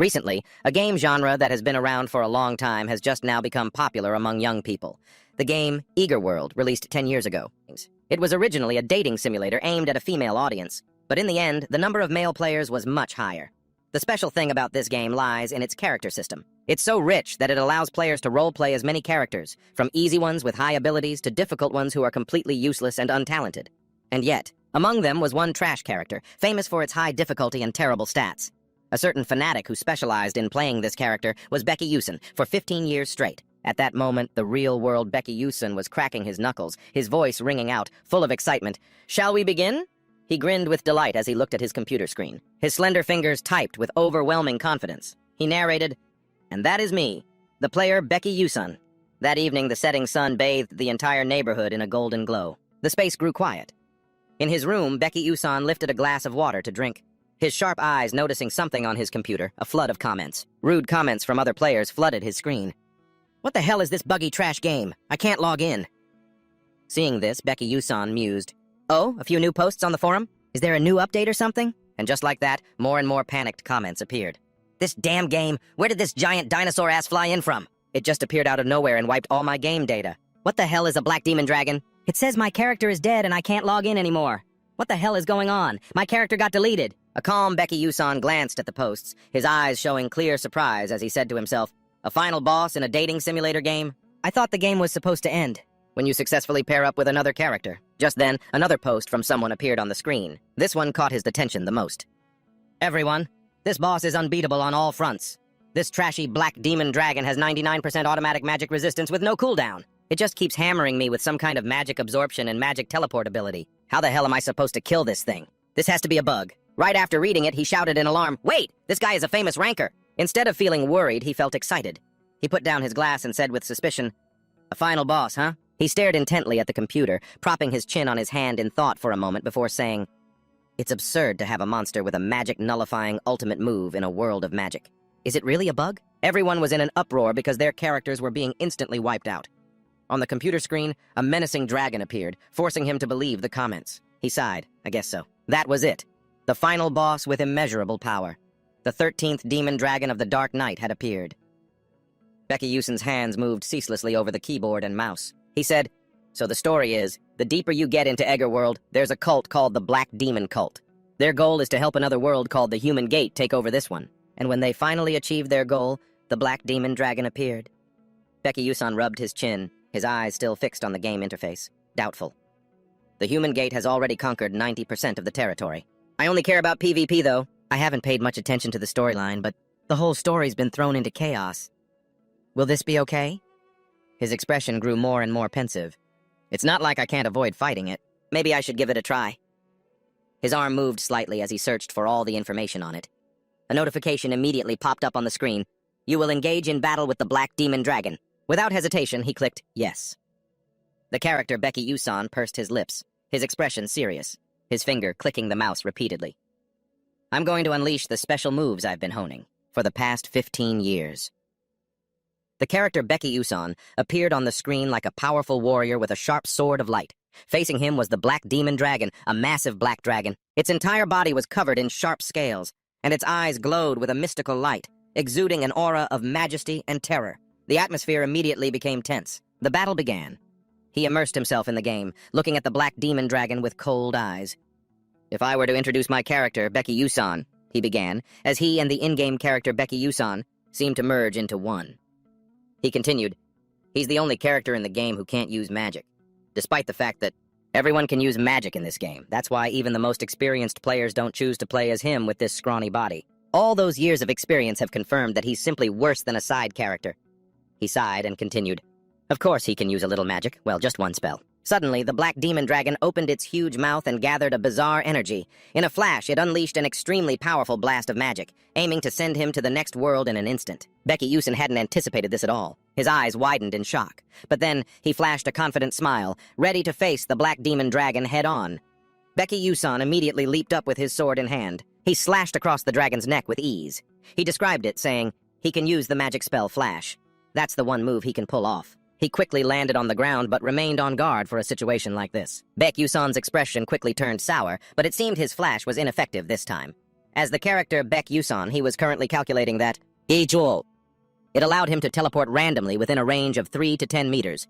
Recently, a game genre that has been around for a long time has just now become popular among young people. The game Eager World, released 10 years ago. It was originally a dating simulator aimed at a female audience, but in the end, the number of male players was much higher. The special thing about this game lies in its character system. It's so rich that it allows players to roleplay as many characters, from easy ones with high abilities to difficult ones who are completely useless and untalented. And yet, among them was one trash character, famous for its high difficulty and terrible stats. A certain fanatic who specialized in playing this character was Becky Yusen for 15 years straight. At that moment, the real-world Becky Yusen was cracking his knuckles, his voice ringing out, full of excitement. "Shall we begin?" He grinned with delight as he looked at his computer screen. His slender fingers typed with overwhelming confidence. He narrated, "And that is me, the player Becky Yusen." That evening, the setting sun bathed the entire neighborhood in a golden glow. The space grew quiet. In his room, Becky Yusen lifted a glass of water to drink. His sharp eyes noticing something on his computer, a flood of comments. Rude comments from other players flooded his screen. "What the hell is this buggy trash game? I can't log in." Seeing this, Becky Yusen mused, "Oh, a few new posts on the forum? Is there a new update or something?" And just like that, more and more panicked comments appeared. "This damn game, where did this giant dinosaur ass fly in from? It just appeared out of nowhere and wiped all my game data. What the hell is a black demon dragon? It says my character is dead and I can't log in anymore. What the hell is going on? My character got deleted." A calm Becky Yusen glanced at the posts, his eyes showing clear surprise as he said to himself, "A final boss in a dating simulator game? I thought the game was supposed to end when you successfully pair up with another character." Just then, another post from someone appeared on the screen. This one caught his attention the most. "Everyone, this boss is unbeatable on all fronts. This trashy black demon dragon has 99% automatic magic resistance with no cooldown. It just keeps hammering me with some kind of magic absorption and magic teleport ability. How the hell am I supposed to kill this thing? This has to be a bug." Right after reading it, he shouted in alarm, "Wait! This guy is a famous ranker!" Instead of feeling worried, he felt excited. He put down his glass and said with suspicion, "A final boss, huh?" He stared intently at the computer, propping his chin on his hand in thought for a moment before saying, "It's absurd to have a monster with a magic-nullifying ultimate move in a world of magic. Is it really a bug?" Everyone was in an uproar because their characters were being instantly wiped out. On the computer screen, a menacing dragon appeared, forcing him to believe the comments. He sighed. I guess so. That was it. The final boss with immeasurable power. The 13th demon dragon of the Dark Knight had appeared. Becky Yusen's hands moved ceaselessly over the keyboard and mouse. He said, "So the story is, the deeper you get into Egger World, there's a cult called the Black Demon Cult. Their goal is to help another world called the Human Gate take over this one. And when they finally achieved their goal, the Black Demon Dragon appeared." Becky Yusen rubbed his chin, his eyes still fixed on the game interface, doubtful. "The Human Gate has already conquered 90% of the territory. I only care about PvP, though. I haven't paid much attention to the storyline, but the whole story's been thrown into chaos. Will this be okay?" His expression grew more and more pensive. "It's not like I can't avoid fighting it. Maybe I should give it a try." His arm moved slightly as he searched for all the information on it. A notification immediately popped up on the screen. "You will engage in battle with the Black Demon Dragon." Without hesitation, he clicked yes. The character Becky Yusen pursed his lips, his expression serious, his finger clicking the mouse repeatedly. "I'm going to unleash the special moves I've been honing for the past 15 years. The character Becky Yusen appeared on the screen like a powerful warrior with a sharp sword of light. Facing him was the Black Demon Dragon, a massive black dragon. Its entire body was covered in sharp scales, and its eyes glowed with a mystical light, exuding an aura of majesty and terror. The atmosphere immediately became tense. The battle began. He immersed himself in the game, looking at the Black Demon Dragon with cold eyes. "If I were to introduce my character, Becky Yusen," he began, as he and the in-game character Becky Yusen seemed to merge into one. He continued, "He's the only character in the game who can't use magic, despite the fact that everyone can use magic in this game. That's why even the most experienced players don't choose to play as him with this scrawny body. All those years of experience have confirmed that he's simply worse than a side character." He sighed and continued, "Of course he can use a little magic, well, just one spell." Suddenly, the Black Demon Dragon opened its huge mouth and gathered a bizarre energy. In a flash, it unleashed an extremely powerful blast of magic, aiming to send him to the next world in an instant. Becky Yusen hadn't anticipated this at all. His eyes widened in shock. But then, he flashed a confident smile, ready to face the Black Demon Dragon head-on. Becky Yusen immediately leaped up with his sword in hand. He slashed across the dragon's neck with ease. He described it, saying, he can use the magic spell Flash. That's the one move he can pull off. He quickly landed on the ground but remained on guard for a situation like this. Becky Yusen's expression quickly turned sour, but it seemed his flash was ineffective this time. As the character Baek Yuson, he was currently calculating that Ijul. It allowed him to teleport randomly within a range of 3 to 10 meters.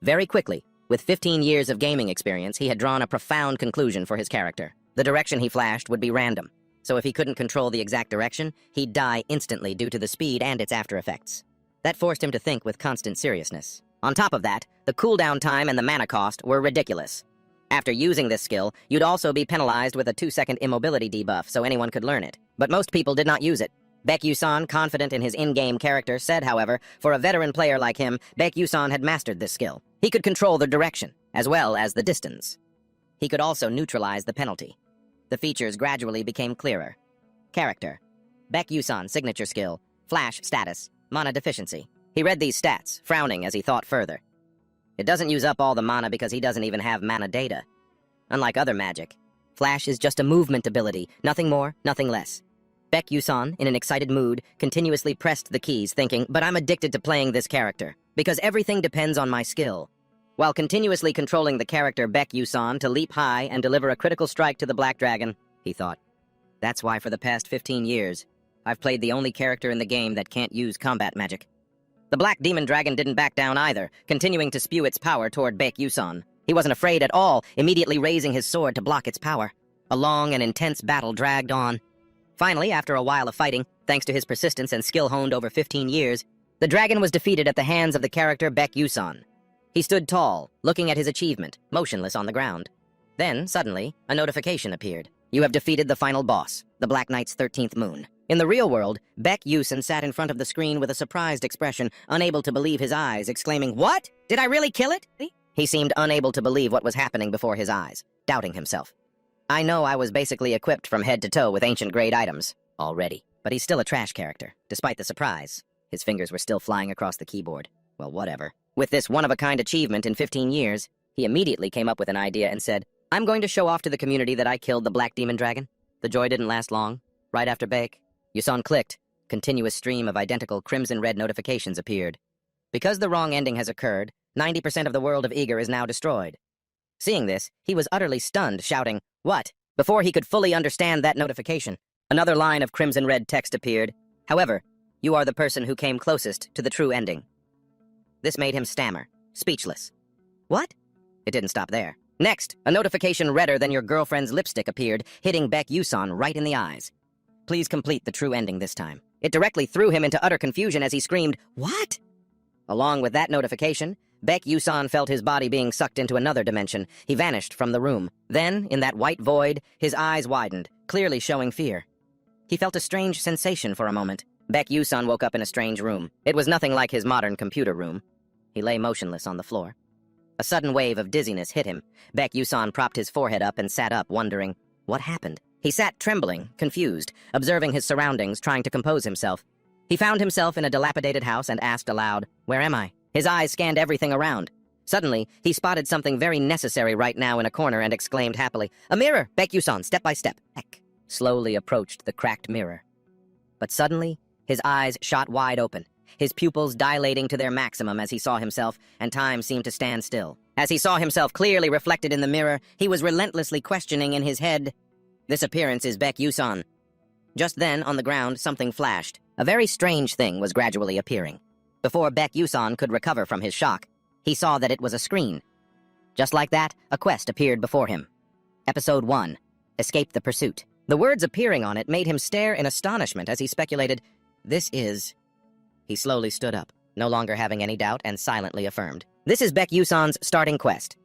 Very quickly, with 15 years of gaming experience, he had drawn a profound conclusion for his character. The direction he flashed would be random, so if he couldn't control the exact direction, he'd die instantly due to the speed and its after effects. That forced him to think with constant seriousness. On top of that, the cooldown time and the mana cost were ridiculous. After using this skill, you'd also be penalized with a 2-second immobility debuff so anyone could learn it. But most people did not use it. Baek Yuson, confident in his in-game character, said, however, for a veteran player like him, Baek Yuson had mastered this skill. He could control the direction, as well as the distance. He could also neutralize the penalty. The features gradually became clearer. Character. Baek Yuson, signature skill. Flash status. Mana deficiency. He read these stats, frowning as he thought further. It doesn't use up all the mana because he doesn't even have mana data. Unlike other magic, Flash is just a movement ability, nothing more, nothing less. Baek Yuson, in an excited mood, continuously pressed the keys, thinking, but I'm addicted to playing this character, because everything depends on my skill. While continuously controlling the character Baek Yuson to leap high and deliver a critical strike to the Black Dragon, he thought. That's why for the past 15 years, I've played the only character in the game that can't use combat magic. The Black Demon Dragon didn't back down either, continuing to spew its power toward Baek Yuson. He wasn't afraid at all, immediately raising his sword to block its power. A long and intense battle dragged on. Finally, after a while of fighting, thanks to his persistence and skill honed over 15 years, the dragon was defeated at the hands of the character Baek Yuson. He stood tall, looking at his achievement, motionless on the ground. Then, suddenly, a notification appeared. You have defeated the final boss, the Black Knight's 13th moon. In the real world, Baek Yuson sat in front of the screen with a surprised expression, unable to believe his eyes, exclaiming, "What? Did I really kill it?" He seemed unable to believe what was happening before his eyes, doubting himself. I know I was basically equipped from head to toe with ancient-grade items already, but he's still a trash character, despite the surprise. His fingers were still flying across the keyboard. Well, whatever. With this one-of-a-kind achievement in 15 years, he immediately came up with an idea and said, I'm going to show off to the community that I killed the Black Demon Dragon. The joy didn't last long. Right after Baek Yuson clicked, continuous stream of identical crimson-red notifications appeared. Because the wrong ending has occurred, 90% of the world of Eager is now destroyed. Seeing this, he was utterly stunned, shouting, "What?" Before he could fully understand that notification, another line of crimson-red text appeared. However, you are the person who came closest to the true ending. This made him stammer, speechless. What? It didn't stop there. Next, a notification redder than your girlfriend's lipstick appeared, hitting Baek Yuson right in the eyes. Please complete the true ending this time. It directly threw him into utter confusion as he screamed, "What?" Along with that notification, Baek Yuson felt his body being sucked into another dimension. He vanished from the room. Then, in that white void, his eyes widened, clearly showing fear. He felt a strange sensation for a moment. Baek Yuson woke up in a strange room. It was nothing like his modern computer room. He lay motionless on the floor. A sudden wave of dizziness hit him. Baek Yuson propped his forehead up and sat up, wondering, what happened? He sat trembling, confused, observing his surroundings, trying to compose himself. He found himself in a dilapidated house and asked aloud, "Where am I?" His eyes scanned everything around. Suddenly, he spotted something very necessary right now in a corner and exclaimed happily, "A mirror! Baek Yuson, step by step." Baek slowly approached the cracked mirror. But suddenly, his eyes shot wide open, his pupils dilating to their maximum as he saw himself, and time seemed to stand still. As he saw himself clearly reflected in the mirror, he was relentlessly questioning in his head, "This appearance is Baek Yuson." Just then, on the ground, something flashed. A very strange thing was gradually appearing. Before Baek Yuson could recover from his shock, he saw that it was a screen. Just like that, a quest appeared before him. Episode 1, Escape the Pursuit. The words appearing on it made him stare in astonishment as he speculated, "This is..." He slowly stood up, no longer having any doubt, and silently affirmed, "This is Baek Yuson's starting quest."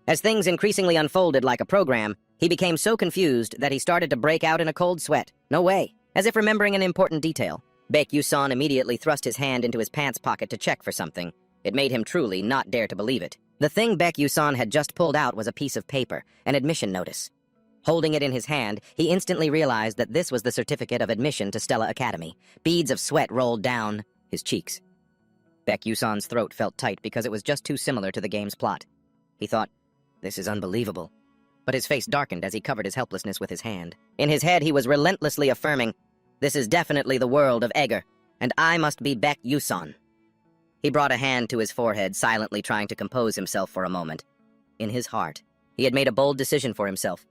As things increasingly unfolded like a program, he became so confused that he started to break out in a cold sweat. No way. As if remembering an important detail, Baek Yuson immediately thrust his hand into his pants pocket to check for something. It made him truly not dare to believe it. The thing Baek Yuson had just pulled out was a piece of paper, an admission notice. Holding it in his hand, he instantly realized that this was the certificate of admission to Stella Academy. Beads of sweat rolled down his cheeks. Baek Yuson's throat felt tight because it was just too similar to the game's plot. He thought, "This is unbelievable." But his face darkened as he covered his helplessness with his hand. In his head, he was relentlessly affirming, "This is definitely the world of Egger, and I must be Baek Yuson." He brought a hand to his forehead, silently trying to compose himself for a moment. In his heart, he had made a bold decision for himself.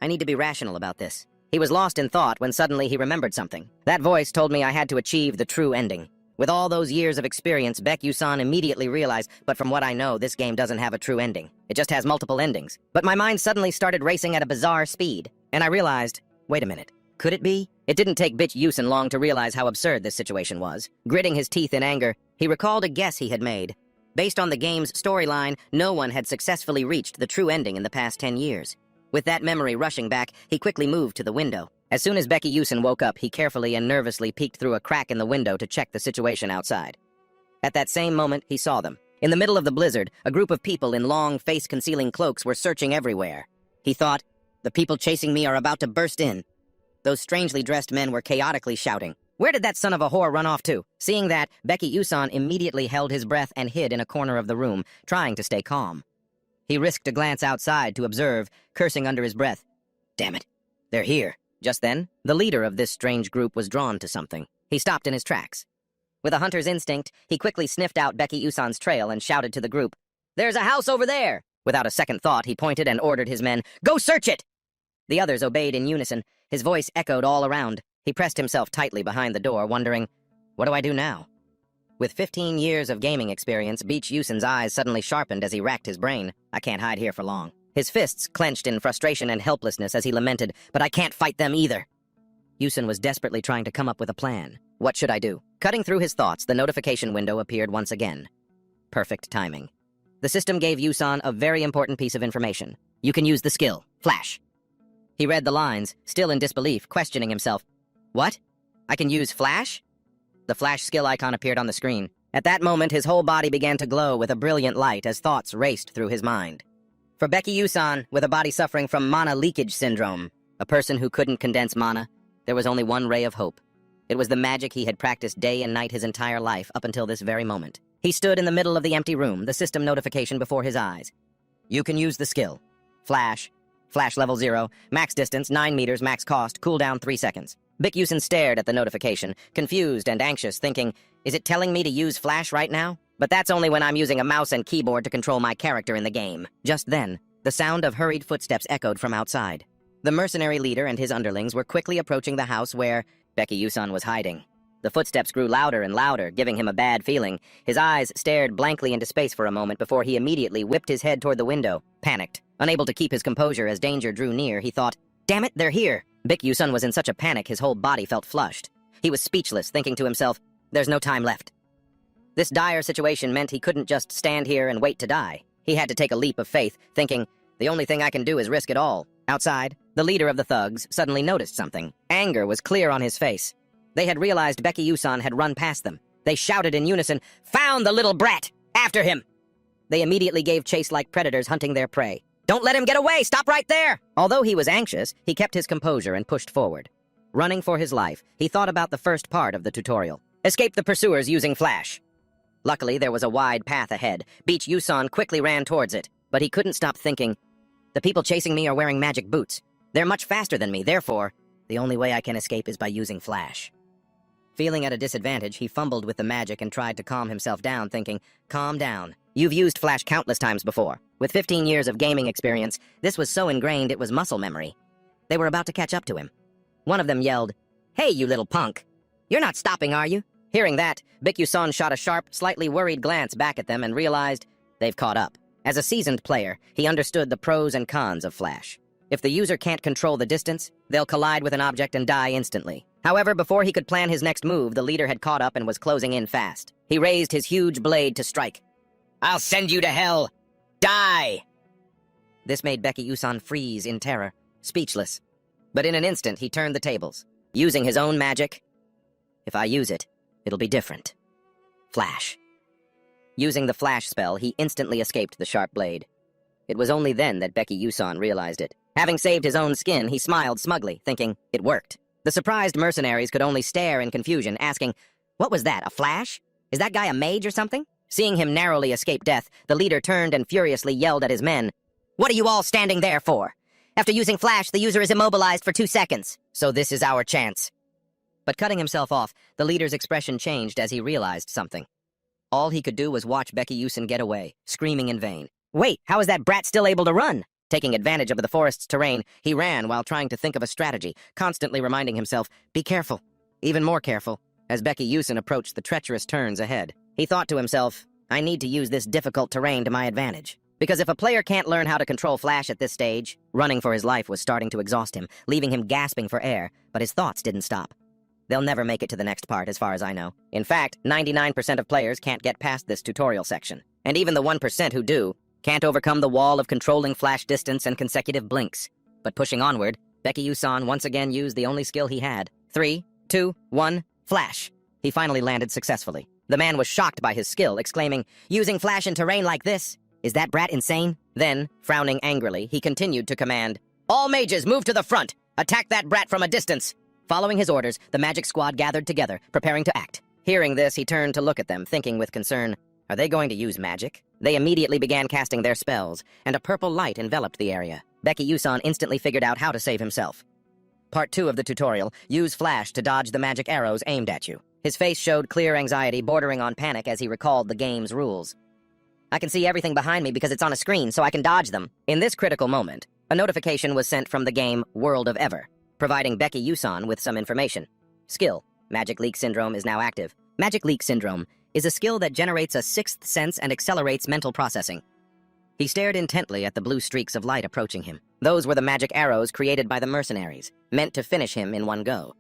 "I need to be rational about this," He was lost in thought when suddenly he remembered something. That voice told me I had to achieve the true ending. With all those years of experience, Baek-yu-san immediately realized, but from what I know, this game doesn't have a true ending. It just has multiple endings. But my mind suddenly started racing at a bizarre speed, and I realized, wait a minute, could it be? It didn't take Baek-yu-san long to realize how absurd this situation was. Gritting his teeth in anger, he recalled a guess he had made. Based on the game's storyline, no one had successfully reached the true ending in the past 10 years. With that memory rushing back, he quickly moved to the window. As soon as Baek-yu-san woke up, he carefully and nervously peeked through a crack in the window to check the situation outside. At that same moment, he saw them. In the middle of the blizzard, a group of people in long, face-concealing cloaks were searching everywhere. He thought, the people chasing me are about to burst in. Those strangely dressed men were chaotically shouting. Where did that son of a whore run off to? Seeing that, Baek-yu-san immediately held his breath and hid in a corner of the room, trying to stay calm. He risked a glance outside to observe, cursing under his breath. Damn it, they're here. Just then, the leader of this strange group was drawn to something. He stopped in his tracks. With a hunter's instinct, he quickly sniffed out Baek-yu-san's trail and shouted to the group, "There's a house over there!" Without a second thought, he pointed and ordered his men, "Go search it!" The others obeyed in unison. His voice echoed all around. He pressed himself tightly behind the door, wondering, what do I do now? With 15 years of gaming experience, Baek-yu-san's eyes suddenly sharpened as he racked his brain. I can't hide here for long. His fists clenched in frustration and helplessness as he lamented, but I can't fight them either. Yusen was desperately trying to come up with a plan. What should I do? Cutting through his thoughts, the notification window appeared once again. Perfect timing. The system gave Yusan a very important piece of information. You can use the skill, Flash. He read the lines, still in disbelief, questioning himself. What? I can use Flash? The Flash skill icon appeared on the screen. At that moment, his whole body began to glow with a brilliant light as thoughts raced through his mind. For Baek-yu-san, with a body suffering from mana leakage syndrome, a person who couldn't condense mana, there was only one ray of hope. It was the magic he had practiced day and night his entire life up until this very moment. He stood in the middle of the empty room, the system notification before his eyes. You can use the skill. Flash. Flash level 0. Max distance 9 meters, max cost, cooldown 3 seconds. Baek-yu-san stared at the notification, confused and anxious, thinking, is it telling me to use Flash right now? But that's only when I'm using a mouse and keyboard to control my character in the game. Just then, the sound of hurried footsteps echoed from outside. The mercenary leader and his underlings were quickly approaching the house where Baek-yu-san was hiding. The footsteps grew louder and louder, giving him a bad feeling. His eyes stared blankly into space for a moment before he immediately whipped his head toward the window, panicked. Unable to keep his composure as danger drew near, he thought, damn it, they're here! Baek-yu-san was in such a panic his whole body felt flushed. He was speechless, thinking to himself, there's no time left. This dire situation meant he couldn't just stand here and wait to die. He had to take a leap of faith, thinking, the only thing I can do is risk it all. Outside, the leader of the thugs suddenly noticed something. Anger was clear on his face. They had realized Baek-yu-san had run past them. They shouted in unison, "Found the little brat! After him!" They immediately gave chase like predators hunting their prey. "Don't let him get away! Stop right there!" Although he was anxious, he kept his composure and pushed forward. Running for his life, he thought about the first part of the tutorial. Escape the pursuers using Flash. Luckily, there was a wide path ahead. Baek-yu-san quickly ran towards it, but he couldn't stop thinking, the people chasing me are wearing magic boots. They're much faster than me, therefore, the only way I can escape is by using Flash. Feeling at a disadvantage, he fumbled with the magic and tried to calm himself down, thinking, calm down. You've used Flash countless times before. With 15 years of gaming experience, this was so ingrained it was muscle memory. They were about to catch up to him. One of them yelled, "Hey, you little punk! You're not stopping, are you?" Hearing that, Baek-yu-san shot a sharp, slightly worried glance back at them and realized they've caught up. As a seasoned player, he understood the pros and cons of Flash. If the user can't control the distance, they'll collide with an object and die instantly. However, before he could plan his next move, the leader had caught up and was closing in fast. He raised his huge blade to strike. "I'll send you to hell! Die!" This made Baek-yu-san freeze in terror, speechless. But in an instant, he turned the tables. Using his own magic, if I use it, it'll be different. Flash. Using the Flash spell, he instantly escaped the sharp blade. It was only then that Baek-yu-san realized it. Having saved his own skin, he smiled smugly, thinking it worked. The surprised mercenaries could only stare in confusion, asking, what was that, a flash? Is that guy a mage or something? Seeing him narrowly escape death, the leader turned and furiously yelled at his men, "What are you all standing there for? After using Flash, the user is immobilized for 2 seconds, so this is our chance." But cutting himself off, the leader's expression changed as he realized something. All he could do was watch Baek-yu-san get away, screaming in vain. "Wait, how is that brat still able to run? Taking advantage of the forest's terrain, he ran while trying to think of a strategy, constantly reminding himself, be careful, even more careful, as Becky Yusin approached the treacherous turns ahead. He thought to himself, I need to use this difficult terrain to my advantage. Because if a player can't learn how to control Flash at this stage, running for his life was starting to exhaust him, leaving him gasping for air, but his thoughts didn't stop. They'll never make it to the next part, as far as I know. In fact, 99% of players can't get past this tutorial section. And even the 1% who do, can't overcome the wall of controlling Flash distance and consecutive blinks. But pushing onward, Becky Yusan once again used the only skill he had. 3, 2, 1, Flash. He finally landed successfully. The man was shocked by his skill, exclaiming, using Flash in terrain like this? Is that brat insane? Then, frowning angrily, he continued to command, all mages, move to the front! Attack that brat from a distance! Following his orders, the magic squad gathered together, preparing to act. Hearing this, he turned to look at them, thinking with concern, are they going to use magic? They immediately began casting their spells, and a purple light enveloped the area. Becky Yusan instantly figured out how to save himself. Part 2 of the tutorial, use Flash to dodge the magic arrows aimed at you. His face showed clear anxiety bordering on panic as he recalled the game's rules. I can see everything behind me because it's on a screen, so I can dodge them. In this critical moment, a notification was sent from the game World of Ever, providing Becky Yusan with some information. Skill, Magic Leak Syndrome is now active. Magic Leak Syndrome is a skill that generates a sixth sense and accelerates mental processing. He stared intently at the blue streaks of light approaching him. Those were the magic arrows created by the mercenaries, meant to finish him in one go.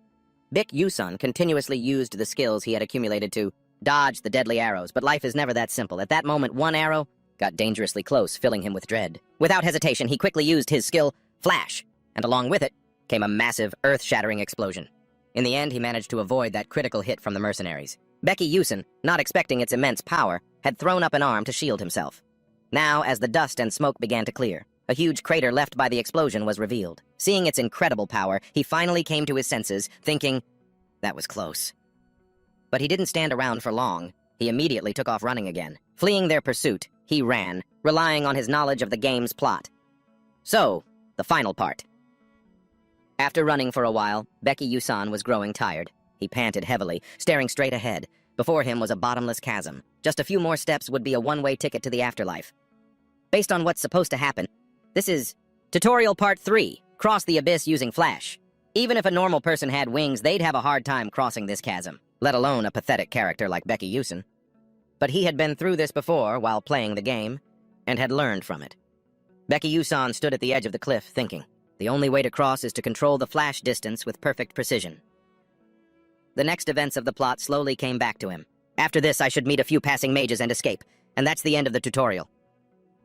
Beck Yusan continuously used the skills he had accumulated to dodge the deadly arrows, but life is never that simple. At that moment, one arrow got dangerously close, filling him with dread. Without hesitation, he quickly used his skill, Flash, and along with it came a massive, earth-shattering explosion. In the end, he managed to avoid that critical hit from the mercenaries. Becky Yusan, not expecting its immense power, had thrown up an arm to shield himself. Now, as the dust and smoke began to clear, a huge crater left by the explosion was revealed. Seeing its incredible power, he finally came to his senses, thinking, that was close. But he didn't stand around for long. He immediately took off running again. Fleeing their pursuit, he ran, relying on his knowledge of the game's plot. So, the final part. After running for a while, Becky Yusan was growing tired. He panted heavily, staring straight ahead. Before him was a bottomless chasm. Just a few more steps would be a one-way ticket to the afterlife. Based on what's supposed to happen, this is Tutorial Part 3, Cross the Abyss using Flash. Even if a normal person had wings, they'd have a hard time crossing this chasm, let alone a pathetic character like Becky Yusan. But he had been through this before while playing the game, and had learned from it. Becky Yusan stood at the edge of the cliff, thinking, the only way to cross is to control the Flash distance with perfect precision. The next events of the plot slowly came back to him. After this, I should meet a few passing mages and escape, and that's the end of the tutorial.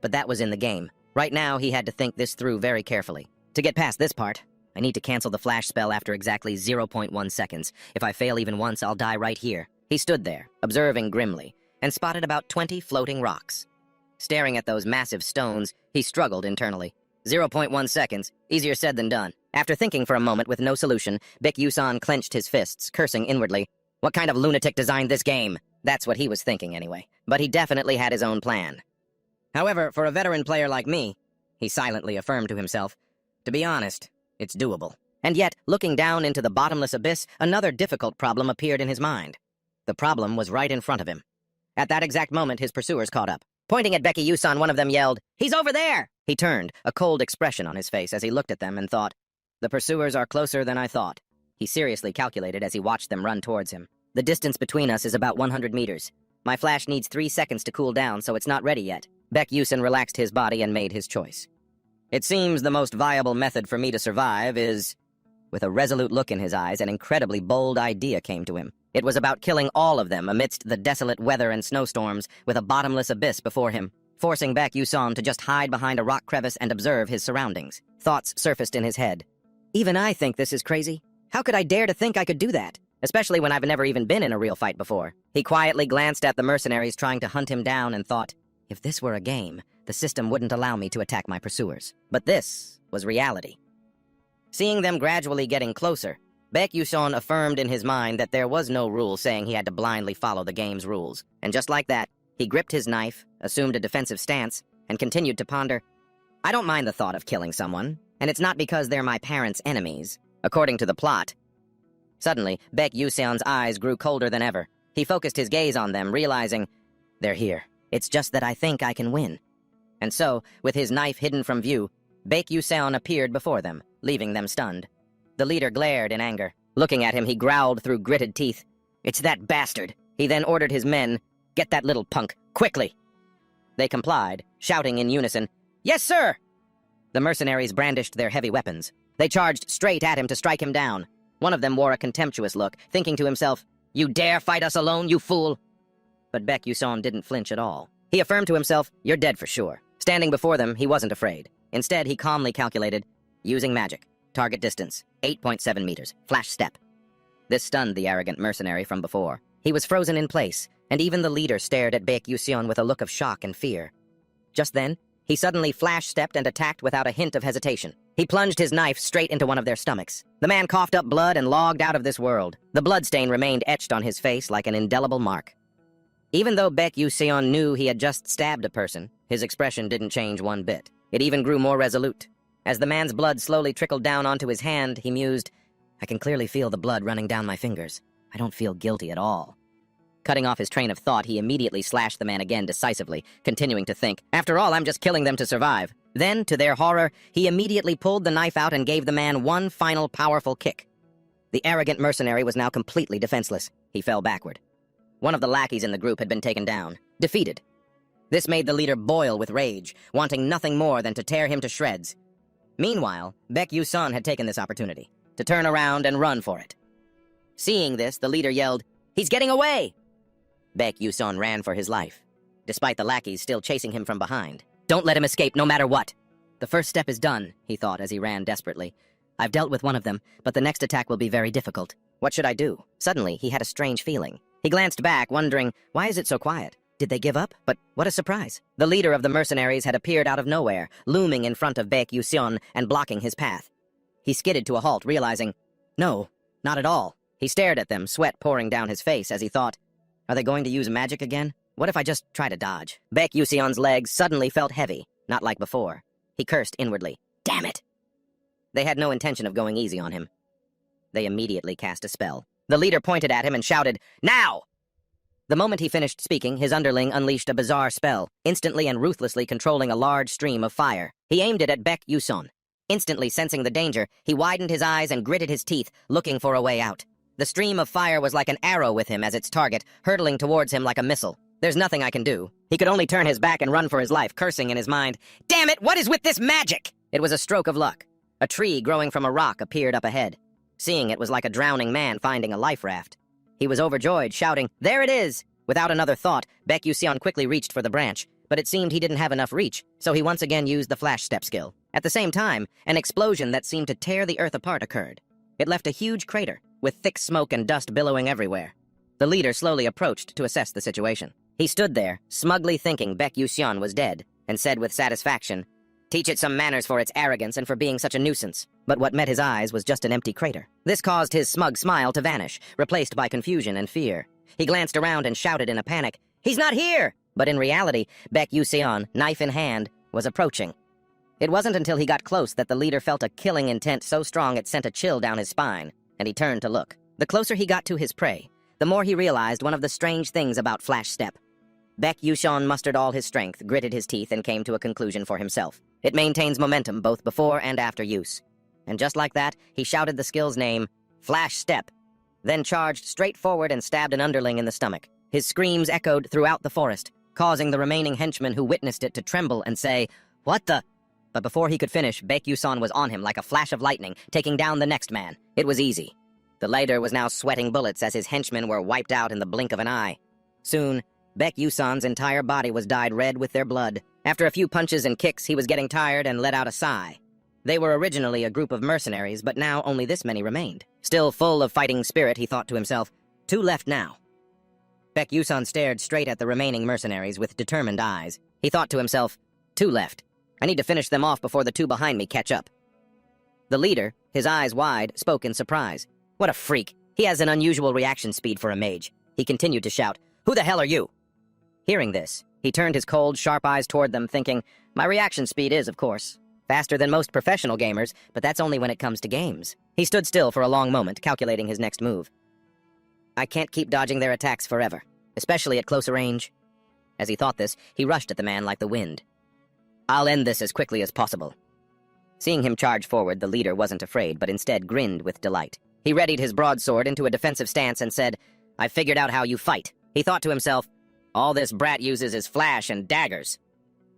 But that was in the game. Right now, he had to think this through very carefully. To get past this part, I need to cancel the Flash spell after exactly 0.1 seconds. If I fail even once, I'll die right here. He stood there, observing grimly, and spotted about 20 floating rocks. Staring at those massive stones, he struggled internally. 0.1 seconds, easier said than done. After thinking for a moment with no solution, Beck Yusan clenched his fists, cursing inwardly. What kind of lunatic designed this game? That's what he was thinking anyway. But he definitely had his own plan. However, for a veteran player like me, he silently affirmed to himself, to be honest, it's doable. And yet, looking down into the bottomless abyss, another difficult problem appeared in his mind. The problem was right in front of him. At that exact moment, his pursuers caught up. Pointing at Becky Yusan, one of them yelled, "He's over there!" He turned, a cold expression on his face as he looked at them and thought, the pursuers are closer than I thought. He seriously calculated as he watched them run towards him. The distance between us is about 100 meters. My Flash needs 3 seconds to cool down, so it's not ready yet. Beck Yusan relaxed his body and made his choice. It seems the most viable method for me to survive is... With a resolute look in his eyes, an incredibly bold idea came to him. It was about killing all of them amidst the desolate weather and snowstorms with a bottomless abyss before him, forcing Beck Yusan to just hide behind a rock crevice and observe his surroundings. Thoughts surfaced in his head. Even I think this is crazy. How could I dare to think I could do that? Especially when I've never even been in a real fight before. He quietly glanced at the mercenaries trying to hunt him down and thought, if this were a game, the system wouldn't allow me to attack my pursuers. But this was reality. Seeing them gradually getting closer, Beck Yusan affirmed in his mind that there was no rule saying he had to blindly follow the game's rules. And just like that, he gripped his knife, assumed a defensive stance, and continued to ponder, I don't mind the thought of killing someone, and it's not because they're my parents' enemies, according to the plot. Suddenly, Beck Yusan's eyes grew colder than ever. He focused his gaze on them, realizing, they're here. It's just that I think I can win. And so, with his knife hidden from view, Baek Yuseon appeared before them, leaving them stunned. The leader glared in anger. Looking at him, he growled through gritted teeth. "It's that bastard!" He then ordered his men, "Get that little punk, quickly!" They complied, shouting in unison, "Yes, sir!" The mercenaries brandished their heavy weapons. They charged straight at him to strike him down. One of them wore a contemptuous look, thinking to himself, "You dare fight us alone, you fool!" But Baek Yuseon didn't flinch at all. He affirmed to himself, "You're dead for sure." Standing before them, he wasn't afraid. Instead, he calmly calculated, using magic. Target distance, 8.7 meters. Flash step. This stunned the arrogant mercenary from before. He was frozen in place, and even the leader stared at Baek Yuseon with a look of shock and fear. Just then, he suddenly flash-stepped and attacked without a hint of hesitation. He plunged his knife straight into one of their stomachs. The man coughed up blood and logged out of this world. The bloodstain remained etched on his face like an indelible mark. Even though Baek Yuseon knew he had just stabbed a person, his expression didn't change one bit. It even grew more resolute. As the man's blood slowly trickled down onto his hand, he mused, "I can clearly feel the blood running down my fingers. I don't feel guilty at all." Cutting off his train of thought, he immediately slashed the man again decisively, continuing to think, "After all, I'm just killing them to survive." Then, to their horror, he immediately pulled the knife out and gave the man one final powerful kick. The arrogant mercenary was now completely defenseless. He fell backward. One of the lackeys in the group had been taken down, defeated. This made the leader boil with rage, wanting nothing more than to tear him to shreds. Meanwhile, Baek Yuseon had taken this opportunity to turn around and run for it. Seeing this, the leader yelled, "He's getting away!" Baek Yuseon ran for his life, despite the lackeys still chasing him from behind. "Don't let him escape, no matter what!" "The first step is done," he thought as he ran desperately. "I've dealt with one of them, but the next attack will be very difficult. What should I do?" Suddenly, he had a strange feeling. He glanced back, wondering, why is it so quiet? Did they give up? But what a surprise. The leader of the mercenaries had appeared out of nowhere, looming in front of Baek Yuseon and blocking his path. He skidded to a halt, realizing, no, not at all. He stared at them, sweat pouring down his face as he thought, are they going to use magic again? What if I just try to dodge? Baek Yuseon's legs suddenly felt heavy, not like before. He cursed inwardly. Damn it! They had no intention of going easy on him. They immediately cast a spell. The leader pointed at him and shouted, "Now!" The moment he finished speaking, his underling unleashed a bizarre spell, instantly and ruthlessly controlling a large stream of fire. He aimed it at Baek Yuseon. Instantly sensing the danger, he widened his eyes and gritted his teeth, looking for a way out. The stream of fire was like an arrow with him as its target, hurtling towards him like a missile. There's nothing I can do. He could only turn his back and run for his life, cursing in his mind, "Damn it, what is with this magic?" It was a stroke of luck. A tree growing from a rock appeared up ahead. Seeing it was like a drowning man finding a life raft. He was overjoyed, shouting, "There it is!" Without another thought, Baek Yuseon quickly reached for the branch, but it seemed he didn't have enough reach, so he once again used the flash step skill. At the same time, an explosion that seemed to tear the earth apart occurred. It left a huge crater, with thick smoke and dust billowing everywhere. The leader slowly approached to assess the situation. He stood there, smugly thinking Baek Yuseon was dead, and said with satisfaction, "Teach it some manners for its arrogance and for being such a nuisance." But what met his eyes was just an empty crater. This caused his smug smile to vanish, replaced by confusion and fear. He glanced around and shouted in a panic, "He's not here!" But in reality, Baek Yuseon, knife in hand, was approaching. It wasn't until he got close that the leader felt a killing intent so strong it sent a chill down his spine, and he turned to look. The closer he got to his prey, the more he realized one of the strange things about Flash Step. Baek Yuseon mustered all his strength, gritted his teeth, and came to a conclusion for himself. It maintains momentum both before and after use. And just like that, he shouted the skill's name, Flash Step, then charged straight forward and stabbed an underling in the stomach. His screams echoed throughout the forest, causing the remaining henchmen who witnessed it to tremble and say, "What the?" But before he could finish, Baek Yuseon was on him like a flash of lightning, taking down the next man. It was easy. The leader was now sweating bullets as his henchmen were wiped out in the blink of an eye. Soon, Baek Yuseon's entire body was dyed red with their blood. After a few punches and kicks, he was getting tired and let out a sigh. They were originally a group of mercenaries, but now only this many remained. Still full of fighting spirit, he thought to himself, 2 left now. Baek Yuseon stared straight at the remaining mercenaries with determined eyes. He thought to himself, 2 left. I need to finish them off before the 2 behind me catch up. The leader, his eyes wide, spoke in surprise. What a freak. He has an unusual reaction speed for a mage. He continued to shout, "Who the hell are you?" Hearing this, he turned his cold, sharp eyes toward them, thinking, my reaction speed is, of course, faster than most professional gamers, but that's only when it comes to games. He stood still for a long moment, calculating his next move. I can't keep dodging their attacks forever, especially at closer range. As he thought this, he rushed at the man like the wind. I'll end this as quickly as possible. Seeing him charge forward, the leader wasn't afraid, but instead grinned with delight. He readied his broadsword into a defensive stance and said, "I figured out how you fight." He thought to himself, "All this brat uses is flash and daggers."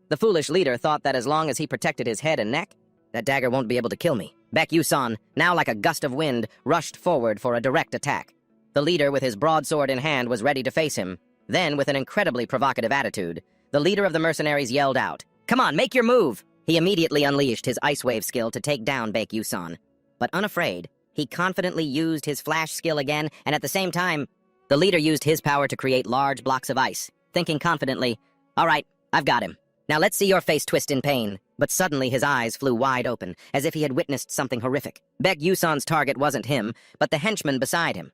The foolish leader thought that as long as he protected his head and neck, that dagger won't be able to kill me. Baek Yusan, now like a gust of wind, rushed forward for a direct attack. The leader, with his broadsword in hand, was ready to face him. Then, with an incredibly provocative attitude, the leader of the mercenaries yelled out, "Come on, make your move!" He immediately unleashed his Ice Wave skill to take down Baek Yusan. But unafraid, he confidently used his flash skill again, and at the same time, the leader used his power to create large blocks of ice, thinking confidently, "All right, I've got him. Now let's see your face twist in pain." But suddenly his eyes flew wide open, as if he had witnessed something horrific. Baek Yusan's target wasn't him, but the henchman beside him.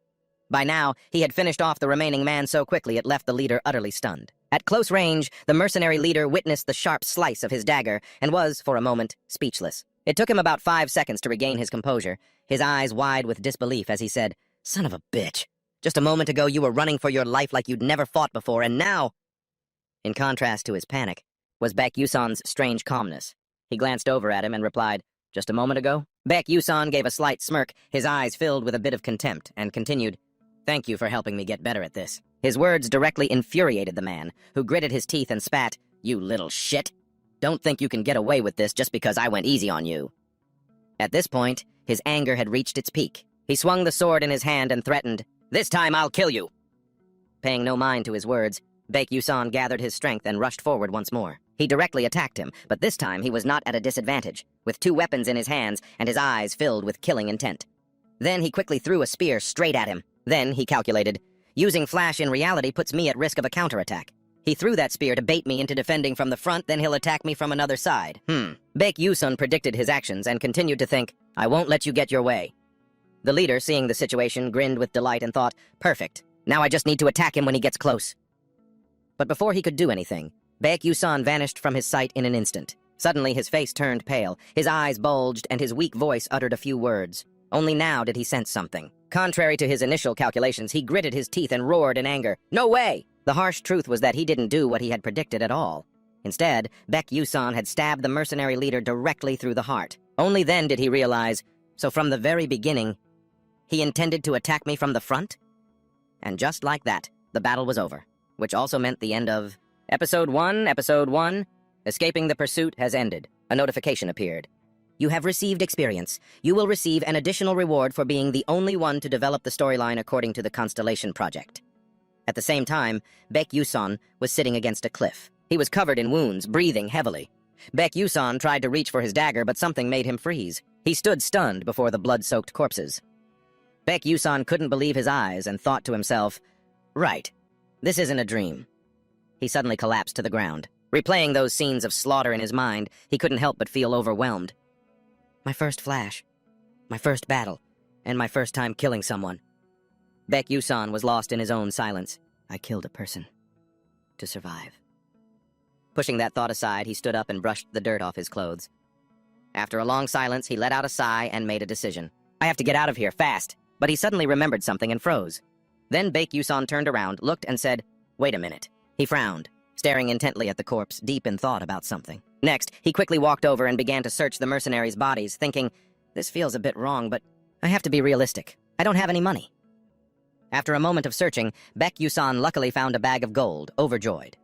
By now, he had finished off the remaining man so quickly it left the leader utterly stunned. At close range, the mercenary leader witnessed the sharp slice of his dagger and was, for a moment, speechless. It took him about 5 seconds to regain his composure, his eyes wide with disbelief as he said, "Son of a bitch. Just a moment ago you were running for your life like you'd never fought before, and now—" In contrast to his panic, was Baek Yusan's strange calmness. He glanced over at him and replied, "Just a moment ago?" Baek Yusan gave a slight smirk, his eyes filled with a bit of contempt, and continued, "Thank you for helping me get better at this." His words directly infuriated the man, who gritted his teeth and spat, "You little shit. Don't think you can get away with this just because I went easy on you." At this point, his anger had reached its peak. He swung the sword in his hand and threatened, "This time I'll kill you." Paying no mind to his words, Baek Yusan gathered his strength and rushed forward once more. He directly attacked him, but this time he was not at a disadvantage, with 2 weapons in his hands and his eyes filled with killing intent. Then he quickly threw a spear straight at him. Then he calculated, "Using flash in reality puts me at risk of a counterattack. He threw that spear to bait me into defending from the front, then he'll attack me from another side. Baek Yusan predicted his actions and continued to think, "I won't let you get your way." The leader, seeing the situation, grinned with delight and thought, "Perfect. Now I just need to attack him when he gets close." But before he could do anything, Baek Yusan vanished from his sight in an instant. Suddenly his face turned pale, his eyes bulged, and his weak voice uttered a few words. Only now did he sense something. Contrary to his initial calculations, he gritted his teeth and roared in anger, "No way!" The harsh truth was that he didn't do what he had predicted at all. Instead, Baek Yusan had stabbed the mercenary leader directly through the heart. Only then did he realize, so from the very beginning, he intended to attack me from the front? And just like that, the battle was over, which also meant the end of Episode 1. Escaping the pursuit has ended. A notification appeared. You have received experience. You will receive an additional reward for being the only one to develop the storyline according to the Constellation Project. At the same time, Baek Yusan was sitting against a cliff. He was covered in wounds, breathing heavily. Baek Yusan tried to reach for his dagger, but something made him freeze. He stood stunned before the blood-soaked corpses. Baek Yusan couldn't believe his eyes and thought to himself, "Right, this isn't a dream." He suddenly collapsed to the ground. Replaying those scenes of slaughter in his mind, he couldn't help but feel overwhelmed. My first flash, my first battle, and my first time killing someone. Baek Yusan was lost in his own silence. I killed a person to survive. Pushing that thought aside, he stood up and brushed the dirt off his clothes. After a long silence, he let out a sigh and made a decision. I have to get out of here, fast. But he suddenly remembered something and froze. Then Baek Yusan turned around, looked, and said, "Wait a minute." He frowned, staring intently at the corpse, deep in thought about something. Next, he quickly walked over and began to search the mercenaries' bodies, thinking, this feels a bit wrong, but I have to be realistic. I don't have any money. After a moment of searching, Baek Yusan luckily found a bag of gold, overjoyed.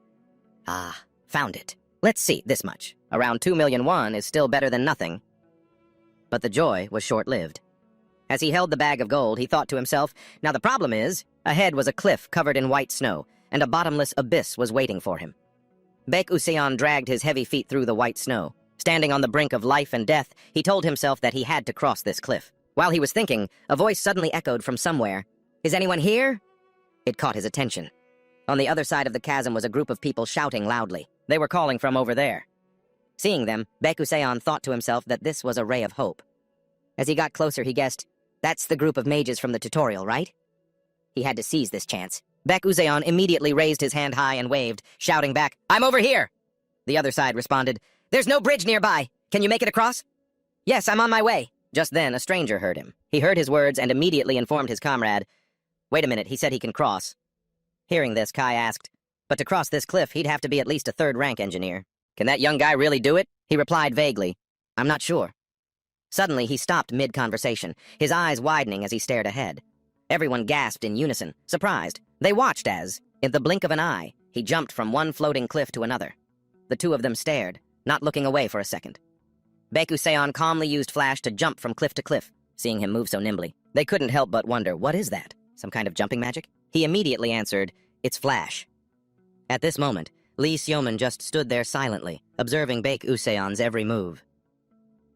Ah, found it. Let's see, this much. Around 2 million won is still better than nothing. But the joy was short-lived. As he held the bag of gold, he thought to himself, now the problem is, ahead was a cliff covered in white snow, and a bottomless abyss was waiting for him. Baek Useon dragged his heavy feet through the white snow. Standing on the brink of life and death, he told himself that he had to cross this cliff. While he was thinking, a voice suddenly echoed from somewhere. Is anyone here? It caught his attention. On the other side of the chasm was a group of people shouting loudly. They were calling from over there. Seeing them, Baek Useon thought to himself that this was a ray of hope. As he got closer, he guessed, that's the group of mages from the tutorial, right? He had to seize this chance. Baek Useon immediately raised his hand high and waved, shouting back, I'm over here! The other side responded, there's no bridge nearby. Can you make it across? Yes, I'm on my way. Just then, a stranger heard him. He heard his words and immediately informed his comrade. Wait a minute, he said he can cross. Hearing this, Kai asked, but to cross this cliff, he'd have to be at least a 3rd rank engineer. Can that young guy really do it? He replied vaguely, I'm not sure. Suddenly, he stopped mid-conversation, his eyes widening as he stared ahead. Everyone gasped in unison, surprised. They watched as, in the blink of an eye, he jumped from one floating cliff to another. The two of them stared, not looking away for a second. Baek-Useon calmly used Flash to jump from cliff to cliff, seeing him move so nimbly. They couldn't help but wonder, what is that? Some kind of jumping magic? He immediately answered, "It's Flash." At this moment, Lee Seomin just stood there silently, observing Baek-Useon's every move.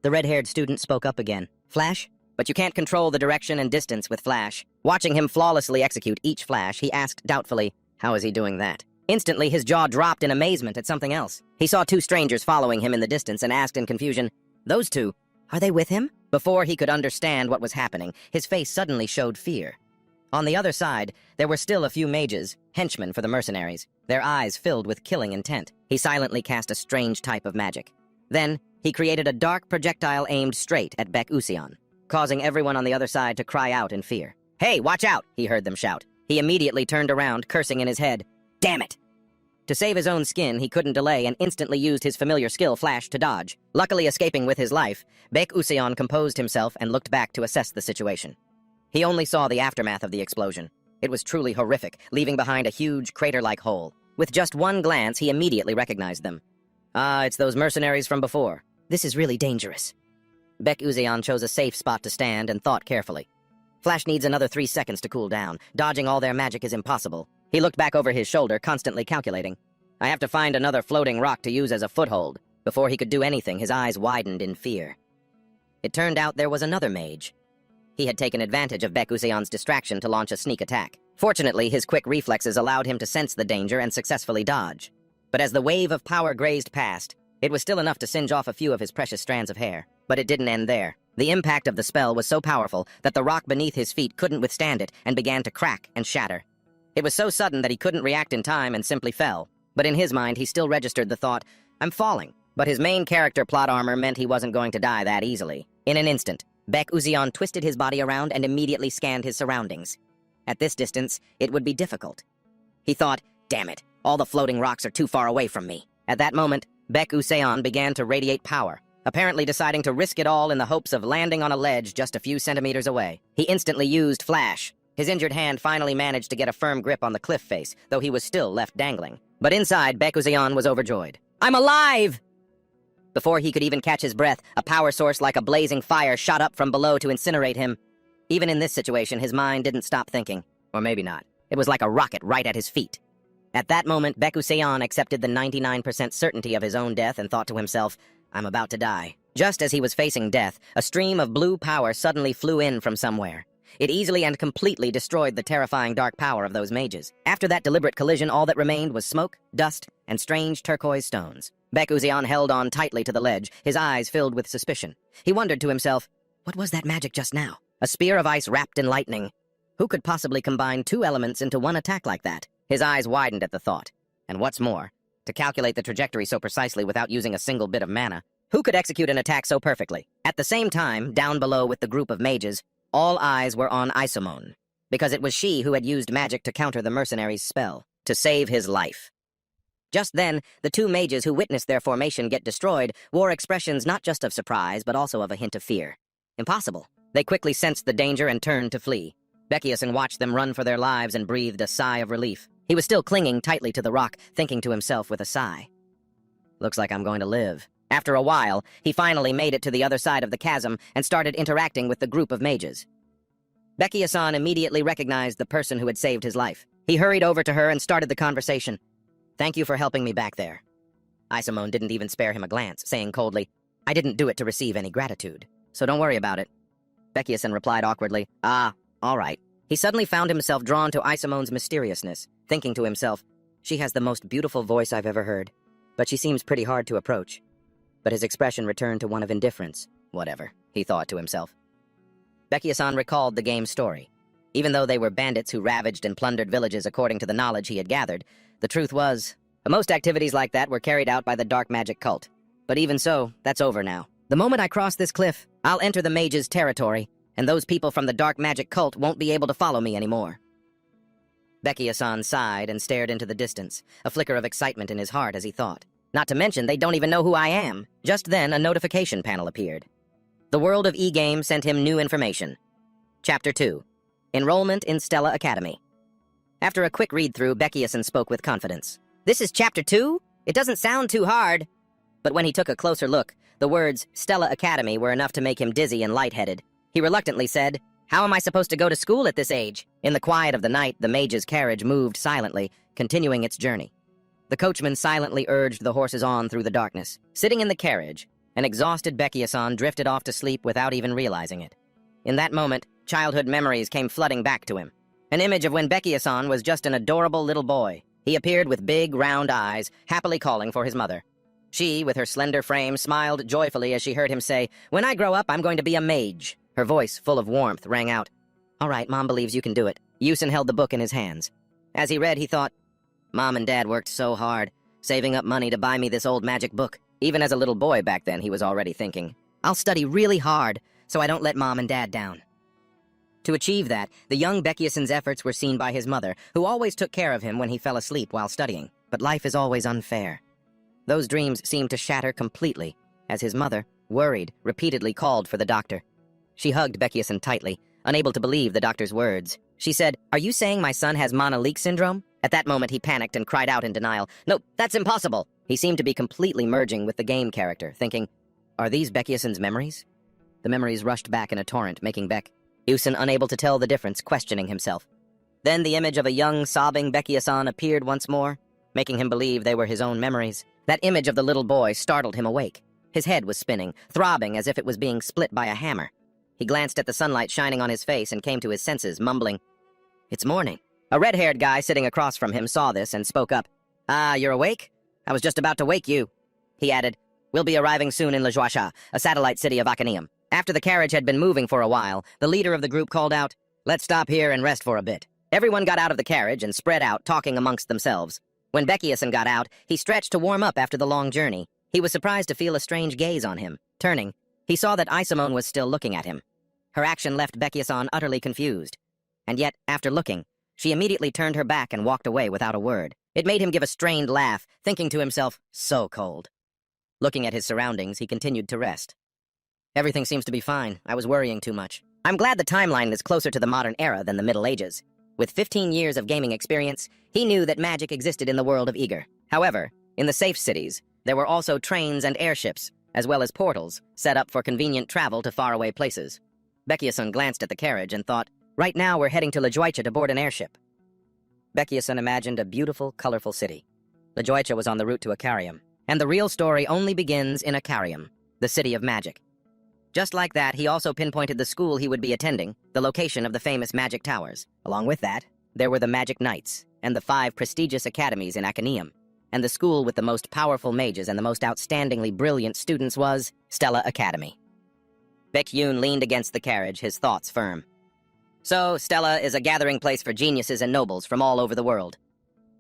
The red-haired student spoke up again. "Flash? But you can't control the direction and distance with Flash." Watching him flawlessly execute each flash, he asked doubtfully, "How is he doing that?" Instantly, his jaw dropped in amazement at something else. He saw two strangers following him in the distance and asked in confusion, "Those two, are they with him?" Before he could understand what was happening, his face suddenly showed fear. On the other side, there were still a few mages, henchmen for the mercenaries, their eyes filled with killing intent. He silently cast a strange type of magic. Then, he created a dark projectile aimed straight at Baek-Useon, causing everyone on the other side to cry out in fear. "Hey, watch out!" he heard them shout. He immediately turned around, cursing in his head, "Damn it!" To save his own skin, he couldn't delay and instantly used his familiar skill, Flash, to dodge. Luckily escaping with his life, Baek-Useon composed himself and looked back to assess the situation. He only saw the aftermath of the explosion. It was truly horrific, leaving behind a huge, crater-like hole. With just one glance, he immediately recognized them. "Ah, it's those mercenaries from before. This is really dangerous." Baek-Useon chose a safe spot to stand and thought carefully. Flash needs another 3 seconds to cool down. Dodging all their magic is impossible. He looked back over his shoulder, constantly calculating. "I have to find another floating rock to use as a foothold." Before he could do anything, his eyes widened in fear. It turned out there was another mage. He had taken advantage of Baek-Useon's distraction to launch a sneak attack. Fortunately, his quick reflexes allowed him to sense the danger and successfully dodge. But as the wave of power grazed past, it was still enough to singe off a few of his precious strands of hair. But it didn't end there. The impact of the spell was so powerful that the rock beneath his feet couldn't withstand it and began to crack and shatter. It was so sudden that he couldn't react in time and simply fell. But in his mind, he still registered the thought, "I'm falling." But his main character plot armor meant he wasn't going to die that easily. In an instant, Baek-Useon twisted his body around and immediately scanned his surroundings. At this distance, it would be difficult. He thought, "Damn it, all the floating rocks are too far away from me." At that moment, Baek-Useon began to radiate power, apparently deciding to risk it all in the hopes of landing on a ledge just a few centimeters away. He instantly used Flash. His injured hand finally managed to get a firm grip on the cliff face, though he was still left dangling. But inside, Baek-Useon was overjoyed. "I'm alive!" Before he could even catch his breath, a power source like a blazing fire shot up from below to incinerate him. Even in this situation, his mind didn't stop thinking. Or maybe not. It was like a rocket right at his feet. At that moment, Baek-Useon accepted the 99% certainty of his own death and thought to himself, "I'm about to die." Just as he was facing death, a stream of blue power suddenly flew in from somewhere. It easily and completely destroyed the terrifying dark power of those mages. After that deliberate collision, all that remained was smoke, dust, and strange turquoise stones. Baek-Useon held on tightly to the ledge, his eyes filled with suspicion. He wondered to himself, what was that magic just now? A spear of ice wrapped in lightning. Who could possibly combine two elements into one attack like that? His eyes widened at the thought. And what's more, to calculate the trajectory so precisely without using a single bit of mana, who could execute an attack so perfectly? At the same time, down below with the group of mages, all eyes were on Isomon, because it was she who had used magic to counter the mercenary's spell, to save his life. Just then, the two mages who witnessed their formation get destroyed wore expressions not just of surprise, but also of a hint of fear. Impossible. They quickly sensed the danger and turned to flee. Baek-Useon watched them run for their lives and breathed a sigh of relief. He was still clinging tightly to the rock, thinking to himself with a sigh, "Looks like I'm going to live." After a while, he finally made it to the other side of the chasm and started interacting with the group of mages. Baek-Useon immediately recognized the person who had saved his life. He hurried over to her and started the conversation. "Thank you for helping me back there." Isomon didn't even spare him a glance, saying coldly, "I didn't do it to receive any gratitude, so don't worry about it." Baek-Useon replied awkwardly, "Ah, all right." He suddenly found himself drawn to Isomon's mysteriousness, thinking to himself, "She has the most beautiful voice I've ever heard, but she seems pretty hard to approach." But his expression returned to one of indifference. Whatever, he thought to himself. Baek-Useon recalled the game's story. Even though they were bandits who ravaged and plundered villages according to the knowledge he had gathered, the truth was, most activities like that were carried out by the dark magic cult. But even so, that's over now. The moment I cross this cliff, I'll enter the mage's territory, and those people from the dark magic cult won't be able to follow me anymore. Baek-Useon sighed and stared into the distance, a flicker of excitement in his heart as he thought. Not to mention, they don't even know who I am. Just then, a notification panel appeared. The world of e-game sent him new information. Chapter 2. Enrollment in Stella Academy. After a quick read-through, Beckiuson spoke with confidence. This is Chapter 2? It doesn't sound too hard. But when he took a closer look, the words Stella Academy were enough to make him dizzy and lightheaded. He reluctantly said, "How am I supposed to go to school at this age?" In the quiet of the night, the mage's carriage moved silently, continuing its journey. The coachman silently urged the horses on through the darkness. Sitting in the carriage, an exhausted Beckiuson drifted off to sleep without even realizing it. In that moment, childhood memories came flooding back to him. An image of when Beckiuson was just an adorable little boy. He appeared with big, round eyes, happily calling for his mother. She, with her slender frame, smiled joyfully as she heard him say, "When I grow up, I'm going to be a mage." Her voice, full of warmth, rang out. "All right, Mom believes you can do it." Yusin held the book in his hands. As he read, he thought, "Mom and Dad worked so hard, saving up money to buy me this old magic book." Even as a little boy back then, he was already thinking, "I'll study really hard so I don't let Mom and Dad down." To achieve that, the young Beckiuson's efforts were seen by his mother, who always took care of him when he fell asleep while studying. But life is always unfair. Those dreams seemed to shatter completely, as his mother, worried, repeatedly called for the doctor. She hugged Beckiuson tightly, unable to believe the doctor's words. She said, "Are you saying my son has Manhwa syndrome?" At that moment, he panicked and cried out in denial, "No, that's impossible!" He seemed to be completely merging with the game character, thinking, "Are these Beckiuson's memories?" The memories rushed back in a torrent, making Beckiuson unable to tell the difference, questioning himself. Then the image of a young, sobbing Beckiuson appeared once more, making him believe they were his own memories. That image of the little boy startled him awake. His head was spinning, throbbing as if it was being split by a hammer. He glanced at the sunlight shining on his face and came to his senses, mumbling, "It's morning." A red-haired guy sitting across from him saw this and spoke up. "Ah, you're awake? I was just about to wake you." He added, "We'll be arriving soon in Lejuasha, a satellite city of Aconium." After the carriage had been moving for a while, the leader of the group called out, "Let's stop here and rest for a bit." Everyone got out of the carriage and spread out, talking amongst themselves. When Beckiuson got out, he stretched to warm up after the long journey. He was surprised to feel a strange gaze on him. Turning, he saw that Isamone was still looking at him. Her action left Beckiuson utterly confused. And yet, after looking, she immediately turned her back and walked away without a word. It made him give a strained laugh, thinking to himself, "So cold." Looking at his surroundings, he continued to rest. "Everything seems to be fine. I was worrying too much. I'm glad the timeline is closer to the modern era than the Middle Ages." With 15 years of gaming experience, he knew that magic existed in the world of Eager. However, in the safe cities, there were also trains and airships, as well as portals, set up for convenient travel to faraway places. Beckiuson glanced at the carriage and thought, "Right now we're heading to Lejuasha to board an airship." Beckiuson imagined a beautiful, colorful city. Lejuasha was on the route to Acarium, and the real story only begins in Acarium, the city of magic. Just like that, he also pinpointed the school he would be attending, the location of the famous magic towers. Along with that, there were the Magic Knights, and the 5 prestigious academies in Aconium, and the school with the most powerful mages and the most outstandingly brilliant students was Stella Academy. Baek-yoon leaned against the carriage, his thoughts firm. So, Stella is a gathering place for geniuses and nobles from all over the world.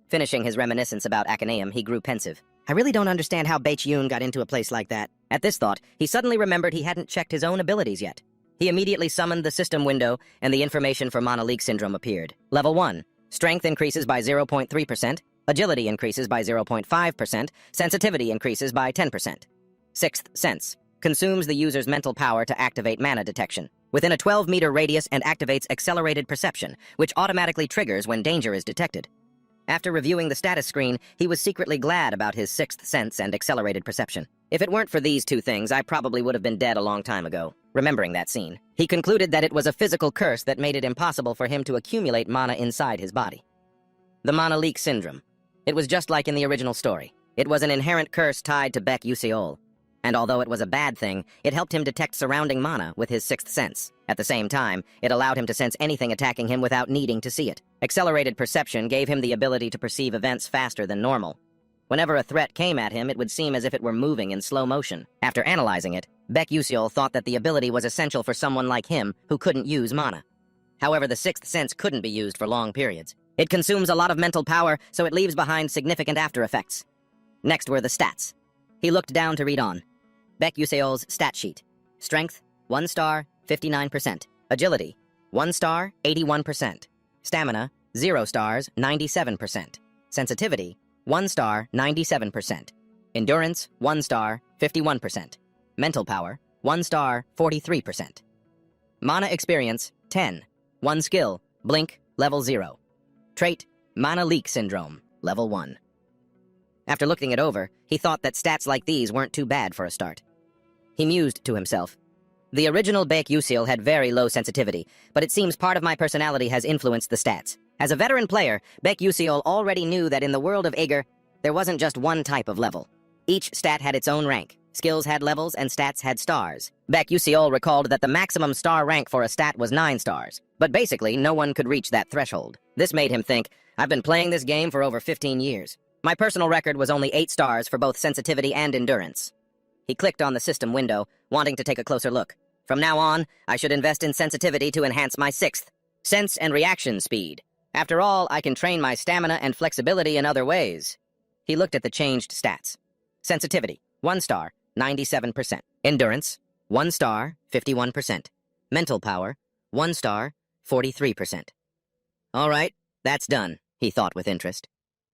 Finishing his reminiscence about Aconium, he grew pensive. I really don't understand how Baek-yoon got into a place like that. At this thought, he suddenly remembered he hadn't checked his own abilities yet. He immediately summoned the system window, and the information for Manhwa syndrome appeared. Level 1. Strength increases by 0.3%, agility increases by 0.5%, sensitivity increases by 10%. Sixth Sense. Consumes the user's mental power to activate mana detection within a 12-meter radius and activates accelerated perception, which automatically triggers when danger is detected. After reviewing the status screen, he was secretly glad about his sixth sense and accelerated perception. If it weren't for these 2 things, I probably would have been dead a long time ago. Remembering that scene, he concluded that it was a physical curse that made it impossible for him to accumulate mana inside his body. The Manhwa syndrome. It was just like in the original story. It was an inherent curse tied to Baek-Yuseol. And although it was a bad thing, it helped him detect surrounding mana with his sixth sense. At the same time, it allowed him to sense anything attacking him without needing to see it. Accelerated perception gave him the ability to perceive events faster than normal. Whenever a threat came at him, it would seem as if it were moving in slow motion. After analyzing it, Baek-Yuseol thought that the ability was essential for someone like him who couldn't use mana. However, the sixth sense couldn't be used for long periods. It consumes a lot of mental power, so it leaves behind significant after effects. Next were the stats. He looked down to read on. Baek-Yuseol's stat sheet. Strength, 1 star, 59%. Agility, 1 star, 81%. Stamina, 0 stars, 97%. Sensitivity, 1 star, 97%. Endurance, 1 star, 51%. Mental power, 1 star, 43%. Mana experience, 10. 1 skill, blink, level 0. Trait, mana leak syndrome, level 1. After looking it over, he thought that stats like these weren't too bad for a start. He mused to himself. The original Baek Yusil had very low sensitivity, but it seems part of my personality has influenced the stats. As a veteran player, Baek Yusil already knew that in the world of Aegir, there wasn't just one type of level. Each stat had its own rank. Skills had levels and stats had stars. Baek Yusil recalled that the maximum star rank for a stat was 9 stars, but basically no one could reach that threshold. This made him think, I've been playing this game for over 15 years. My personal record was only 8 stars for both sensitivity and endurance. He clicked on the system window, wanting to take a closer look. From now on, I should invest in sensitivity to enhance my 6th. Sense and reaction speed. After all, I can train my stamina and flexibility in other ways. He looked at the changed stats. Sensitivity, 1 star, 97%. Endurance, 1 star, 51%. Mental power, 1 star, 43%. All right, that's done, he thought with interest.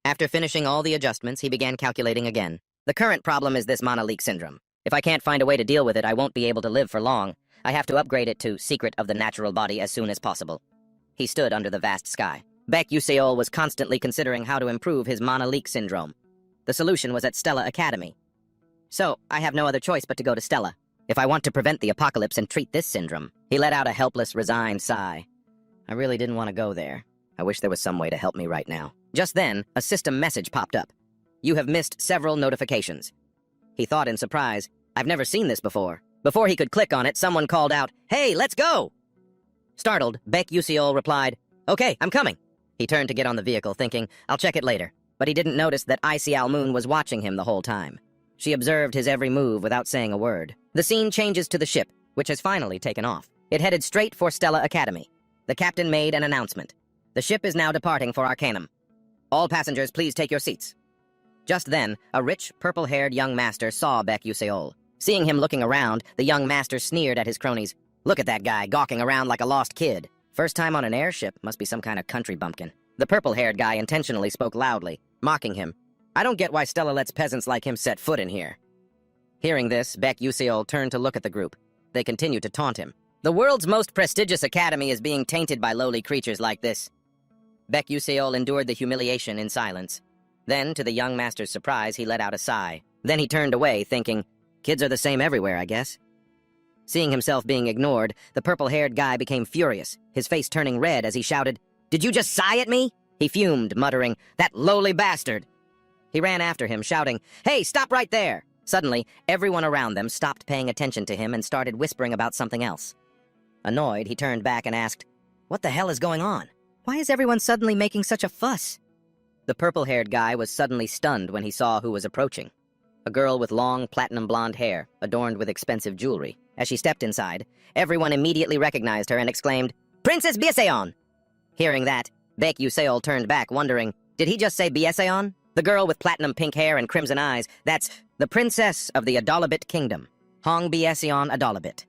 After finishing all the adjustments, he began calculating again. The current problem is this mana leak syndrome. If I can't find a way to deal with it, I won't be able to live for long. I have to upgrade it to Secret of the Natural Body as soon as possible. He stood under the vast sky. Baek Yuseol was constantly considering how to improve his mana leak syndrome. The solution was at Stella Academy. So, I have no other choice but to go to Stella, if I want to prevent the apocalypse and treat this syndrome. He let out a helpless, resigned sigh. I really didn't want to go there. I wish there was some way to help me right now. Just then, a system message popped up. You have missed several notifications. He thought in surprise, I've never seen this before. Before he could click on it, someone called out, Hey, let's go! Startled, Baek Yuseol replied, Okay, I'm coming. He turned to get on the vehicle, thinking, I'll check it later. But he didn't notice that Icy Moon was watching him the whole time. She observed his every move without saying a word. The scene changes to the ship, which has finally taken off. It headed straight for Stella Academy. The captain made an announcement. The ship is now departing for Arcanum. All passengers, please take your seats. Just then, a rich, purple-haired young master saw Baek Yuseol. Seeing him looking around, the young master sneered at his cronies. Look at that guy, gawking around like a lost kid. First time on an airship, must be some kind of country bumpkin. The purple-haired guy intentionally spoke loudly, mocking him. I don't get why Stella lets peasants like him set foot in here. Hearing this, Baek Yuseol turned to look at the group. They continued to taunt him. The world's most prestigious academy is being tainted by lowly creatures like this. Baek Yuseol endured the humiliation in silence. Then, to the young master's surprise, he let out a sigh. Then he turned away, thinking, kids are the same everywhere, I guess. Seeing himself being ignored, the purple-haired guy became furious, his face turning red as he shouted, Did you just sigh at me? He fumed, muttering, That lowly bastard! He ran after him, shouting, Hey, stop right there! Suddenly, everyone around them stopped paying attention to him and started whispering about something else. Annoyed, he turned back and asked, What the hell is going on? Why is everyone suddenly making such a fuss? The purple-haired guy was suddenly stunned when he saw who was approaching. A girl with long, platinum-blonde hair, adorned with expensive jewelry. As she stepped inside, everyone immediately recognized her and exclaimed, Princess Bieseon! Hearing that, Baek Yuseol turned back, wondering, did he just say Bieseon? The girl with platinum pink hair and crimson eyes, that's the princess of the Adalabit Kingdom, Hong Bieseon Adalabit.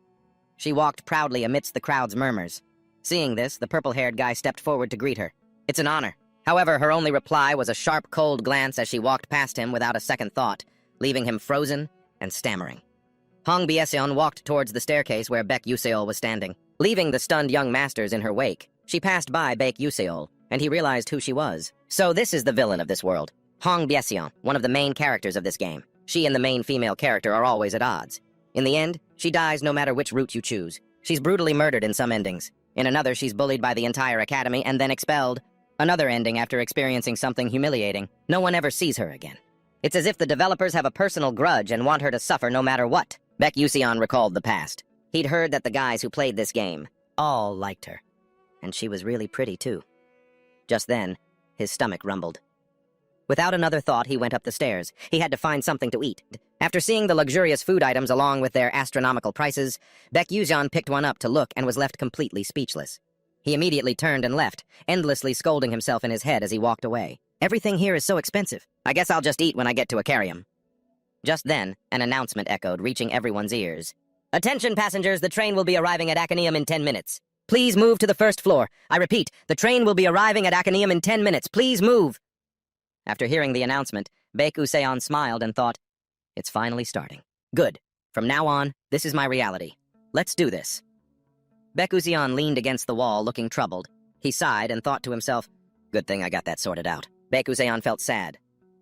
She walked proudly amidst the crowd's murmurs. Seeing this, the purple-haired guy stepped forward to greet her. It's an honor. However, her only reply was a sharp, cold glance as she walked past him without a second thought, leaving him frozen and stammering. Hong Bieseon walked towards the staircase where Baek Yuseol was standing. Leaving the stunned young masters in her wake, she passed by Baek Yuseol, and he realized who she was. So this is the villain of this world. Hong Bieseon, one of the main characters of this game. She and the main female character are always at odds. In the end, she dies no matter which route you choose. She's brutally murdered in some endings. In another, she's bullied by the entire academy and then expelled. Another ending after experiencing something humiliating. No one ever sees her again. It's as if the developers have a personal grudge and want her to suffer no matter what. Baek Yuseon recalled the past. He'd heard that the guys who played this game all liked her. And she was really pretty, too. Just then, his stomach rumbled. Without another thought, he went up the stairs. He had to find something to eat. After seeing the luxurious food items along with their astronomical prices, Baek Yuseon picked one up to look and was left completely speechless. He immediately turned and left, endlessly scolding himself in his head as he walked away. Everything here is so expensive. I guess I'll just eat when I get to Acarium. Just then, an announcement echoed, reaching everyone's ears. Attention passengers, the train will be arriving at Acanium in 10 minutes. Please move to the first floor. I repeat, the train will be arriving at Acanium in 10 minutes. Please move. After hearing the announcement, Baek Yuseon smiled and thought, it's finally starting. Good. From now on, This is my reality. Let's do this. Baek leaned against the wall, looking troubled. He sighed and thought to himself, good thing I got that sorted out. Baek felt sad.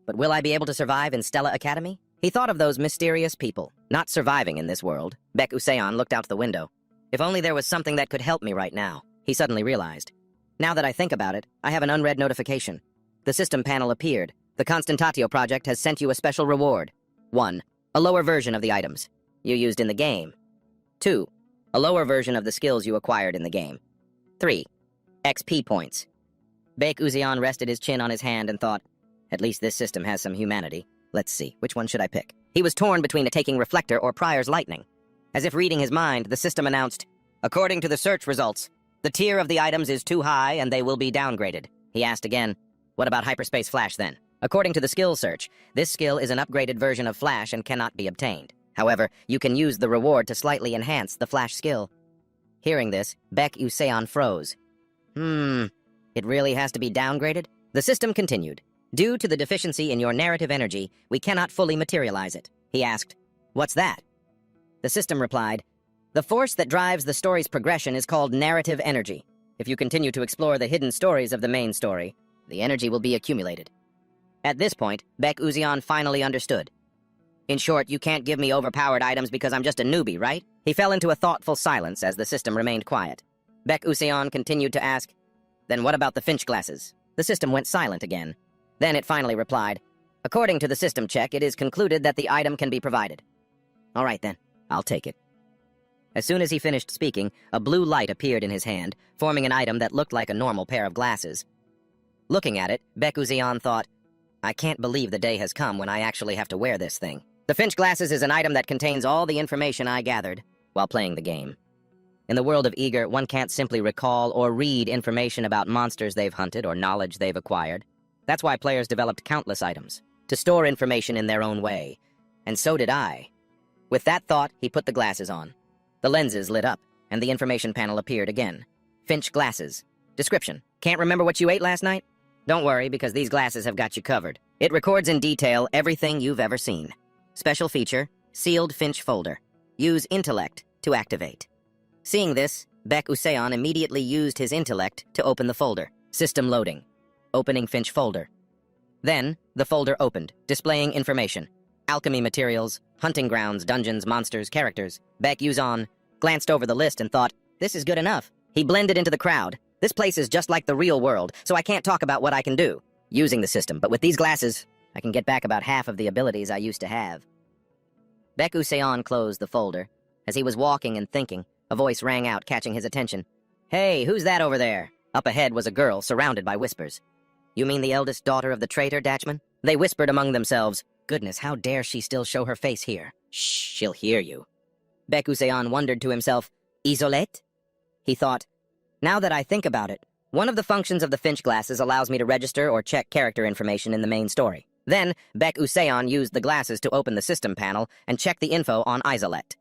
But will I be able to survive in Stella Academy? He thought of those mysterious people, not surviving in this world. Baek looked out the window. If only there was something that could help me right now, he suddenly realized. Now that I think about it, I have an unread notification. The system panel appeared. The Constantatio project has sent you a special reward. 1. A lower version of the items you used in the game. 2. A lower version of the skills you acquired in the game. 3. XP points. Baek rested his chin on his hand and thought, at least this system has some humanity. Let's see, which one should I pick? He was torn between a taking reflector or Pryor's lightning. As if reading his mind, the system announced, according to the search results, the tier of the items is too high and they will be downgraded. He asked again, what about hyperspace flash then? According to the skill search, this skill is an upgraded version of flash and cannot be obtained. However, you can use the reward to slightly enhance the flash skill. Hearing this, Baek froze. It really has to be downgraded? The system continued. Due to the deficiency in your narrative energy, we cannot fully materialize it. He asked, what's that? The system replied, the force that drives the story's progression is called narrative energy. If you continue to explore the hidden stories of the main story, the energy will be accumulated. At this point, Baek finally understood. In short, you can't give me overpowered items because I'm just a newbie, right? He fell into a thoughtful silence as the system remained quiet. Baek continued to ask, then what about the Finch glasses? The system went silent again. Then it finally replied, according to the system check, it is concluded that the item can be provided. All right then, I'll take it. As soon as he finished speaking, a blue light appeared in his hand, forming an item that looked like a normal pair of glasses. Looking at it, Baek thought, I can't believe the day has come when I actually have to wear this thing. The Finch glasses is an item that contains all the information I gathered while playing the game. In the world of Eager, one can't simply recall or read information about monsters they've hunted or knowledge they've acquired. That's why players developed countless items, to store information in their own way. And so did I. With that thought, he put the glasses on. The lenses lit up, and the information panel appeared again. Finch glasses. Description. Can't remember what you ate last night? Don't worry, because these glasses have got you covered. It records in detail everything you've ever seen. Special feature, sealed Finch folder. Use intellect to activate. Seeing this, Baek immediately used his intellect to open the folder. System loading. Opening Finch folder. Then, the folder opened, displaying information. Alchemy materials, hunting grounds, dungeons, monsters, characters. Baek glanced over the list and thought, this is good enough. He blended into the crowd. This place is just like the real world, so I can't talk about what I can do using the system, but with these glasses, I can get back about half of the abilities I used to have. Baek closed the folder. As he was walking and thinking, a voice rang out, catching his attention. Hey, who's that over there? Up ahead was a girl surrounded by whispers. You mean the eldest daughter of the traitor, Dachman? They whispered among themselves. Goodness, how dare she still show her face here? Shh, she'll hear you. Baek wondered to himself, Isolette? He thought, now that I think about it, one of the functions of the Finch glasses allows me to register or check character information in the main story. Then, Baek used the glasses to open the system panel and check the info on Isolette.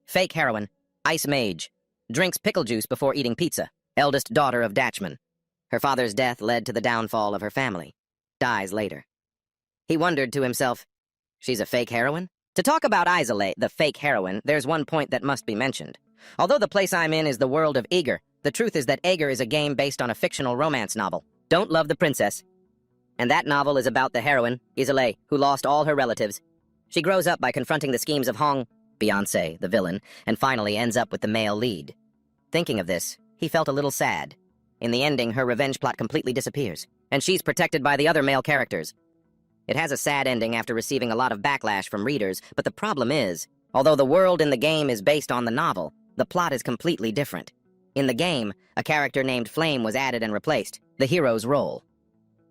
Fake heroine, ice mage, drinks pickle juice before eating pizza, eldest daughter of Dachman. Her father's death led to the downfall of her family. Dies later. He wondered to himself, she's a fake heroine? To talk about Isolette, the fake heroine, there's one point that must be mentioned. Although the place I'm in is the world of Eager, the truth is that Eager is a game based on a fictional romance novel, Don't Love the Princess. And that novel is about the heroine, Isolette, who lost all her relatives. She grows up by confronting the schemes of Beyoncé, the villain, and finally ends up with the male lead. Thinking of this, he felt a little sad. In the ending, her revenge plot completely disappears, and she's protected by the other male characters. It has a sad ending after receiving a lot of backlash from readers, but the problem is, although the world in the game is based on the novel, the plot is completely different. In the game, a character named Flame was added and replaced, the hero's role.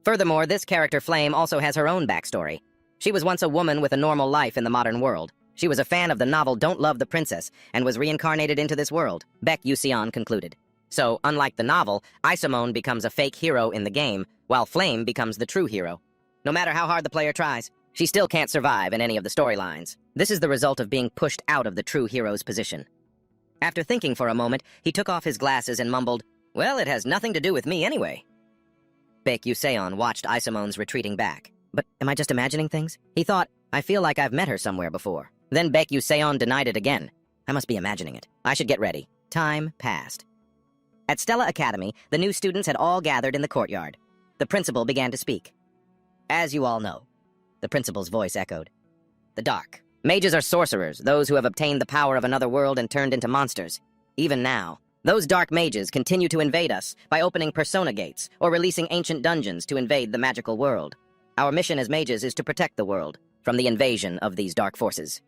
Furthermore, this character Flame also has her own backstory. She was once a woman with a normal life in the modern world. She was a fan of the novel Don't Love the Princess and was reincarnated into this world, Baek concluded. So, unlike the novel, Isamone becomes a fake hero in the game, while Flame becomes the true hero. No matter how hard the player tries, she still can't survive in any of the storylines. This is the result of being pushed out of the true hero's position. After thinking for a moment, he took off his glasses and mumbled, well, it has nothing to do with me anyway. Baek watched Isamone's retreating back. But am I just imagining things? He thought, I feel like I've met her somewhere before. Then Baek denied it again. I must be imagining it. I should get ready. Time passed. At Stella Academy, the new students had all gathered in the courtyard. The principal began to speak. As you all know, the principal's voice echoed. The dark. Mages are sorcerers, those who have obtained the power of another world and turned into monsters. Even now, those dark mages continue to invade us by opening persona gates or releasing ancient dungeons to invade the magical world. Our mission as mages is to protect the world from the invasion of these dark forces.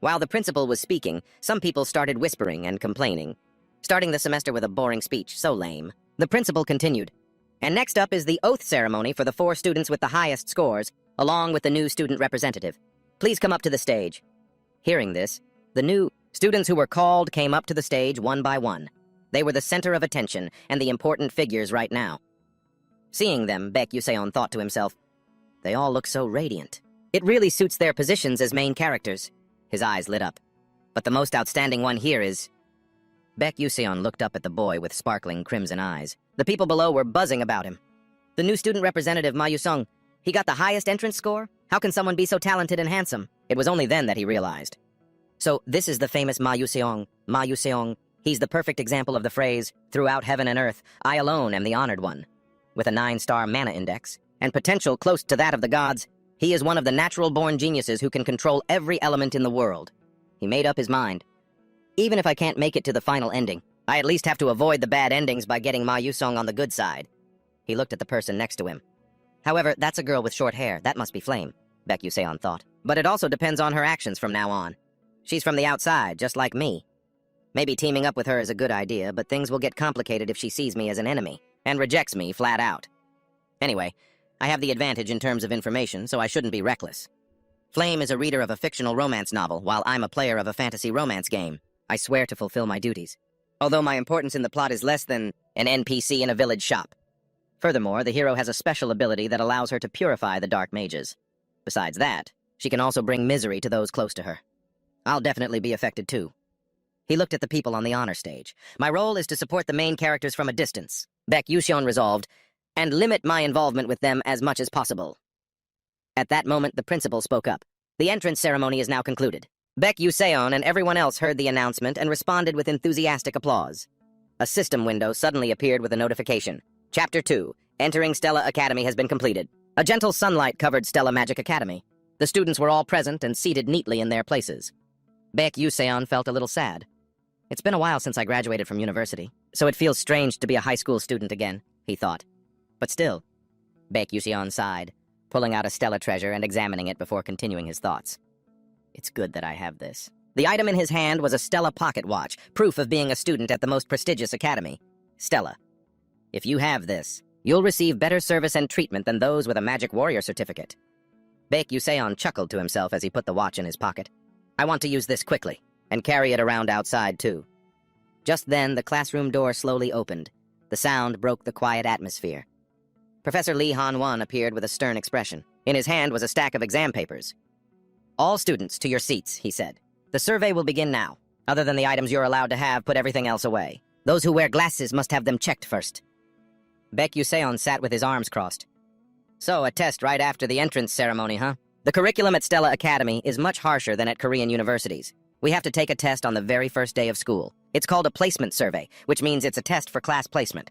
While the principal was speaking, some people started whispering and complaining. Starting the semester with a boring speech, so lame. The principal continued. And next up is the oath ceremony for the 4 students with the highest scores, along with the new student representative. Please come up to the stage. Hearing this, the new students who were called came up to the stage one by one. They were the center of attention and the important figures right now. Seeing them, Baek Yuseon thought to himself, they all look so radiant. It really suits their positions as main characters. His eyes lit up. But the most outstanding one here is... Baek Yuseon looked up at the boy with sparkling crimson eyes. The people below were buzzing about him. The new student representative, Ma Yusung, he got the highest entrance score? How can someone be so talented and handsome? It was only then that he realized. So this is the famous Ma Yuseong. Ma Yuseong, he's the perfect example of the phrase, throughout heaven and earth, I alone am the honored one. With a 9-star mana index, and potential close to that of the gods, he is one of the natural-born geniuses who can control every element in the world. He made up his mind. Even if I can't make it to the final ending, I at least have to avoid the bad endings by getting Ma Yusong on the good side. He looked at the person next to him. However, that's a girl with short hair. That must be Flame, Baek Yuseon thought. But it also depends on her actions from now on. She's from the outside, just like me. Maybe teaming up with her is a good idea, but things will get complicated if she sees me as an enemy, and rejects me flat out. Anyway, I have the advantage in terms of information, so I shouldn't be reckless. Flame is a reader of a fictional romance novel, while I'm a player of a fantasy romance game. I swear to fulfill my duties. Although my importance in the plot is less than an NPC in a village shop. Furthermore, the hero has a special ability that allows her to purify the dark mages. Besides that, she can also bring misery to those close to her. I'll definitely be affected too. He looked at the people on the honor stage. My role is to support the main characters from a distance, Baek Yuseon resolved, and limit my involvement with them as much as possible. At that moment, the principal spoke up. The entrance ceremony is now concluded. Baek Yuseon and everyone else heard the announcement and responded with enthusiastic applause. A system window suddenly appeared with a notification. Chapter 2, Entering Stella Academy has been completed. A gentle sunlight covered Stella Magic Academy. The students were all present and seated neatly in their places. Baek Yuseon felt a little sad. It's been a while since I graduated from university, so it feels strange to be a high school student again, he thought. But still, Baek Yuseon sighed, pulling out a Stella treasure and examining it before continuing his thoughts. It's good that I have this. The item in his hand was a Stella pocket watch, proof of being a student at the most prestigious academy. Stella. If you have this, you'll receive better service and treatment than those with a magic warrior certificate. Baek Yuseon chuckled to himself as he put the watch in his pocket. I want to use this quickly, and carry it around outside too. Just then, the classroom door slowly opened. The sound broke the quiet atmosphere. Professor Lee Han-won appeared with a stern expression. In his hand was a stack of exam papers. All students to your seats, he said. The survey will begin now. Other than the items you're allowed to have, put everything else away. Those who wear glasses must have them checked first. Baek Yuseon sat with his arms crossed. So, a test right after the entrance ceremony, huh? The curriculum at Stella Academy is much harsher than at Korean universities. We have to take a test on the very first day of school. It's called a placement survey, which means it's a test for class placement.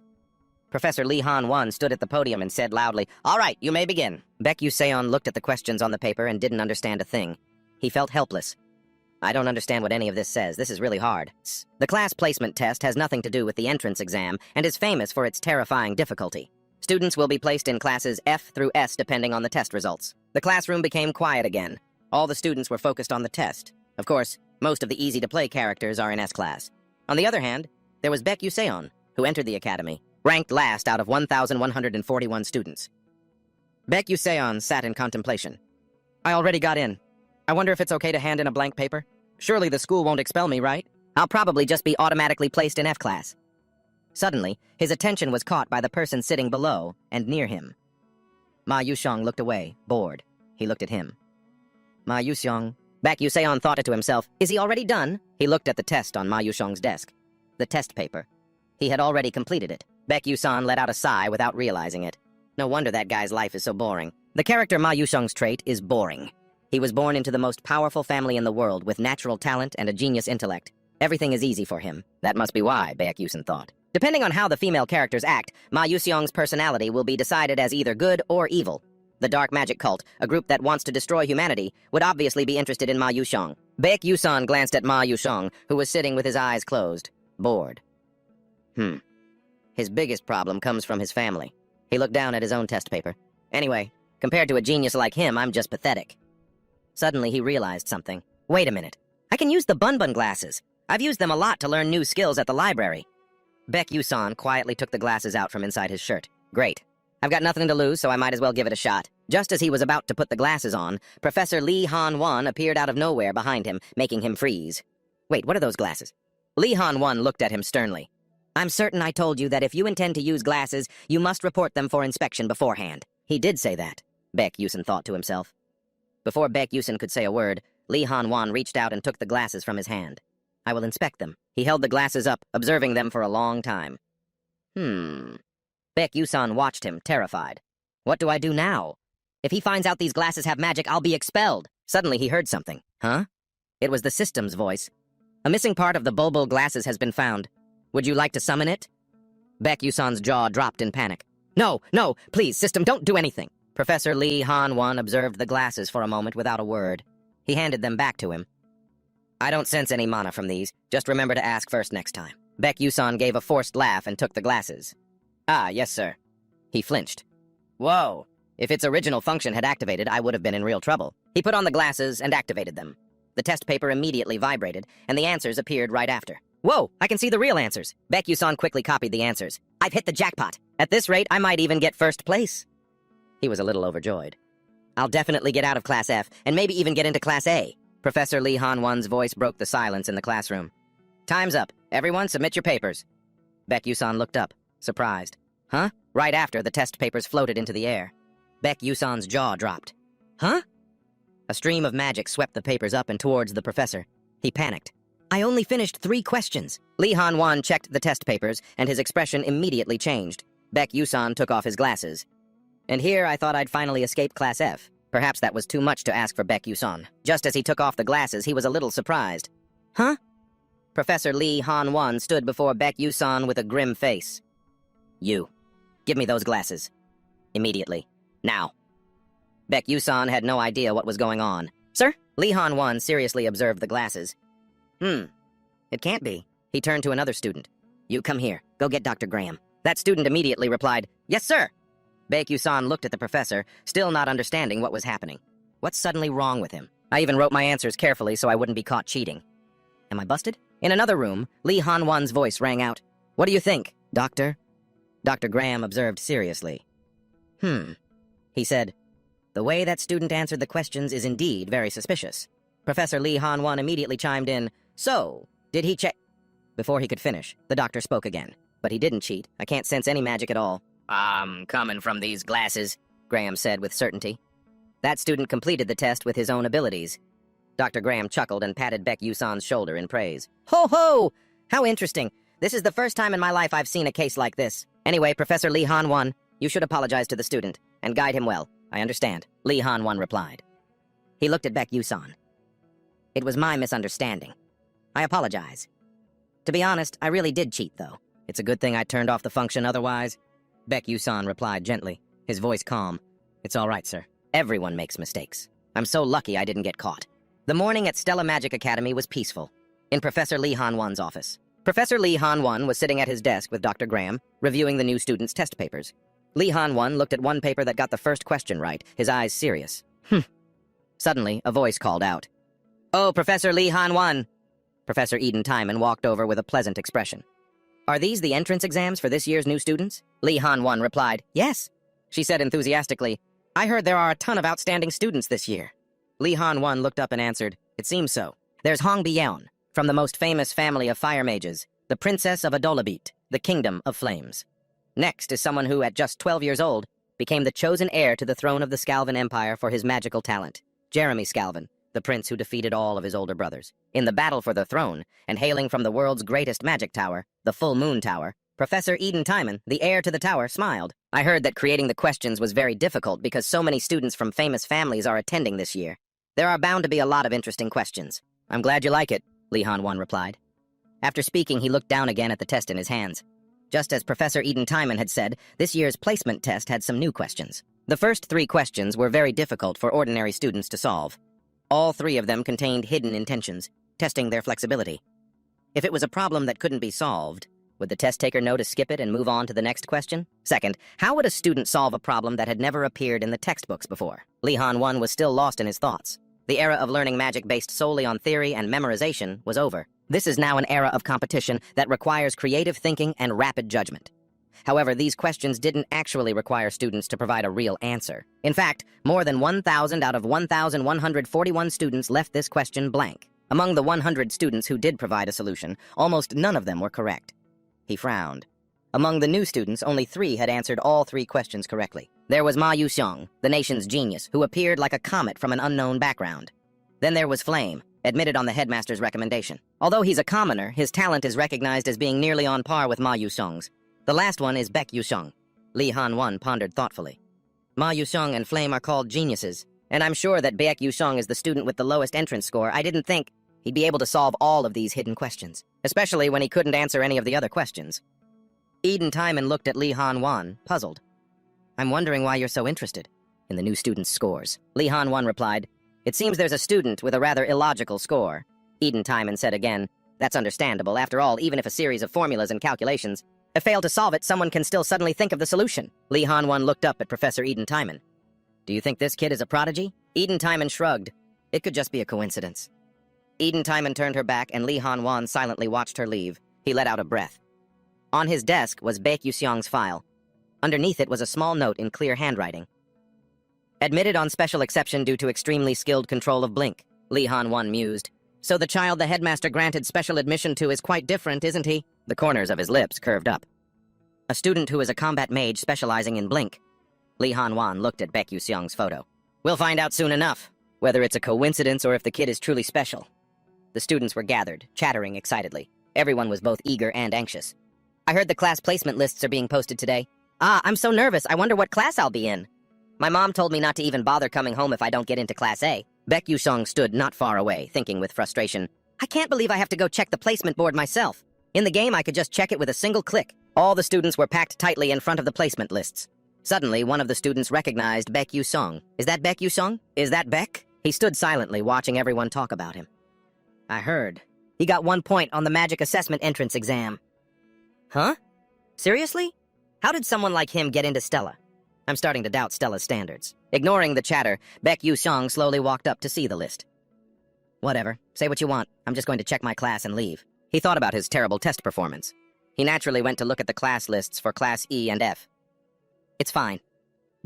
Professor Lee Han-won stood at the podium and said loudly, All right, you may begin. Baek Yuseon looked at the questions on the paper and didn't understand a thing. He felt helpless. I don't understand what any of this says. This is really hard. The class placement test has nothing to do with the entrance exam and is famous for its terrifying difficulty. Students will be placed in classes F through S depending on the test results. The classroom became quiet again. All the students were focused on the test. Of course, most of the easy-to-play characters are in S class. On the other hand, there was Baek Yuseon, who entered the academy, ranked last out of 1,141 students. Baek Yuseon sat in contemplation. I already got in. I wonder if it's okay to hand in a blank paper? Surely the school won't expel me, right? I'll probably just be automatically placed in F class. Suddenly, his attention was caught by the person sitting below and near him. Ma Yuseong looked away, bored. He looked at him. Ma Yuseong. Baek Yuseon thought it to himself. Is he already done? He looked at the test on Ma Yuseong's desk. The test paper. He had already completed it. Baek Yuseon let out a sigh without realizing it. No wonder that guy's life is so boring. The character Ma Yuseong's trait is boring. He was born into the most powerful family in the world with natural talent and a genius intellect. Everything is easy for him. That must be why, Baek-yusen thought. Depending on how the female characters act, Ma Yuseong's personality will be decided as either good or evil. The dark magic cult, a group that wants to destroy humanity, would obviously be interested in Ma Yuseong. Baek-yusen glanced at Ma Yuseong, who was sitting with his eyes closed, bored. His biggest problem comes from his family. He looked down at his own test paper. Anyway, compared to a genius like him, I'm just pathetic. Suddenly, he realized something. Wait a minute. I can use the Bun glasses. I've used them a lot to learn new skills at the library. Baek-yusen quietly took the glasses out from inside his shirt. Great. I've got nothing to lose, so I might as well give it a shot. Just as he was about to put the glasses on, Professor Lee Han-won appeared out of nowhere behind him, making him freeze. Wait, what are those glasses? Lee Han-won looked at him sternly. I'm certain I told you that if you intend to use glasses, you must report them for inspection beforehand. He did say that, Baek-yusen thought to himself. Before Baek-yusen could say a word, Lee Han-won reached out and took the glasses from his hand. I will inspect them. He held the glasses up, observing them for a long time. Baek-yusen watched him, terrified. What do I do now? If he finds out these glasses have magic, I'll be expelled. Suddenly he heard something. Huh? It was the system's voice. A missing part of the bulbul glasses has been found. Would you like to summon it? Baek-yusen's jaw dropped in panic. No, please, system, don't do anything. Professor Lee Han-won observed the glasses for a moment without a word. He handed them back to him. I don't sense any mana from these. Just remember to ask first next time. Baek-yusen gave a forced laugh and took the glasses. Ah, yes, sir. He flinched. Whoa. If its original function had activated, I would have been in real trouble. He put on the glasses and activated them. The test paper immediately vibrated, and the answers appeared right after. Whoa, I can see the real answers. Baek-yusen quickly copied the answers. I've hit the jackpot. At this rate, I might even get first place. He was a little overjoyed. I'll definitely get out of Class F, and maybe even get into Class A. Professor Lee Han-won's voice broke the silence in the classroom. Time's up. Everyone, submit your papers. Baek-yusen looked up, surprised. Huh? Right after, the test papers floated into the air. Baek-yusen's jaw dropped. Huh? A stream of magic swept the papers up and towards the professor. He panicked. I only finished 3 questions. Lee Han-won checked the test papers, and his expression immediately changed. Baek-yusen took off his glasses. And here I thought I'd finally escape Class F. Perhaps that was too much to ask for Baek-yusen. Just as he took off the glasses, he was a little surprised. Huh? Professor Lee Han-won stood before Baek-yusen with a grim face. You. Give me those glasses. Immediately. Now. Baek-yusen had no idea what was going on. Sir? Lee Han-won seriously observed the glasses. It can't be. He turned to another student. You come here. Go get Dr. Graham. That student immediately replied, Yes, sir. Baek-yusen looked at the professor, still not understanding what was happening. What's suddenly wrong with him? I even wrote my answers carefully so I wouldn't be caught cheating. Am I busted? In another room, Lee Han-won's voice rang out. What do you think, Doctor? Dr. Graham observed seriously. He said, The way that student answered the questions is indeed very suspicious. Professor Lee Han-won immediately chimed in, So, did he check? Before he could finish, the doctor spoke again. But he didn't cheat. I can't sense any magic at all. Coming from these glasses, Graham said with certainty. That student completed the test with his own abilities. Dr. Graham chuckled and patted Baek-yusen's shoulder in praise. Ho ho! How interesting. This is the first time in my life I've seen a case like this. Anyway, Professor Lee Han-won, you should apologize to the student and guide him well. I understand, Lee Han-won replied. He looked at Baek-yusen. It was my misunderstanding. I apologize. To be honest, I really did cheat, though. It's a good thing I turned off the function otherwise. Baek-yusen replied gently, his voice calm. It's all right, sir. Everyone makes mistakes. I'm so lucky I didn't get caught. The morning at Stella Magic Academy was peaceful. In Professor Lee Han-won's office. Professor Lee Han-won was sitting at his desk with Dr. Graham, reviewing the new students' test papers. Lee Han-won looked at one paper that got the first question right, his eyes serious. Suddenly, a voice called out. Oh, Professor Lee Han-won! Professor Eden Timon walked over with a pleasant expression. Are these the entrance exams for this year's new students? Lee Han-won replied, Yes. She said enthusiastically, I heard there are a ton of outstanding students this year. Lee Han-won looked up and answered, It seems so. There's Hong Bi-yeon, from the most famous family of fire mages, the Princess of Adolabit, the Kingdom of Flames. Next is someone who, at just 12 years old, became the chosen heir to the throne of the Scalvan Empire for his magical talent, Jeremy Scalvan, the prince who defeated all of his older brothers. In the battle for the throne, and hailing from the world's greatest magic tower, the Full Moon Tower, Professor Eden Timon, the heir to the tower, smiled. I heard that creating the questions was very difficult because so many students from famous families are attending this year. There are bound to be a lot of interesting questions. I'm glad you like it, Lee Han-won replied. After speaking, he looked down again at the test in his hands. Just as Professor Eden Timon had said, this year's placement test had some new questions. The first 3 questions were very difficult for ordinary students to solve. All 3 of them contained hidden intentions, testing their flexibility. If it was a problem that couldn't be solved, would the test taker know to skip it and move on to the next question? Second, how would a student solve a problem that had never appeared in the textbooks before? Lee Han-won was still lost in his thoughts. The era of learning magic based solely on theory and memorization was over. This is now an era of competition that requires creative thinking and rapid judgment. However, these questions didn't actually require students to provide a real answer. In fact, more than 1,000 out of 1,141 students left this question blank. Among the 100 students who did provide a solution, almost none of them were correct. He frowned. Among the new students, only 3 had answered all 3 questions correctly. There was Ma Yuxiong, the nation's genius, who appeared like a comet from an unknown background. Then there was Flame, admitted on the headmaster's recommendation. Although he's a commoner, his talent is recognized as being nearly on par with Ma Yuxiong's. The last one is Baek Yuxiong. Lee Han-won pondered thoughtfully. Ma Yuxiong and Flame are called geniuses, and I'm sure that Baek Yuxiong is the student with the lowest entrance score. I didn't think he'd be able to solve all of these hidden questions, especially when he couldn't answer any of the other questions. Eden Timon looked at Lee Han-won, puzzled. I'm wondering why you're so interested in the new student's scores. Lee Han-won replied, It seems there's a student with a rather illogical score. Eden Timon said again, That's understandable. After all, even if a series of formulas and calculations fail to solve it, someone can still suddenly think of the solution. Lee Han-won looked up at Professor Eden Timon. Do you think this kid is a prodigy? Eden Timon shrugged. It could just be a coincidence. Eden Timon turned her back, and Lee Han-won silently watched her leave. He let out a breath. On his desk was Baek Yuxiong's file. Underneath it was a small note in clear handwriting. Admitted on special exception due to extremely skilled control of Blink, Lee Han-won mused. So the child the headmaster granted special admission to is quite different, isn't he? The corners of his lips curved up. A student who is a combat mage specializing in Blink. Lee Han-won looked at Baek Yuxiong's photo. We'll find out soon enough, whether it's a coincidence or if the kid is truly special. The students were gathered, chattering excitedly. Everyone was both eager and anxious. I heard the class placement lists are being posted today. I'm so nervous. I wonder what class I'll be in. My mom told me not to even bother coming home if I don't get into Class A. Baek Yuxiong stood not far away, thinking with frustration. I can't believe I have to go check the placement board myself. In the game, I could just check it with a single click. All the students were packed tightly in front of the placement lists. Suddenly, one of the students recognized Baek Yuxiong. Is that Baek Yuxiong? Is that Baek? He stood silently, watching everyone talk about him. I heard. He got 1 point on the magic assessment entrance exam. Huh? Seriously? How did someone like him get into Stella? I'm starting to doubt Stella's standards. Ignoring the chatter, Baek Yuxiong slowly walked up to see the list. Whatever. Say what you want. I'm just going to check my class and leave. He thought about his terrible test performance. He naturally went to look at the class lists for Class E and F. It's fine.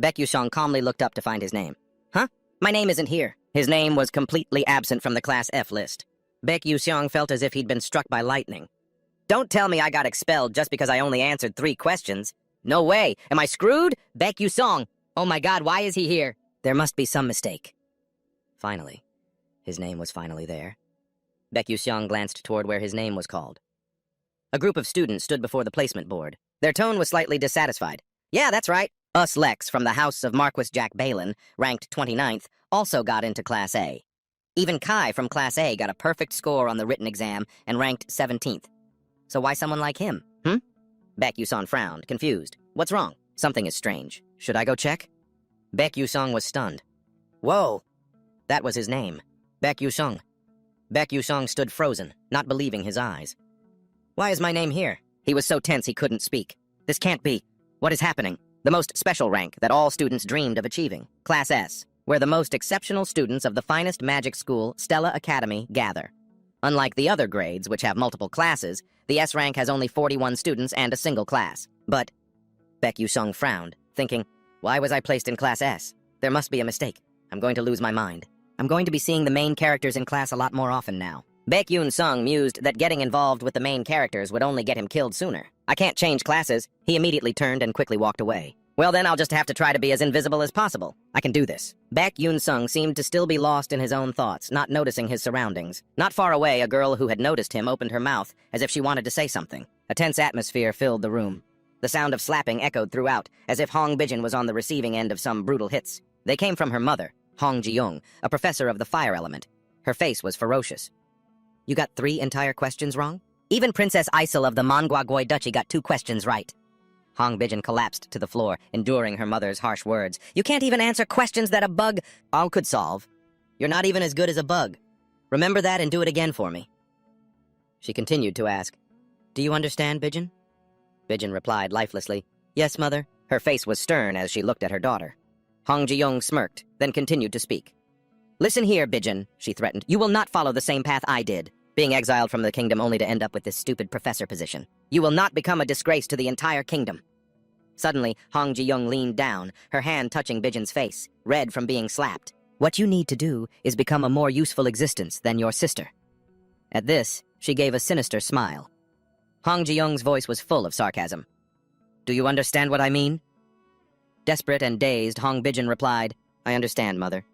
Baek Yuxiong calmly looked up to find his name. Huh? My name isn't here. His name was completely absent from the Class F list. Baek Yuxiong felt as if he'd been struck by lightning. Don't tell me I got expelled just because I only answered 3 questions. No way. Am I screwed? Baek Yuxiong. Oh my god, why is he here? There must be some mistake. Finally. His name was finally there. Baek Yuxiong glanced toward where his name was called. A group of students stood before the placement board. Their tone was slightly dissatisfied. Yeah, that's right. Us Lex from the house of Marquis Jack Balin, ranked 29th, also got into Class A. Even Kai from Class A got a perfect score on the written exam and ranked 17th. So why someone like him, Baek Yuxiong frowned, confused. What's wrong? Something is strange. Should I go check? Baek Yuxiong was stunned. Whoa! That was his name. Baek Yuxiong. Baek Yuxiong stood frozen, not believing his eyes. Why is my name here? He was so tense he couldn't speak. This can't be. What is happening? The most special rank that all students dreamed of achieving. Class S, where the most exceptional students of the finest magic school, Stella Academy, gather. Unlike the other grades, which have multiple classes, the S rank has only 41 students and a single class. But Baek Yuxiong frowned, thinking, why was I placed in Class S? There must be a mistake. I'm going to lose my mind. I'm going to be seeing the main characters in class a lot more often now. Baek Yuxiong mused that getting involved with the main characters would only get him killed sooner. I can't change classes. He immediately turned and quickly walked away. Well then, I'll just have to try to be as invisible as possible. I can do this. Baek Yuxiong seemed to still be lost in his own thoughts, not noticing his surroundings. Not far away, a girl who had noticed him opened her mouth, as if she wanted to say something. A tense atmosphere filled the room. The sound of slapping echoed throughout, as if Hong Bijin was on the receiving end of some brutal hits. They came from her mother, Hong Ji-young, a professor of the fire element. Her face was ferocious. You got 3 entire questions wrong? Even Princess Isel of the Manhwa Duchy got 2 questions right. Hong Bijin collapsed to the floor, enduring her mother's harsh words. You can't even answer questions that a bug all could solve. You're not even as good as a bug. Remember that and do it again for me. She continued to ask, Do you understand, Bijin? Bijin replied lifelessly, Yes, mother. Her face was stern as she looked at her daughter. Hong Ji-young smirked, then continued to speak. Listen here, Bijin, she threatened. You will not follow the same path I did, being exiled from the kingdom only to end up with this stupid professor position. You will not become a disgrace to the entire kingdom. Suddenly, Hong Ji-young leaned down, her hand touching Bijin's face, red from being slapped. What you need to do is become a more useful existence than your sister. At this, she gave a sinister smile. Hong Ji-young's voice was full of sarcasm. Do you understand what I mean? Desperate and dazed, Hong Bijin replied, I understand, mother.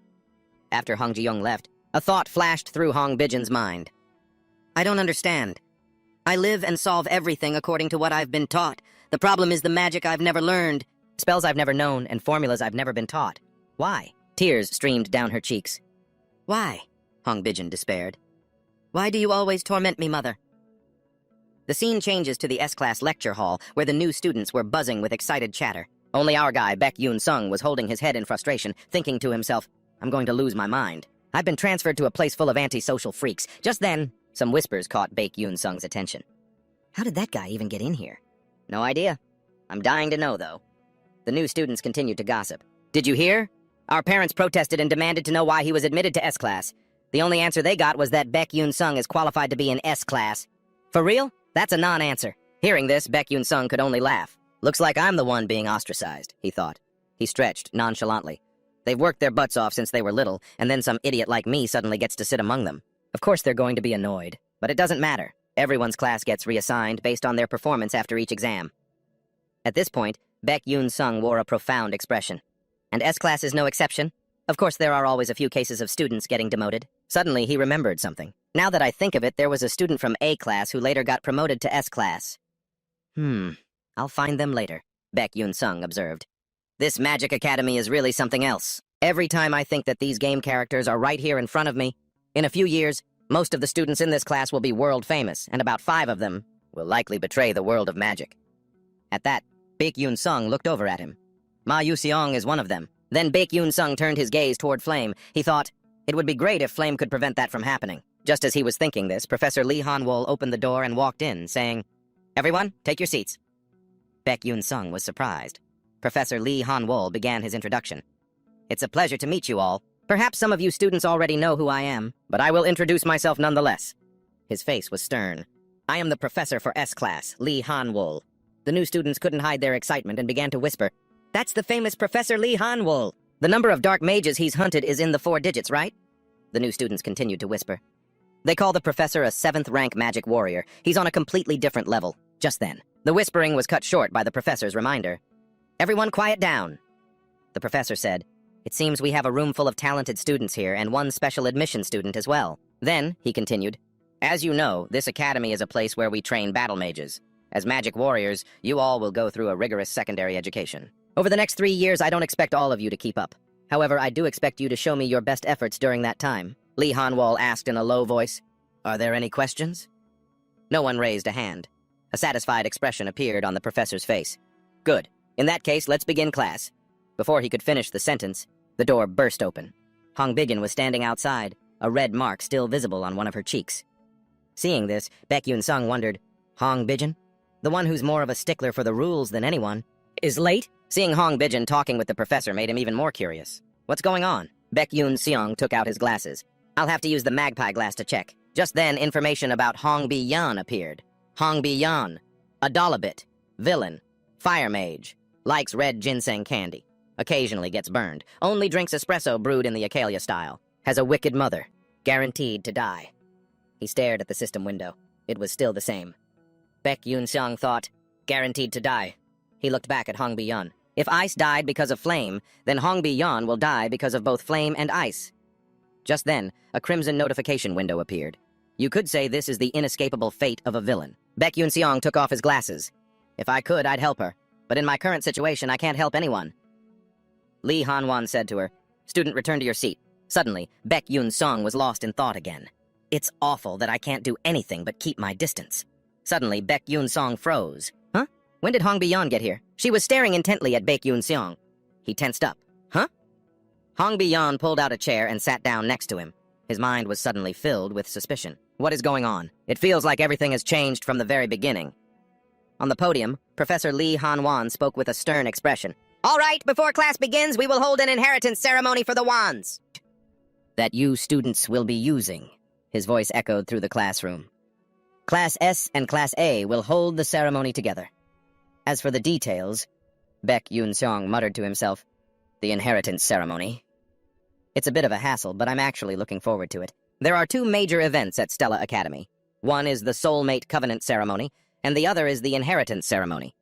After Hong Ji-young left, a thought flashed through Hong Bijin's mind. I don't understand. I live and solve everything according to what I've been taught. The problem is the magic I've never learned, spells I've never known, and formulas I've never been taught. Why? Tears streamed down her cheeks. Why? Hong Bijin despaired. Why do you always torment me, mother? The scene changes to the S-class lecture hall, where the new students were buzzing with excited chatter. Only our guy, Baek Yoon-sung, was holding his head in frustration, thinking to himself, I'm going to lose my mind. I've been transferred to a place full of antisocial freaks. Just then, some whispers caught Baek Yoon-sung's attention. How did that guy even get in here? No idea. I'm dying to know, though. The new students continued to gossip. Did you hear? Our parents protested and demanded to know why he was admitted to S-class. The only answer they got was that Baek Yoon-sung is qualified to be in S-class. For real? That's a non-answer. Hearing this, Baek Yoon-sung could only laugh. Looks like I'm the one being ostracized, he thought. He stretched nonchalantly. They've worked their butts off since they were little, and then some idiot like me suddenly gets to sit among them. Of course they're going to be annoyed, but it doesn't matter. Everyone's class gets reassigned based on their performance after each exam. At this point, Baek Yoon-sung wore a profound expression. And S-class is no exception. Of course there are always a few cases of students getting demoted. Suddenly he remembered something. Now that I think of it, there was a student from A-class who later got promoted to S-class. I'll find them later, Baek Yoon-sung observed. This Magic Academy is really something else. Every time I think that these game characters are right here in front of me, in a few years, most of the students in this class will be world famous, and about 5 of them will likely betray the world of magic. At that, Baek Yoon-sung looked over at him. Ma Yu-seong is one of them. Then Baek Yoon-sung turned his gaze toward Flame. He thought, it would be great if Flame could prevent that from happening. Just as he was thinking this, Professor Lee Han-wol opened the door and walked in, saying, Everyone, take your seats. Baek Yoon-sung was surprised. Professor Lee Han-wol began his introduction. It's a pleasure to meet you all. Perhaps some of you students already know who I am, but I will introduce myself nonetheless. His face was stern. I am the professor for S-class, Lee Han-wol. The new students couldn't hide their excitement and began to whisper, That's the famous Professor Lee Han-wol. The number of dark mages he's hunted is in the 4 digits, right? The new students continued to whisper. They call the professor a 7th rank magic warrior. He's on a completely different level. Just then, the whispering was cut short by the professor's reminder. Everyone quiet down. The professor said, It seems we have a room full of talented students here and 1 special admission student as well. Then, he continued, As you know, this academy is a place where we train battle mages. As magic warriors, you all will go through a rigorous secondary education. Over the next 3 years, I don't expect all of you to keep up. However, I do expect you to show me your best efforts during that time. Lee Han-wol asked in a low voice, Are there any questions? No one raised a hand. A satisfied expression appeared on the professor's face. Good. In that case, let's begin class. Before he could finish the sentence, the door burst open. Hong Bijin was standing outside, a red mark still visible on one of her cheeks. Seeing this, Baek Yoon-sung wondered, Hong Bijin? The one who's more of a stickler for the rules than anyone, is late? Seeing Hong Bijin talking with the professor made him even more curious. What's going on? Baek Yoon-seong took out his glasses. I'll have to use the magpie glass to check. Just then, information about Hong Bi-yan appeared. Hong Bi-yan, a Dolabit, villain, fire mage, likes red ginseng candy, occasionally gets burned, only drinks espresso brewed in the Acalia style, has a wicked mother, guaranteed to die. He stared at the system window. It was still the same. Baek Yoon-seong thought, guaranteed to die. He looked back at Hong Bi-yan. If ice died because of flame, then Hong Bi-yan will die because of both flame and ice. Just then, a crimson notification window appeared. You could say this is the inescapable fate of a villain. Baek Yoon-seong took off his glasses. If I could, I'd help her. But in my current situation, I can't help anyone. Lee Han-won said to her, Student, return to your seat. Suddenly, Baek Yoon-sung was lost in thought again. It's awful that I can't do anything but keep my distance. Suddenly, Baek Yoon-sung froze. Huh? When did Hong Bi-yeon get here? She was staring intently at Baek Yoon-sung. He tensed up. Huh? Hong Bi-yeon pulled out a chair and sat down next to him. His mind was suddenly filled with suspicion. What is going on? It feels like everything has changed from the very beginning. On the podium, Professor Lee Han-won spoke with a stern expression. All right, before class begins, we will hold an inheritance ceremony for the wands. That you students will be using. His voice echoed through the classroom. Class S and Class A will hold the ceremony together. As for the details, Baek Yoon-sung muttered to himself, the inheritance ceremony. It's a bit of a hassle, but I'm actually looking forward to it. There are two major events at Stella Academy. One is the Soulmate Covenant Ceremony, and the other is the Inheritance Ceremony.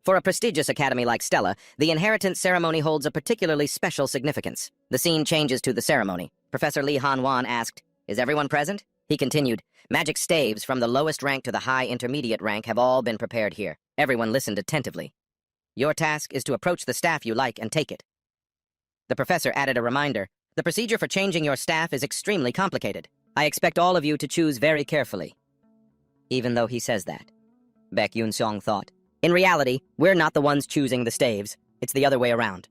For a prestigious academy like Stella, the Inheritance Ceremony holds a particularly special significance. The scene changes to the ceremony. Professor Lee Han-won asked, is everyone present? He continued, magic staves from the lowest rank to the high intermediate rank have all been prepared here. Everyone listened attentively. Your task is to approach the staff you like and take it. The professor added a reminder. The procedure for changing your staff is extremely complicated. I expect all of you to choose very carefully. Even though he says that, Baek Yoon-sung thought. In reality, we're not the ones choosing the staves. It's the other way around.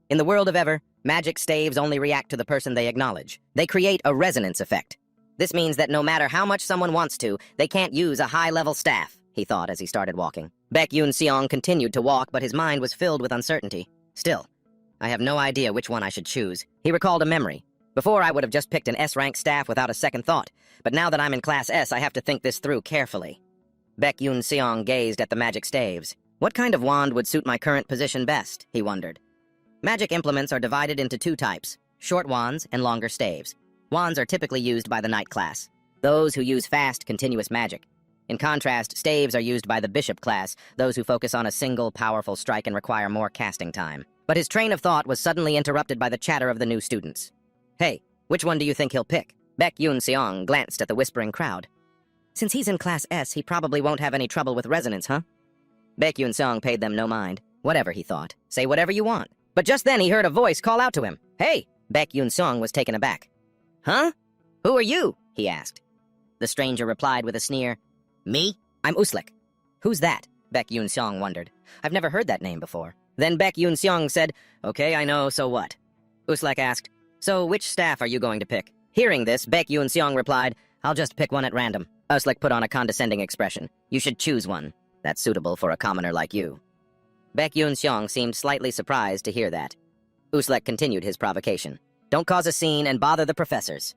In the world of Ever, magic staves only react to the person they acknowledge. They create a resonance effect. This means that no matter how much someone wants to, they can't use a high-level staff, he thought as he started walking. Baek Yoon-sung continued to walk, but his mind was filled with uncertainty. Still, I have no idea which one I should choose. He recalled a memory. Before, I would have just picked an S-rank staff without a second thought, but now that I'm in Class S, I have to think this through carefully. Baek Yoon-sung gazed at the magic staves. What kind of wand would suit my current position best, he wondered. Magic implements are divided into two types, short wands and longer staves. Wands are typically used by the knight class, those who use fast, continuous magic. In contrast, staves are used by the bishop class, those who focus on a single, powerful strike and require more casting time. But his train of thought was suddenly interrupted by the chatter of the new students. Hey, which one do you think he'll pick? Baek Yoon-sung glanced at the whispering crowd. Since he's in Class S, he probably won't have any trouble with resonance, huh? Baek Yoon-sung paid them no mind. Whatever, he thought. Say whatever you want. But just then he heard a voice call out to him. Hey! Baek Yoon-sung was taken aback. Huh? Who are you? He asked. The stranger replied with a sneer. Me? I'm Uslek. Who's that? Baek Yoon-sung wondered. I've never heard that name before. Then Baek Yoon-sung said, okay, I know, so what? Uslek asked, so which staff are you going to pick? Hearing this, Baek Yoon-sung replied, I'll just pick one at random. Uslek put on a condescending expression. You should choose one that's suitable for a commoner like you. Baek Yoon-sung seemed slightly surprised to hear that. Uslek continued his provocation. Don't cause a scene and bother the professors.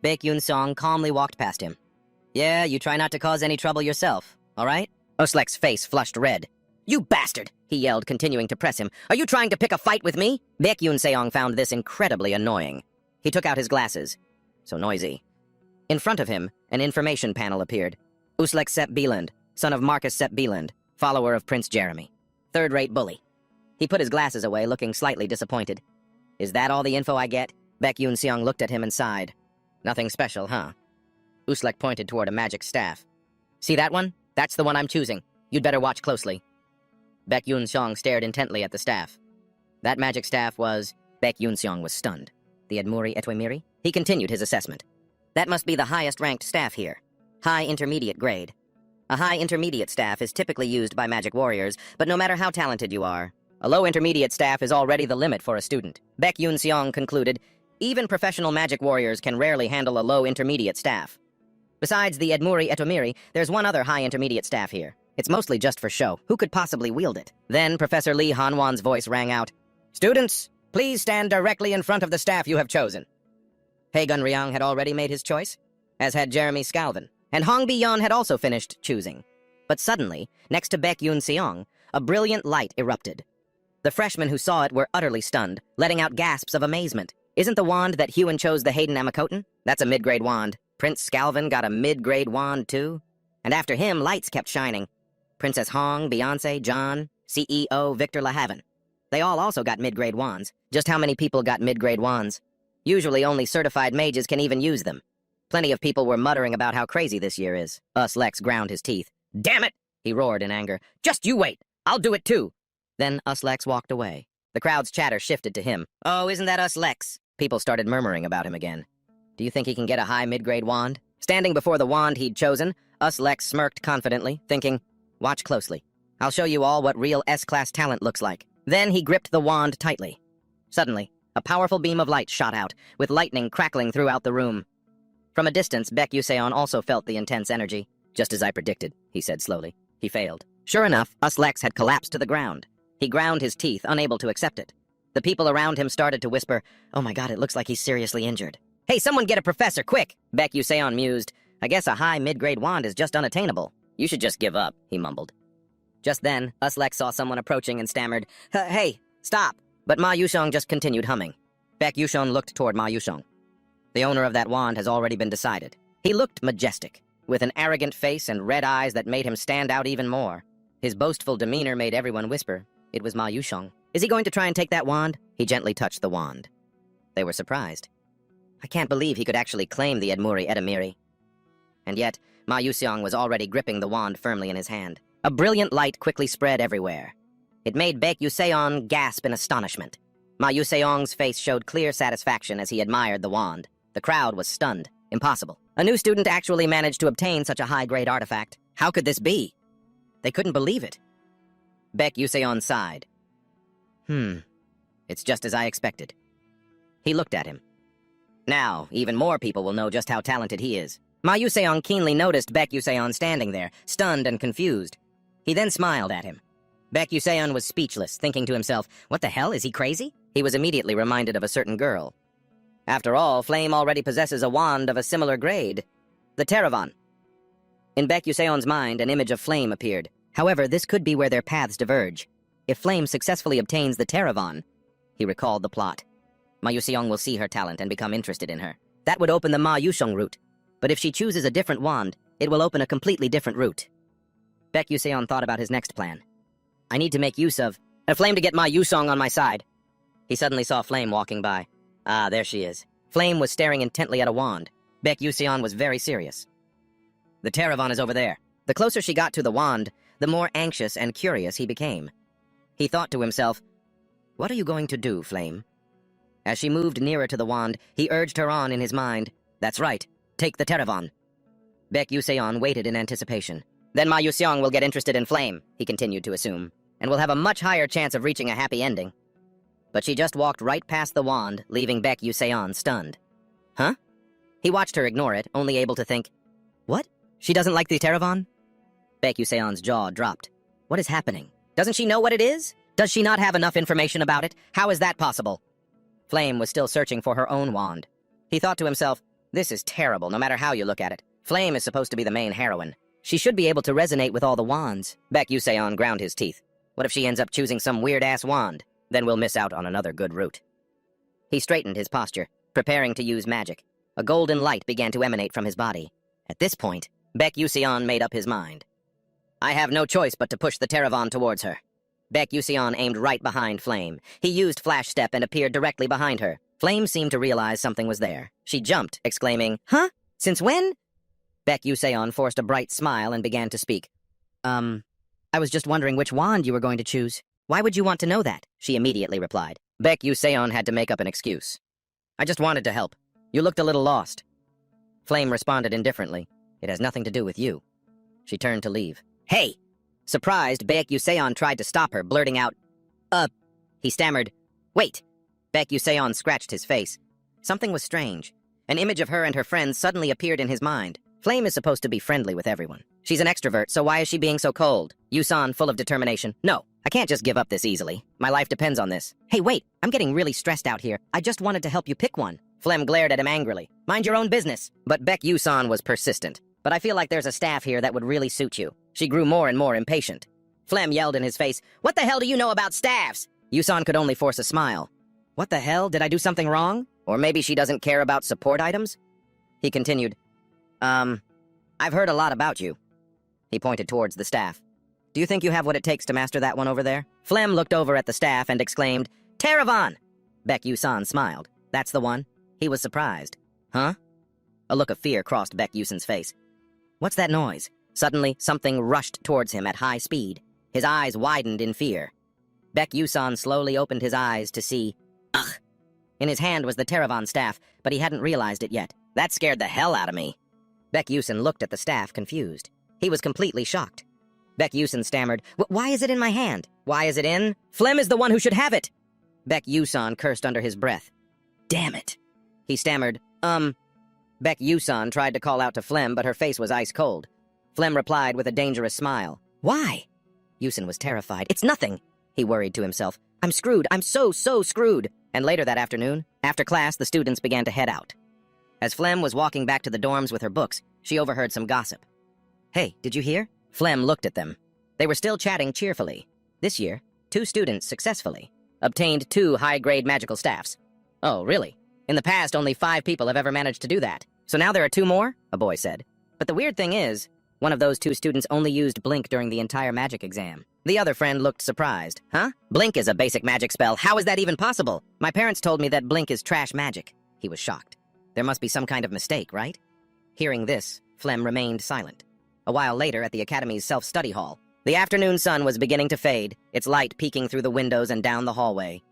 Baek Yoon-sung calmly walked past him. Yeah, you try not to cause any trouble yourself, all right? Uslek's face flushed red. You bastard! He yelled, continuing to press him. Are you trying to pick a fight with me? Baek Yoon-sung found this incredibly annoying. He took out his glasses. So noisy. In front of him, an information panel appeared. Uslek Sepp Bieland, son of Marcus Sepp Bieland, follower of Prince Jeremy. Third-rate bully. He put his glasses away, looking slightly disappointed. Is that all the info I get? Baek Yoon-sung looked at him and sighed. Nothing special, huh? Uslek pointed toward a magic staff. See that one? That's the one I'm choosing. You'd better watch closely. Baek Yoon-sung stared intently at the staff. That magic staff was... Baek Yoon-sung was stunned. The Edmuri Etwemiri? He continued his assessment. That must be the highest-ranked staff here. High intermediate grade. A high intermediate staff is typically used by magic warriors, but no matter how talented you are, a low intermediate staff is already the limit for a student. Baek Yoon-sung concluded, even professional magic warriors can rarely handle a low intermediate staff. Besides the Edmuri Etwemiri, there's one other high intermediate staff here. It's mostly just for show. Who could possibly wield it? Then Professor Lee Han-won's voice rang out. Students, please stand directly in front of the staff you have chosen. Haegun Ryang had already made his choice, as had Jeremy Scalvin, and Hong Bi-yeon had also finished choosing. But suddenly, next to Baek Yoon-sung, a brilliant light erupted. The freshmen who saw it were utterly stunned, letting out gasps of amazement. Isn't the wand that Hyun chose the Hayden Amakoten? That's a mid-grade wand. Prince Scalvin got a mid-grade wand, too. And after him, lights kept shining. Princess Hong, Beyonce, John, CEO Victor LaHaven. They all also got mid-grade wands. Just how many people got mid-grade wands? Usually only certified mages can even use them. Plenty of people were muttering about how crazy this year is. Uslex ground his teeth. Damn it! He roared in anger. Just you wait! I'll do it too! Then Uslex walked away. The crowd's chatter shifted to him. Oh, isn't that us, Lex? People started murmuring about him again. Do you think he can get a high mid-grade wand? Standing before the wand he'd chosen, us Lex smirked confidently, thinking, watch closely. I'll show you all what real S-class talent looks like. Then he gripped the wand tightly. Suddenly, a powerful beam of light shot out, with lightning crackling throughout the room. From a distance, Baek Yuseon also felt the intense energy. Just as I predicted, he said slowly. He failed. Sure enough, us Lex had collapsed to the ground. He ground his teeth, unable to accept it. The people around him started to whisper, oh my god, it looks like he's seriously injured. Hey, someone get a professor, quick! Baek Yuseon mused. I guess a high mid-grade wand is just unattainable. You should just give up, he mumbled. Just then, us Lex saw someone approaching and stammered, hey, stop! But Ma Yusheng just continued humming. Baek Yusheng looked toward Ma Yusheng. The owner of that wand has already been decided. He looked majestic, with an arrogant face and red eyes that made him stand out even more. His boastful demeanor made everyone whisper. It was Ma Yusheng. Is he going to try and take that wand? He gently touched the wand. They were surprised. I can't believe he could actually claim the Edmuri Edamiri. And yet, Ma Yuseong was already gripping the wand firmly in his hand. A brilliant light quickly spread everywhere. It made Baek Yuseong gasp in astonishment. Ma Yuseong's face showed clear satisfaction as he admired the wand. The crowd was stunned. Impossible. A new student actually managed to obtain such a high-grade artifact. How could this be? They couldn't believe it. Baek Yuseong sighed. It's just as I expected. He looked at him. Now, even more people will know just how talented he is. Ma Yuseong keenly noticed Baek Yuseong standing there, stunned and confused. He then smiled at him. Baek Yuseong was speechless, thinking to himself, what the hell, is he crazy? He was immediately reminded of a certain girl. After all, Flame already possesses a wand of a similar grade. The Teravan. In Baek Yuseong's mind, an image of Flame appeared. However, this could be where their paths diverge. If Flame successfully obtains the Teravan, he recalled the plot. Ma Yuseong will see her talent and become interested in her. That would open the Ma Yusheng route. But if she chooses a different wand, it will open a completely different route. Baek Yuseong thought about his next plan. I need to make use of a Flame to get Ma Yuseong on my side. He suddenly saw Flame walking by. Ah, there she is. Flame was staring intently at a wand. Baek Yuseong was very serious. The Teravan is over there. The closer she got to the wand, the more anxious and curious he became. He thought to himself, what are you going to do, Flame? As she moved nearer to the wand, he urged her on in his mind. That's right. Take the Teravan. Baek Yuseong waited in anticipation. Then Ma Yuseong will get interested in Flame, he continued to assume, and will have a much higher chance of reaching a happy ending. But she just walked right past the wand, leaving Baek Yuseong stunned. Huh? He watched her ignore it, only able to think, what? She doesn't like the Teravan? Baek Yuseong's jaw dropped. What is happening? Doesn't she know what it is? Does she not have enough information about it? How is that possible? Flame was still searching for her own wand. He thought to himself, this is terrible, no matter how you look at it. Flame is supposed to be the main heroine. She should be able to resonate with all the wands. Baek Yuseong ground his teeth. What if she ends up choosing some weird-ass wand? Then we'll miss out on another good route. He straightened his posture, preparing to use magic. A golden light began to emanate from his body. At this point, Baek Yuseong made up his mind. I have no choice but to push the Teravan towards her. Baek Yuseong aimed right behind Flame. He used Flash Step and appeared directly behind her. Flame seemed to realize something was there. She jumped, exclaiming, Huh? Since when? Baek Yuseong forced a bright smile and began to speak. I was just wondering which wand you were going to choose. Why would you want to know that? She immediately replied. Baek Yuseong had to make up an excuse. I just wanted to help. You looked a little lost. Flame responded indifferently. It has nothing to do with you. She turned to leave. Hey! Surprised, Baek Yuseong tried to stop her, blurting out, He stammered, Wait! Baek Yuseong scratched his face. Something was strange. An image of her and her friends suddenly appeared in his mind. Flame is supposed to be friendly with everyone. She's an extrovert, so why is she being so cold? Yusan, full of determination. No, I can't just give up this easily. My life depends on this. Hey, wait, I'm getting really stressed out here. I just wanted to help you pick one. Flem glared at him angrily. Mind your own business. But Baek Yusan was persistent. But I feel like there's a staff here that would really suit you. She grew more and more impatient. Flem yelled in his face, What the hell do you know about staffs? Yusan could only force a smile. What the hell? Did I do something wrong? Or maybe she doesn't care about support items? He continued, I've heard a lot about you. He pointed towards the staff. Do you think you have what it takes to master that one over there? Flem looked over at the staff and exclaimed, Teravan! Baek Yusan smiled. That's the one? He was surprised. Huh? A look of fear crossed Baek Yusan's face. What's that noise? Suddenly, something rushed towards him at high speed. His eyes widened in fear. Baek Yusan slowly opened his eyes to see... Ugh! In his hand was the Teravan staff, but he hadn't realized it yet. That scared the hell out of me. Baek Yusan looked at the staff, confused. He was completely shocked. Baek Yusan stammered, "Why is it in my hand? Why is it in? Flem is the one who should have it!" Baek Yusan cursed under his breath. "Damn it!" He stammered, Baek Yusan tried to call out to Flem, but her face was ice cold. Flem replied with a dangerous smile. "Why?" Yusan was terrified. "It's nothing," he worried to himself. "I'm screwed. I'm so screwed." And later that afternoon, after class, the students began to head out. As Flem was walking back to the dorms with her books, she overheard some gossip. "Hey, did you hear?" Flem looked at them. They were still chatting cheerfully. This year, 2 students successfully obtained 2 high-grade magical staffs. "Oh, really? In the past, only 5 people have ever managed to do that. So now there are 2 more?" a boy said. "But the weird thing is, one of those 2 students only used Blink during the entire magic exam." The other friend looked surprised. "Huh? Blink is a basic magic spell. How is that even possible? My parents told me that Blink is trash magic." He was shocked. There must be some kind of mistake, right? Hearing this, Flem remained silent. A while later, at the Academy's self-study hall, the afternoon sun was beginning to fade, its light peeking through the windows and down the hallway.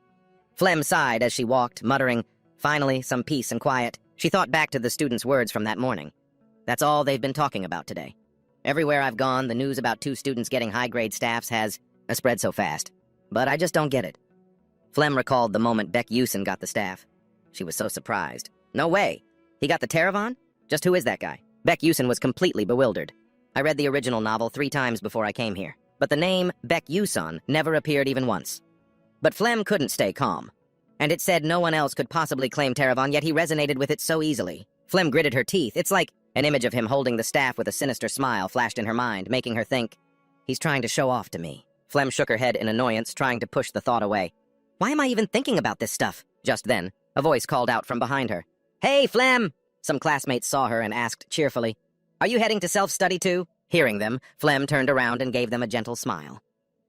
Flem sighed as she walked, muttering, "Finally, some peace and quiet." She thought back to the students' words from that morning. That's all they've been talking about today. Everywhere I've gone, the news about 2 students getting high-grade staffs has spread so fast. But I just don't get it. Flem recalled the moment Baek Yusan got the staff. She was so surprised. No way! He got the Teravan? Just who is that guy? Baek Yusan was completely bewildered. I read the original novel 3 times before I came here, but the name Baek Yusan never appeared even once. But Flem couldn't stay calm. And it said no one else could possibly claim Teravan, yet he resonated with it so easily. Flem gritted her teeth. It's like an image of him holding the staff with a sinister smile flashed in her mind, making her think, he's trying to show off to me. Flem shook her head in annoyance, trying to push the thought away. Why am I even thinking about this stuff? Just then, a voice called out from behind her. "Hey, Flem!" Some classmates saw her and asked cheerfully, "Are you heading to self-study too?" Hearing them, Flem turned around and gave them a gentle smile.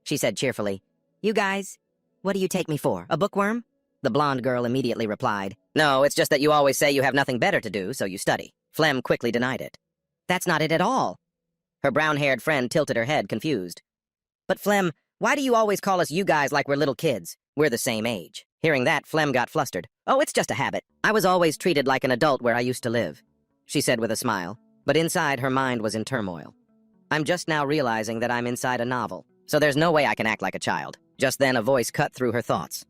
She said cheerfully, "You guys, what do you take me for, a bookworm?" The blonde girl immediately replied, "No, it's just that you always say you have nothing better to do, so you study." Flem quickly denied it. "That's not it at all." Her brown-haired friend tilted her head, confused. "But Flem, why do you always call us you guys like we're little kids? We're the same age." Hearing that, Flem got flustered. "Oh, it's just a habit. I was always treated like an adult where I used to live," she said with a smile, but inside her mind was in turmoil. "I'm just now realizing that I'm inside a novel, so there's no way I can act like a child." Just then, a voice cut through her thoughts.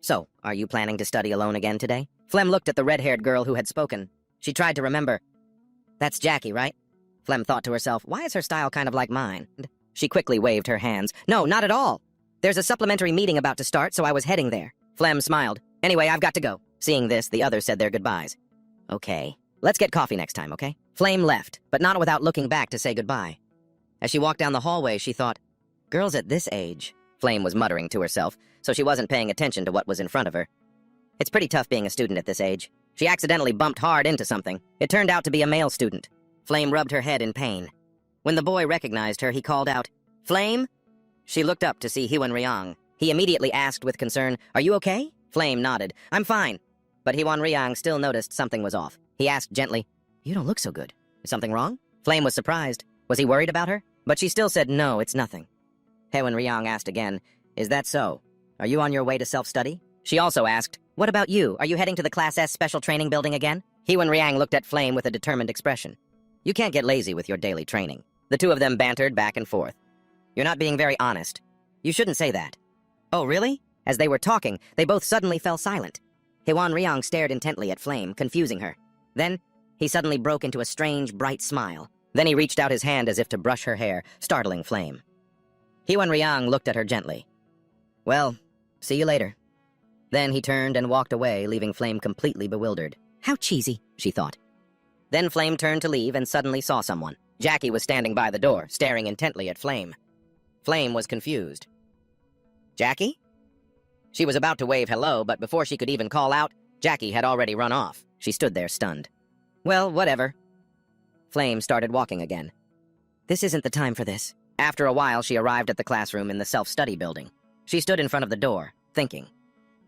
"So, are you planning to study alone again today?" Flem looked at the red-haired girl who had spoken. She tried to remember. "That's Jackie, right?" Flem thought to herself, why is her style kind of like mine? She quickly waved her hands. "No, not at all. There's a supplementary meeting about to start, so I was heading there." Flem smiled. "Anyway, I've got to go." Seeing this, the others said their goodbyes. "Okay. Let's get coffee next time, okay?" Flame left, but not without looking back to say goodbye. As she walked down the hallway, she thought, girls at this age, Flame was muttering to herself, so she wasn't paying attention to what was in front of her. It's pretty tough being a student at this age. She accidentally bumped hard into something. It turned out to be a male student. Flame rubbed her head in pain. When the boy recognized her, he called out, "Flame?" She looked up to see Hyun Ryang. He immediately asked with concern, "Are you okay?" Flame nodded. "I'm fine." But Hyun Ryang still noticed something was off. He asked gently, "You don't look so good. Is something wrong?" Flame was surprised. Was he worried about her? But she still said, "No, it's nothing." Hyun Ryang asked again, "Is that so? Are you on your way to self-study?" She also asked, "What about you? Are you heading to the Class S special training building again?" Hyun Ryang looked at Flame with a determined expression. "You can't get lazy with your daily training." The two of them bantered back and forth. "You're not being very honest. You shouldn't say that." "Oh, really?" As they were talking, they both suddenly fell silent. Hyun Ryang stared intently at Flame, confusing her. Then, he suddenly broke into a strange, bright smile. Then he reached out his hand as if to brush her hair, startling Flame. Hyun Ryang looked at her gently. "Well, see you later." Then he turned and walked away, leaving Flame completely bewildered. How cheesy, she thought. Then Flame turned to leave and suddenly saw someone. Jackie was standing by the door, staring intently at Flame. Flame was confused. "Jackie?" She was about to wave hello, but before she could even call out, Jackie had already run off. She stood there stunned. "Well, whatever." Flame started walking again. "This isn't the time for this." After a while, she arrived at the classroom in the self-study building. She stood in front of the door, thinking.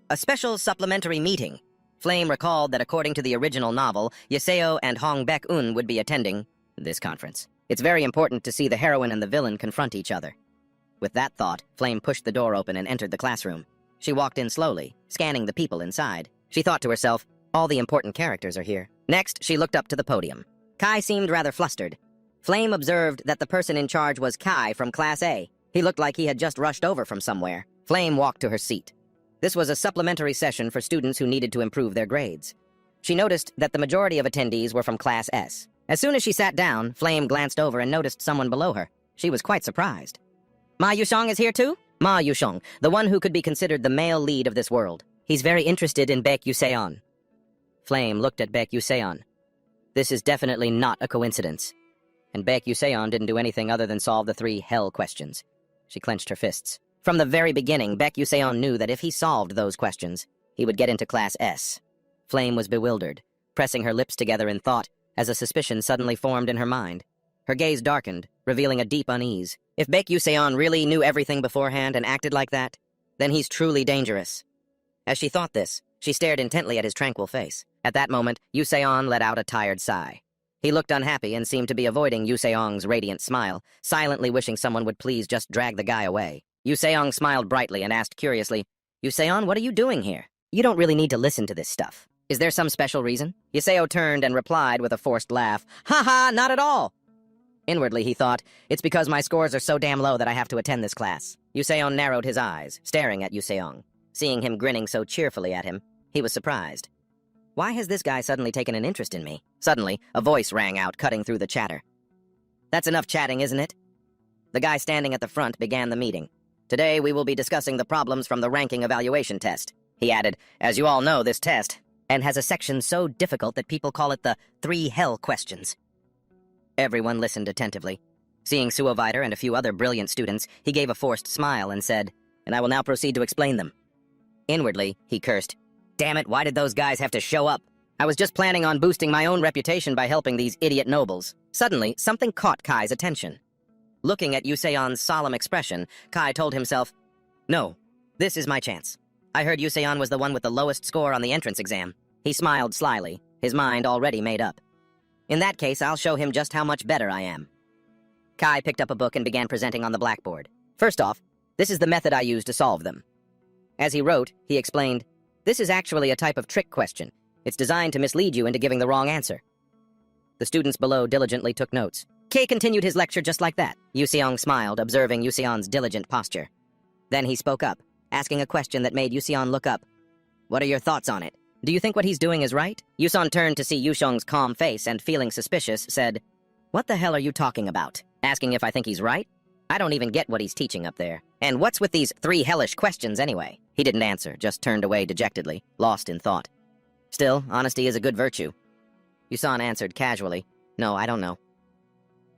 A special supplementary meeting. Flame recalled that according to the original novel, Yeseo and Hong Baek-un would be attending this conference. It's very important to see the heroine and the villain confront each other. With that thought, Flame pushed the door open and entered the classroom. She walked in slowly, scanning the people inside. She thought to herself, all the important characters are here. Next, she looked up to the podium. Kai seemed rather flustered. Flame observed that the person in charge was Kai from Class A. He looked like he had just rushed over from somewhere. Flame walked to her seat. This was a supplementary session for students who needed to improve their grades. She noticed that the majority of attendees were from Class S. As soon as she sat down, Flame glanced over and noticed someone below her. She was quite surprised. Ma Yusheng is here too? Ma Yusheng, the one who could be considered the male lead of this world. He's very interested in Baek Yuseon. Flame looked at Baek Yuseon. This is definitely not a coincidence. And Baek Yuseon didn't do anything other than solve the 3 hell questions. She clenched her fists. From the very beginning, Baek Yuseon knew that if he solved those questions, he would get into Class S. Flame was bewildered, pressing her lips together in thought as a suspicion suddenly formed in her mind. Her gaze darkened, revealing a deep unease. If Baek Yuseon really knew everything beforehand and acted like that, then he's truly dangerous. As she thought this, she stared intently at his tranquil face. At that moment, Yuseon let out a tired sigh. He looked unhappy and seemed to be avoiding Yuseong's radiant smile, silently wishing someone would please just drag the guy away. Yuseong smiled brightly and asked curiously, Yuseon, what are you doing here? You don't really need to listen to this stuff. Is there some special reason? Yuseo turned and replied with a forced laugh, Ha ha, not at all! Inwardly, he thought, it's because my scores are so damn low that I have to attend this class. Yuseon narrowed his eyes, staring at Yuseong. Seeing him grinning so cheerfully at him, he was surprised. Why has this guy suddenly taken an interest in me? Suddenly, a voice rang out, cutting through the chatter. That's enough chatting, isn't it? The guy standing at the front began the meeting. Today, we will be discussing the problems from the ranking evaluation test. He added, as you all know, this test, and has a section so difficult that people call it the 3 hell questions. Everyone listened attentively. Seeing Suovider and a few other brilliant students, he gave a forced smile and said, and I will now proceed to explain them. Inwardly, he cursed, Damn it, why did those guys have to show up? I was just planning on boosting my own reputation by helping these idiot nobles. Suddenly, something caught Kai's attention. Looking at Yuseon's solemn expression, Kai told himself, No, this is my chance. I heard Yuseon was the one with the lowest score on the entrance exam. He smiled slyly, his mind already made up. In that case, I'll show him just how much better I am. Kai picked up a book and began presenting on the blackboard. First off, this is the method I use to solve them. As he wrote, he explained, This is actually a type of trick question. It's designed to mislead you into giving the wrong answer. The students below diligently took notes. Kei continued his lecture just like that. Yuseong smiled, observing Yuseon's diligent posture. Then he spoke up, asking a question that made Yuseon look up. What are your thoughts on it? Do you think what he's doing is right? Yuseon turned to see Yusheng's calm face and, feeling suspicious, said, What the hell are you talking about? Asking if I think he's right? I don't even get what he's teaching up there. And what's with these 3 hellish questions anyway? He didn't answer, just turned away dejectedly, lost in thought. Still, honesty is a good virtue. Yuseon answered casually, No, I don't know.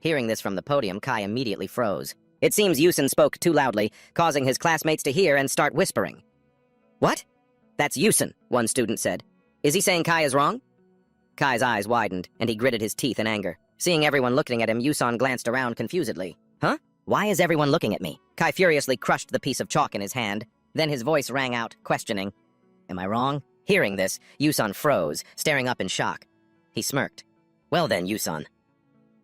Hearing this from the podium, Kai immediately froze. It seems Yusen spoke too loudly, causing his classmates to hear and start whispering. What? That's Yusen, one student said. Is he saying Kai is wrong? Kai's eyes widened, and he gritted his teeth in anger. Seeing everyone looking at him, Yusen glanced around confusedly. Huh? Why is everyone looking at me? Kai furiously crushed the piece of chalk in his hand. Then his voice rang out, questioning. Am I wrong? Hearing this, Yusen froze, staring up in shock. He smirked. Well then, Yusen.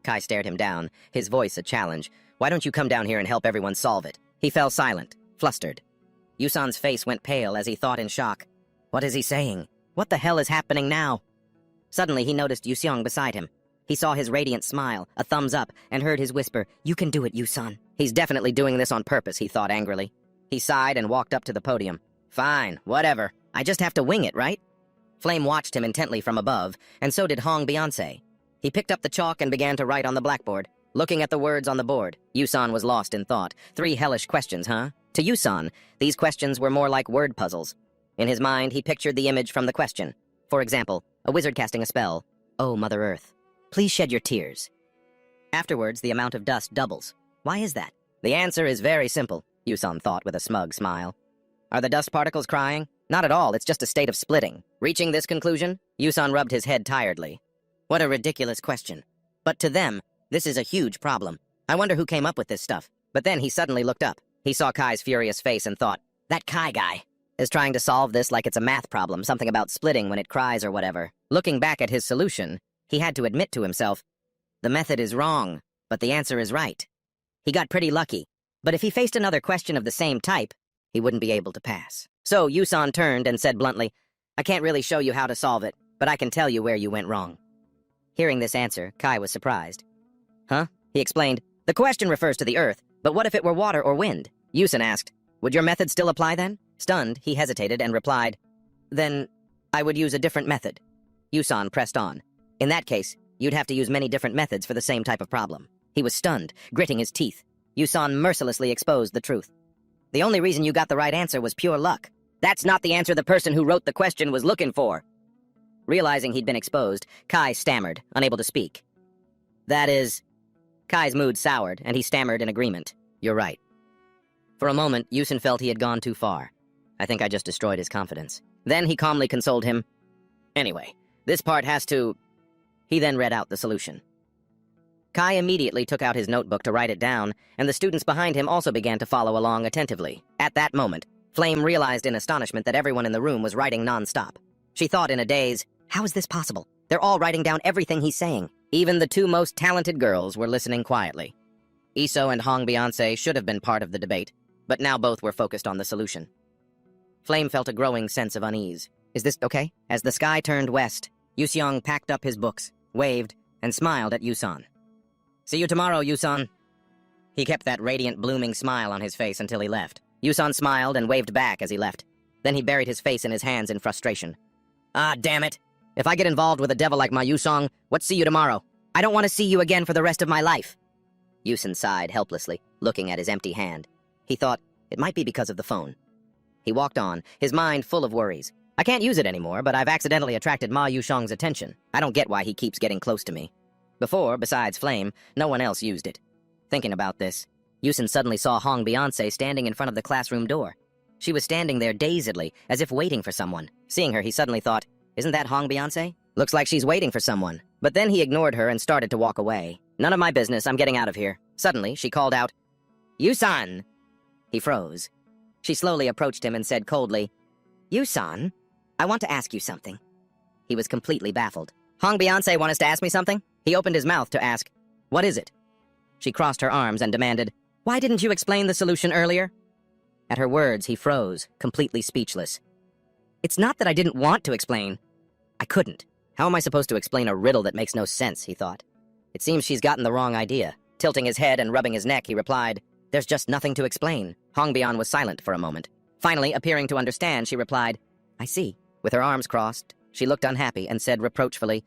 Kai stared him down, his voice a challenge. Why don't you come down here and help everyone solve it? He fell silent, flustered. Yusen's face went pale as he thought in shock. What is he saying? What the hell is happening now? Suddenly he noticed Yuseong beside him. He saw his radiant smile, a thumbs up, and heard his whisper, You can do it, Yusen. He's definitely doing this on purpose, he thought angrily. He sighed and walked up to the podium. Fine, whatever. I just have to wing it, right? Flame watched him intently from above, and so did Hong Beyonce. He picked up the chalk and began to write on the blackboard. Looking at the words on the board, Yusen was lost in thought. 3 hellish questions, huh? To Yusen, these questions were more like word puzzles. In his mind, he pictured the image from the question. For example, a wizard casting a spell. Oh, Mother Earth, please shed your tears. Afterwards, the amount of dust doubles. Why is that? The answer is very simple, Yusen thought with a smug smile. Are the dust particles crying? Not at all, it's just a state of splitting. Reaching this conclusion, Yusen rubbed his head tiredly. What a ridiculous question. But to them, this is a huge problem. I wonder who came up with this stuff. But then he suddenly looked up. He saw Kai's furious face and thought, that Kai guy is trying to solve this like it's a math problem, something about splitting when it cries or whatever. Looking back at his solution, he had to admit to himself, the method is wrong, but the answer is right. He got pretty lucky. But if he faced another question of the same type, he wouldn't be able to pass. So Yusan turned and said bluntly, I can't really show you how to solve it, but I can tell you where you went wrong. Hearing this answer, Kai was surprised. Huh? He explained, the question refers to the Earth, but what if it were water or wind? Yusan asked, would your method still apply then? Stunned, he hesitated and replied, then I would use a different method. Yusan pressed on. In that case, you'd have to use many different methods for the same type of problem. He was stunned, gritting his teeth. Yusan mercilessly exposed the truth. The only reason you got the right answer was pure luck. That's not the answer the person who wrote the question was looking for. Realizing he'd been exposed, Kai stammered, unable to speak. That is... Kai's mood soured, and he stammered in agreement. You're right. For a moment, Yusan felt he had gone too far. I think I just destroyed his confidence. Then he calmly consoled him. Anyway, this part has to... He then read out the solution. Kai immediately took out his notebook to write it down, and the students behind him also began to follow along attentively. At that moment, Flame realized in astonishment that everyone in the room was writing non-stop. She thought in a daze, how is this possible? They're all writing down everything he's saying. Even the two most talented girls were listening quietly. Iso and Hong Beyonce should have been part of the debate, but now both were focused on the solution. Flame felt a growing sense of unease. Is this okay? As the sky turned west, Yuseong packed up his books, waved, and smiled at Yusan. See you tomorrow, Yusan. He kept that radiant, blooming smile on his face until he left. Yusan smiled and waved back as he left. Then he buried his face in his hands in frustration. Ah, damn it. If I get involved with a devil like my Yusong, what's see you tomorrow? I don't want to see you again for the rest of my life. Yusan sighed helplessly, looking at his empty hand. He thought, it might be because of the phone. He walked on, his mind full of worries. I can't use it anymore, but I've accidentally attracted Ma Yushong's attention. I don't get why he keeps getting close to me. Before, besides Flame, no one else used it. Thinking about this, Yusan suddenly saw Hong Beyonce standing in front of the classroom door. She was standing there dazedly, as if waiting for someone. Seeing her, he suddenly thought, isn't that Hong Beyonce? Looks like she's waiting for someone. But then he ignored her and started to walk away. None of my business, I'm getting out of here. Suddenly, she called out, Yusan! He froze. She slowly approached him and said coldly, Yusan, I want to ask you something. He was completely baffled. Hong Beyonce want us to ask me something? He opened his mouth to ask, what is it? She crossed her arms and demanded, why didn't you explain the solution earlier? At her words, he froze, completely speechless. It's not that I didn't want to explain. I couldn't. How am I supposed to explain a riddle that makes no sense, he thought. It seems she's gotten the wrong idea. Tilting his head and rubbing his neck, he replied, there's just nothing to explain. Hong Bian was silent for a moment. Finally, appearing to understand, she replied, I see. With her arms crossed, she looked unhappy and said reproachfully,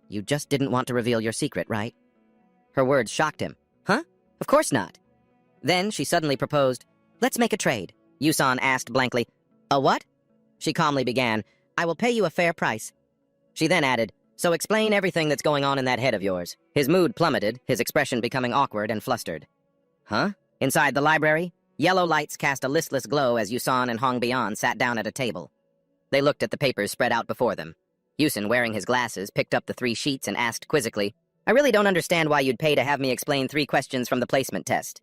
you just didn't want to reveal your secret, right? Her words shocked him. Huh? Of course not. Then she suddenly proposed, let's make a trade. Yusan asked blankly, a what? She calmly began, I will pay you a fair price. She then added, so explain everything that's going on in that head of yours. His mood plummeted, his expression becoming awkward and flustered. Huh? Inside the library, yellow lights cast a listless glow as Yusan and Hong Bian sat down at a table. They looked at the papers spread out before them. Yusan, wearing his glasses, picked up the 3 sheets and asked quizzically, I really don't understand why you'd pay to have me explain 3 questions from the placement test.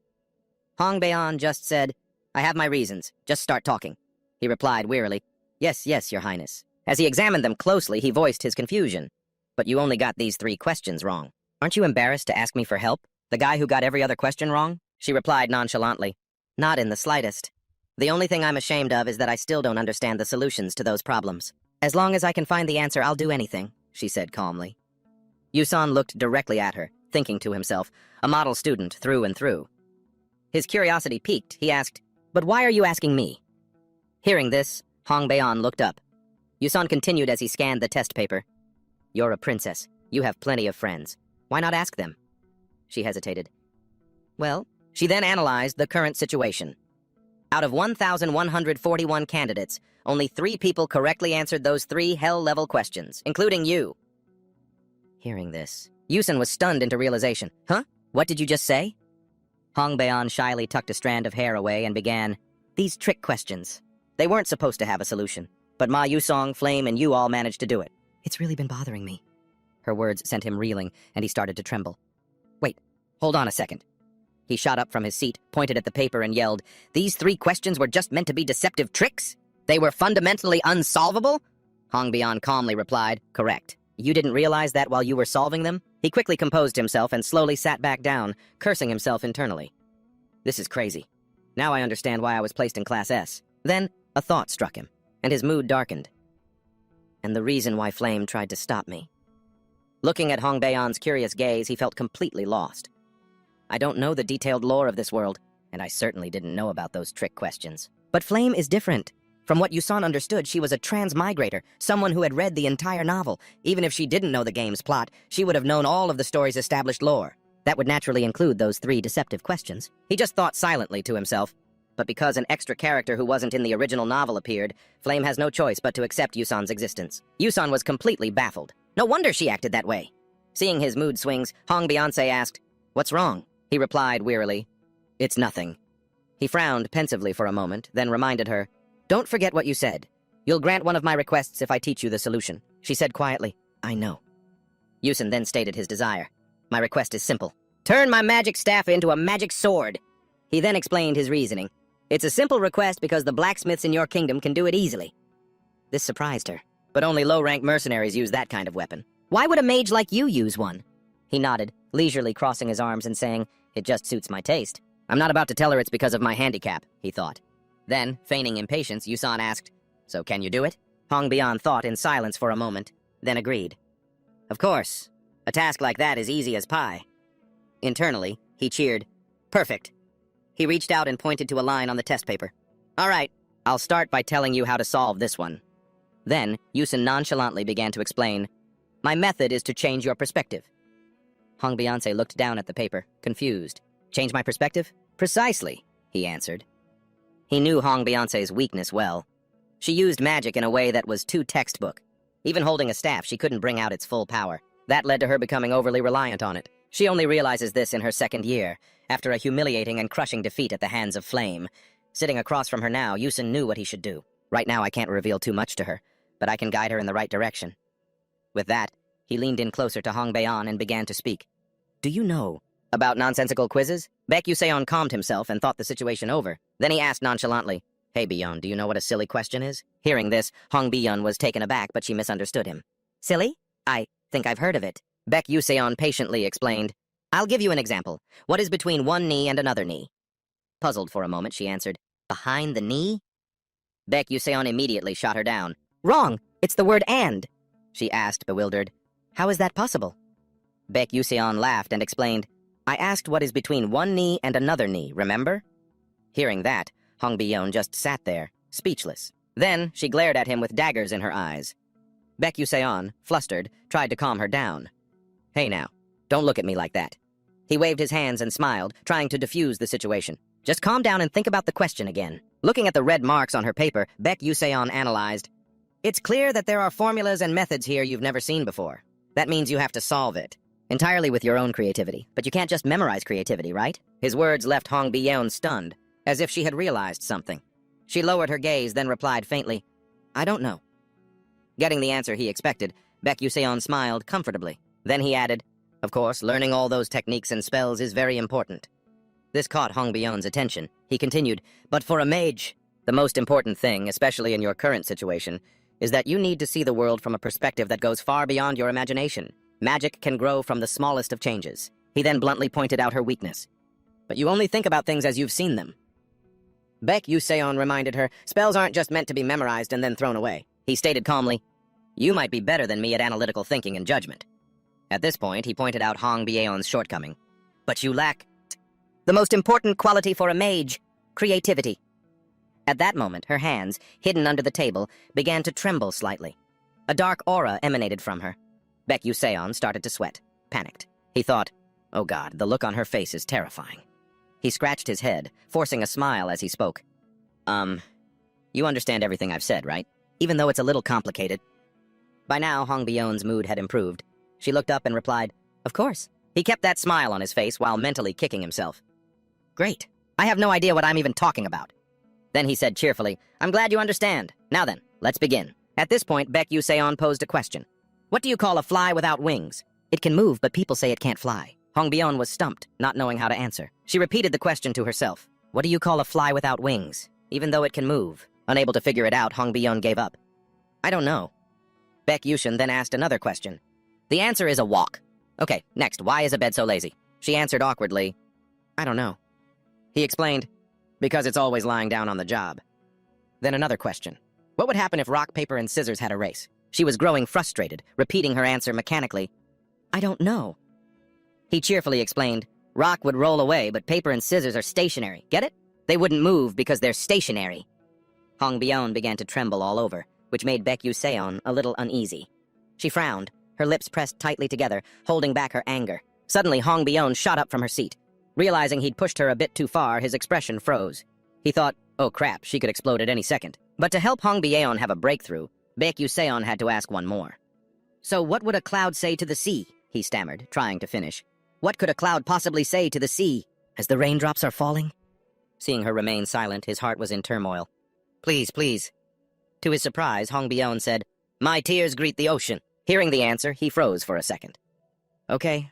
Hong Bian just said, I have my reasons. Just start talking. He replied wearily, yes, your highness. As he examined them closely, he voiced his confusion. But you only got these 3 questions wrong. Aren't you embarrassed to ask me for help? The guy who got every other question wrong? She replied nonchalantly, not in the slightest. The only thing I'm ashamed of is that I still don't understand the solutions to those problems. As long as I can find the answer, I'll do anything, she said calmly. Yusan looked directly at her, thinking to himself, a model student through and through. His curiosity piqued, he asked, but why are you asking me? Hearing this, Hong Bian looked up. Yusan continued as he scanned the test paper. You're a princess. You have plenty of friends. Why not ask them? She hesitated. Well, she then analyzed the current situation. Out of 1,141 candidates, only 3 people correctly answered those 3 hell-level questions, including you. Hearing this, Yusan was stunned into realization. Huh? What did you just say? Hong Bian shyly tucked a strand of hair away and began, these trick questions. They weren't supposed to have a solution, but Ma Yusong, Flame, and you all managed to do it. It's really been bothering me. Her words sent him reeling, and he started to tremble. Wait, hold on a second. He shot up from his seat, pointed at the paper, and yelled, these 3 questions were just meant to be deceptive tricks? They were fundamentally unsolvable? Hong Bian calmly replied, correct. You didn't realize that while you were solving them? He quickly composed himself and slowly sat back down, cursing himself internally. This is crazy. Now I understand why I was placed in Class S. Then, a thought struck him, and his mood darkened. And the reason why Flame tried to stop me. Looking at Hong Baeon's curious gaze, he felt completely lost. I don't know the detailed lore of this world, and I certainly didn't know about those trick questions. But Flame is different. From what Yusan understood, she was a transmigrator, someone who had read the entire novel. Even if she didn't know the game's plot, she would have known all of the story's established lore. That would naturally include those 3 deceptive questions. He just thought silently to himself. But because an extra character who wasn't in the original novel appeared, Flame has no choice but to accept Yusan's existence. Yusan was completely baffled. No wonder she acted that way. Seeing his mood swings, Hong Beyonce asked, "What's wrong?" He replied wearily, "It's nothing." He frowned pensively for a moment, then reminded her, "Don't forget what you said. You'll grant one of my requests if I teach you the solution." She said quietly, "I know." Yusan then stated his desire. "My request is simple. Turn my magic staff into a magic sword." He then explained his reasoning. "It's a simple request because the blacksmiths in your kingdom can do it easily." This surprised her, but only low-rank mercenaries use that kind of weapon. "Why would a mage like you use one?" He nodded, leisurely crossing his arms and saying, "It just suits my taste." I'm not about to tell her it's because of my handicap, he thought. Then, feigning impatience, Yusan asked, "So can you do it?" Hong Bian thought in silence for a moment, then agreed. "Of course. A task like that is easy as pie." Internally, he cheered, "Perfect." He reached out and pointed to a line on the test paper. "All right, I'll start by telling you how to solve this one." Then, Yusan nonchalantly began to explain, "My method is to change your perspective." Hong Beyonce looked down at the paper, confused. "Change my perspective?" "Precisely," he answered. He knew Hong Beyonce's weakness well. She used magic in a way that was too textbook. Even holding a staff, she couldn't bring out its full power. That led to her becoming overly reliant on it. She only realizes this in her second year, after a humiliating and crushing defeat at the hands of Flame. Sitting across from her now, Yusan knew what he should do. Right now I can't reveal too much to her, but I can guide her in the right direction. With that, he leaned in closer to Hong Baeon and began to speak. "Do you know about nonsensical quizzes?" Baek Yuseon calmed himself and thought the situation over. Then he asked nonchalantly, "Hey Beyond, do you know what a silly question is?" Hearing this, Hong Beyond was taken aback, but she misunderstood him. "Silly? I think I've heard of it." Baek Yuseon patiently explained, "I'll give you an example. What is between one knee and another knee?" Puzzled for a moment, she answered, "Behind the knee?" Baek Yuseon immediately shot her down. "Wrong! It's the word and!" She asked, bewildered, "How is that possible?" Baek Yuseon laughed and explained, "I asked what is between one knee and another knee, remember?" Hearing that, Hong Beyond just sat there, speechless. Then she glared at him with daggers in her eyes. Baek Yuseon, flustered, tried to calm her down. "Hey now, don't look at me like that." He waved his hands and smiled, trying to diffuse the situation. "Just calm down and think about the question again." Looking at the red marks on her paper, Baek Yuseon analyzed, "It's clear that there are formulas and methods here you've never seen before. That means you have to solve it. Entirely with your own creativity. But you can't just memorize creativity, right?" His words left Hong Beyond stunned, as if she had realized something. She lowered her gaze, then replied faintly, "I don't know." Getting the answer he expected, Baek Yuseon smiled comfortably. Then he added, "Of course, learning all those techniques and spells is very important." This caught Hong Beyond's attention. He continued, "But for a mage, the most important thing, especially in your current situation, is that you need to see the world from a perspective that goes far beyond your imagination. Magic can grow from the smallest of changes." He then bluntly pointed out her weakness. "But you only think about things as you've seen them." Baek Yuseon reminded her, "Spells aren't just meant to be memorized and then thrown away." He stated calmly, "You might be better than me at analytical thinking and judgment." At this point, he pointed out Hong Byeon's shortcoming. "But you lack the most important quality for a mage, creativity." At that moment, her hands, hidden under the table, began to tremble slightly. A dark aura emanated from her. Baek Yuseon started to sweat, panicked. He thought, "Oh God, the look on her face is terrifying." He scratched his head, forcing a smile as he spoke. You understand everything I've said, right? Even though it's a little complicated." By now, Hong Byeon's mood had improved. She looked up and replied, "Of course." He kept that smile on his face while mentally kicking himself. "Great. I have no idea what I'm even talking about." Then he said cheerfully, "I'm glad you understand. Now then, let's begin." At this point, Baek Yuseon posed a question. "What do you call a fly without wings?" "It can move, but people say it can't fly." Hong Byeon was stumped, not knowing how to answer. She repeated the question to herself. "What do you call a fly without wings? Even though it can move." Unable to figure it out, Hong Byeon gave up. "I don't know." Baek Yuseon then asked another question. "The answer is a walk." "Okay, next, why is a bed so lazy?" She answered awkwardly, "I don't know." He explained, Because it's always lying down on the job. Then another question. What would happen if rock, paper, and scissors had a race? She was growing frustrated, repeating her answer mechanically. I don't know. He cheerfully explained, rock would roll away, but paper and scissors are stationary. Get it? They wouldn't move because they're stationary. Hong Bion began to tremble all over, which made Baek Yu-seon a little uneasy. She frowned, her lips pressed tightly together, holding back her anger. Suddenly, Hong Bion shot up from her seat. Realizing he'd pushed her a bit too far, his expression froze. He thought, oh crap, she could explode at any second. But to help Hong Bion have a breakthrough, Baek Yu-seon had to ask one more. So what would a cloud say to the sea? He stammered, trying to finish. What could a cloud possibly say to the sea as the raindrops are falling? Seeing her remain silent, his heart was in turmoil. Please, please. To his surprise, Hong Bion said, my tears greet the ocean. Hearing the answer, he froze for a second. Okay.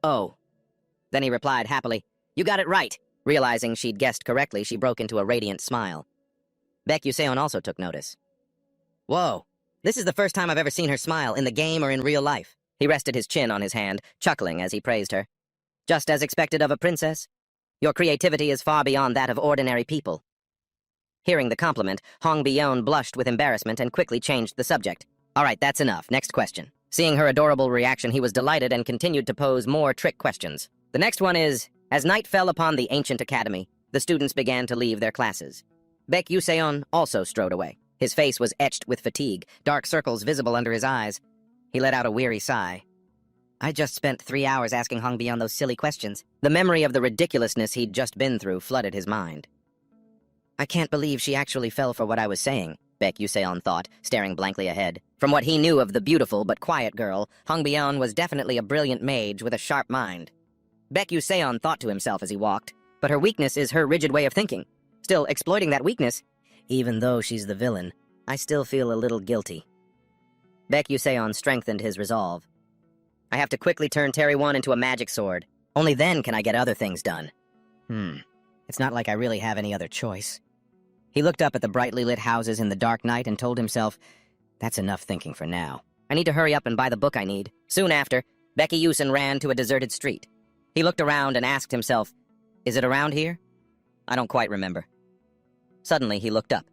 Oh. Then he replied happily, you got it right. Realizing she'd guessed correctly, she broke into a radiant smile. Baek Yu-seon also took notice. Whoa. This is the first time I've ever seen her smile, in the game or in real life. He rested his chin on his hand, chuckling as he praised her. Just as expected of a princess. Your creativity is far beyond that of ordinary people. Hearing the compliment, Hong Bion blushed with embarrassment and quickly changed the subject. All right, that's enough. Next question. Seeing her adorable reaction, he was delighted and continued to pose more trick questions. The next one is, as night fell upon the ancient academy, the students began to leave their classes. Baek Yu-seon also strode away. His face was etched with fatigue, dark circles visible under his eyes. He let out a weary sigh. I just spent 3 hours asking Hong Bion those silly questions. The memory of the ridiculousness he'd just been through flooded his mind. I can't believe she actually fell for what I was saying, Baek Yu-seon thought, staring blankly ahead. From what he knew of the beautiful but quiet girl, Hong Bion was definitely a brilliant mage with a sharp mind. Baek Yu-seon thought to himself as he walked, but her weakness is her rigid way of thinking. Still, exploiting that weakness, even though she's the villain, I still feel a little guilty. Baek Yu-seon strengthened his resolve. I have to quickly turn Terry 1 into a magic sword. Only then can I get other things done. It's not like I really have any other choice. He looked up at the brightly lit houses in the dark night and told himself, that's enough thinking for now. I need to hurry up and buy the book I need. Soon after, Baek Yu-seon ran to a deserted street. He looked around and asked himself, is it around here? I don't quite remember. Suddenly, he looked up.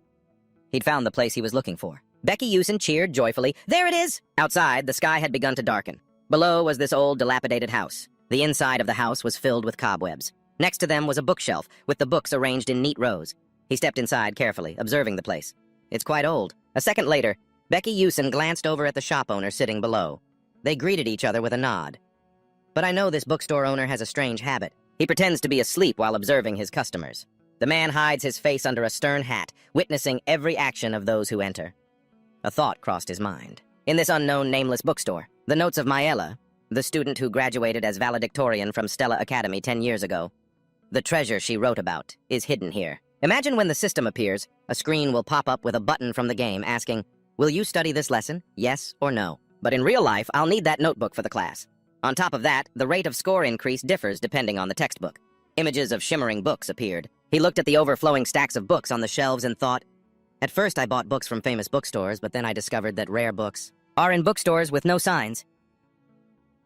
He'd found the place he was looking for. Baek Yu-seon cheered joyfully. There it is! Outside, the sky had begun to darken. Below was this old, dilapidated house. The inside of the house was filled with cobwebs. Next to them was a bookshelf, with the books arranged in neat rows. He stepped inside carefully, observing the place. It's quite old. A second later, Baek Yu-seon glanced over at the shop owner sitting below. They greeted each other with a nod. But I know this bookstore owner has a strange habit. He pretends to be asleep while observing his customers. The man hides his face under a stern hat, witnessing every action of those who enter. A thought crossed his mind. In this unknown, nameless bookstore, the notes of Maela, the student who graduated as valedictorian from Stella Academy 10 years ago, the treasure she wrote about, is hidden here. Imagine when the system appears, a screen will pop up with a button from the game asking, will you study this lesson, yes or no? But in real life, I'll need that notebook for the class. On top of that, the rate of score increase differs depending on the textbook. Images of shimmering books appeared. He looked at the overflowing stacks of books on the shelves and thought, at first I bought books from famous bookstores, but then I discovered that rare books are in bookstores with no signs.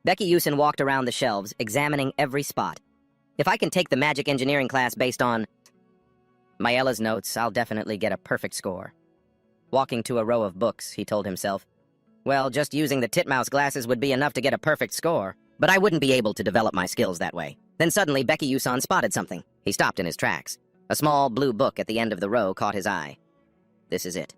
Baek Yu-seon walked around the shelves, examining every spot. If I can take the magic engineering class based on Maela's notes, I'll definitely get a perfect score. Walking to a row of books, he told himself, well, just using the titmouse glasses would be enough to get a perfect score, but I wouldn't be able to develop my skills that way. Then suddenly, Baek Yu-seon spotted something. He stopped in his tracks. A small blue book at the end of the row caught his eye. This is it.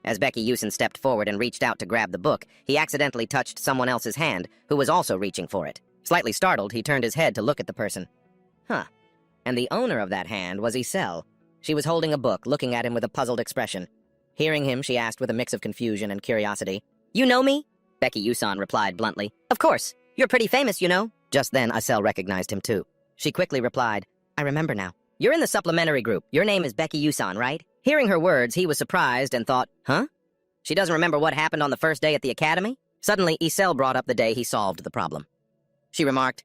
As Baek Yu-seon stepped forward and reached out to grab the book, he accidentally touched someone else's hand, who was also reaching for it. Slightly startled, he turned his head to look at the person. Huh. And the owner of that hand was Isel. She was holding a book, looking at him with a puzzled expression. Hearing him, she asked with a mix of confusion and curiosity, you know me? Baek Yu-seon replied bluntly, of course. You're pretty famous, you know. Just then, Isel recognized him too. She quickly replied, I remember now. You're in the supplementary group. Your name is Baek Yu-seon, right? Hearing her words, he was surprised and thought, huh? She doesn't remember what happened on the first day at the academy? Suddenly, Isel brought up the day he solved the problem. She remarked,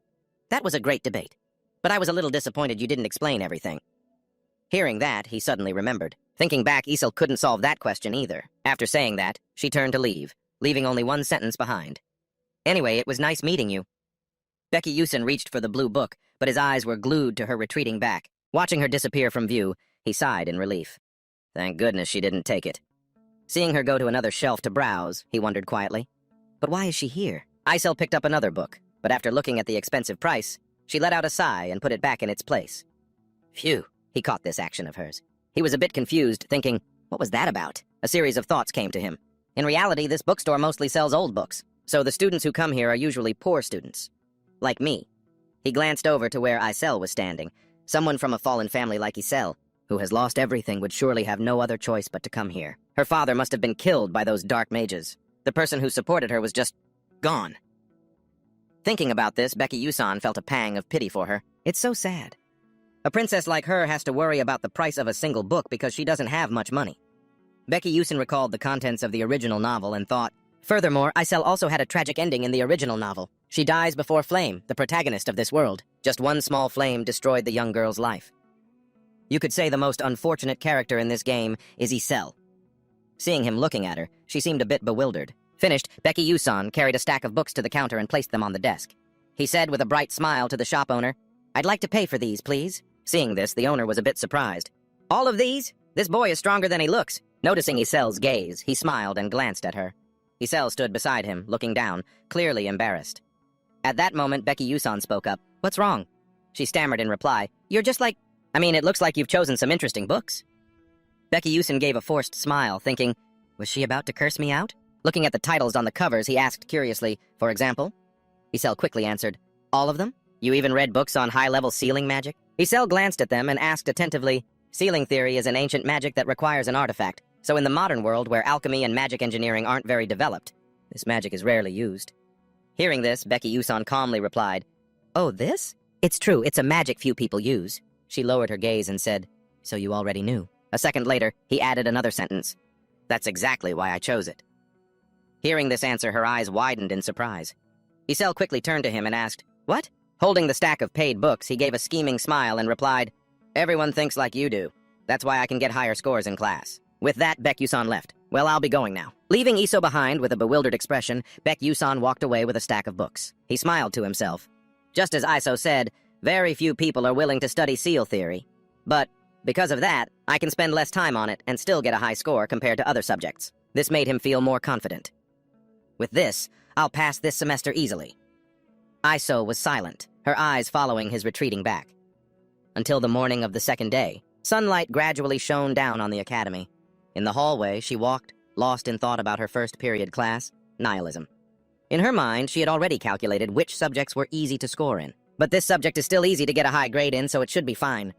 that was a great debate, but I was a little disappointed you didn't explain everything. Hearing that, he suddenly remembered. Thinking back, Isel couldn't solve that question either. After saying that, she turned to leave, leaving only one sentence behind. Anyway, it was nice meeting you. Baek Yu-seon reached for the blue book, but his eyes were glued to her retreating back. Watching her disappear from view, he sighed in relief. Thank goodness she didn't take it. Seeing her go to another shelf to browse, he wondered quietly. But why is she here? Isel picked up another book, but after looking at the expensive price, she let out a sigh and put it back in its place. Phew, he caught this action of hers. He was a bit confused, thinking, what was that about? A series of thoughts came to him. In reality, this bookstore mostly sells old books, so the students who come here are usually poor students. Like me. He glanced over to where Isel was standing. Someone from a fallen family like Isel, who has lost everything, would surely have no other choice but to come here. Her father must have been killed by those dark mages. The person who supported her was just gone. Thinking about this, Becky Yusan felt a pang of pity for her. It's so sad. A princess like her has to worry about the price of a single book because she doesn't have much money. Becky Yusan recalled the contents of the original novel and thought, furthermore, Isel also had a tragic ending in the original novel. She dies before Flame, the protagonist of this world. Just one small flame destroyed the young girl's life. You could say the most unfortunate character in this game is Isel. Seeing him looking at her, she seemed a bit bewildered. Finished, Becky Yusan carried a stack of books to the counter and placed them on the desk. He said with a bright smile to the shop owner, I'd like to pay for these, please. Seeing this, the owner was a bit surprised. All of these? This boy is stronger than he looks. Noticing Isel's gaze, he smiled and glanced at her. Isel stood beside him, looking down, clearly embarrassed. At that moment, Becky Yusan spoke up. What's wrong? She stammered in reply. You're just like... it looks like you've chosen some interesting books. Becky Yusan gave a forced smile, thinking, was she about to curse me out? Looking at the titles on the covers, he asked curiously, for example? Isel quickly answered, all of them? You even read books on high-level sealing magic? Isel glanced at them and asked attentively, sealing theory is an ancient magic that requires an artifact, so in the modern world where alchemy and magic engineering aren't very developed, this magic is rarely used. Hearing this, Becky Yusan calmly replied, oh, this? It's true, it's a magic few people use. She lowered her gaze and said, so you already knew. A second later, he added another sentence. That's exactly why I chose it. Hearing this answer, her eyes widened in surprise. Isel quickly turned to him and asked, what? Holding the stack of paid books, he gave a scheming smile and replied, everyone thinks like you do. That's why I can get higher scores in class. With that, Beck Yusan left. Well, I'll be going now. Leaving Iso behind with a bewildered expression, Beck Yusan walked away with a stack of books. He smiled to himself. Just as Iso said, very few people are willing to study seal theory. But because of that, I can spend less time on it and still get a high score compared to other subjects. This made him feel more confident. With this, I'll pass this semester easily. Iso was silent, her eyes following his retreating back. Until the morning of the second day, sunlight gradually shone down on the academy. In the hallway, she walked, lost in thought about her first period class, nihilism. In her mind, she had already calculated which subjects were easy to score in. But this subject is still easy to get a high grade in, so it should be fine.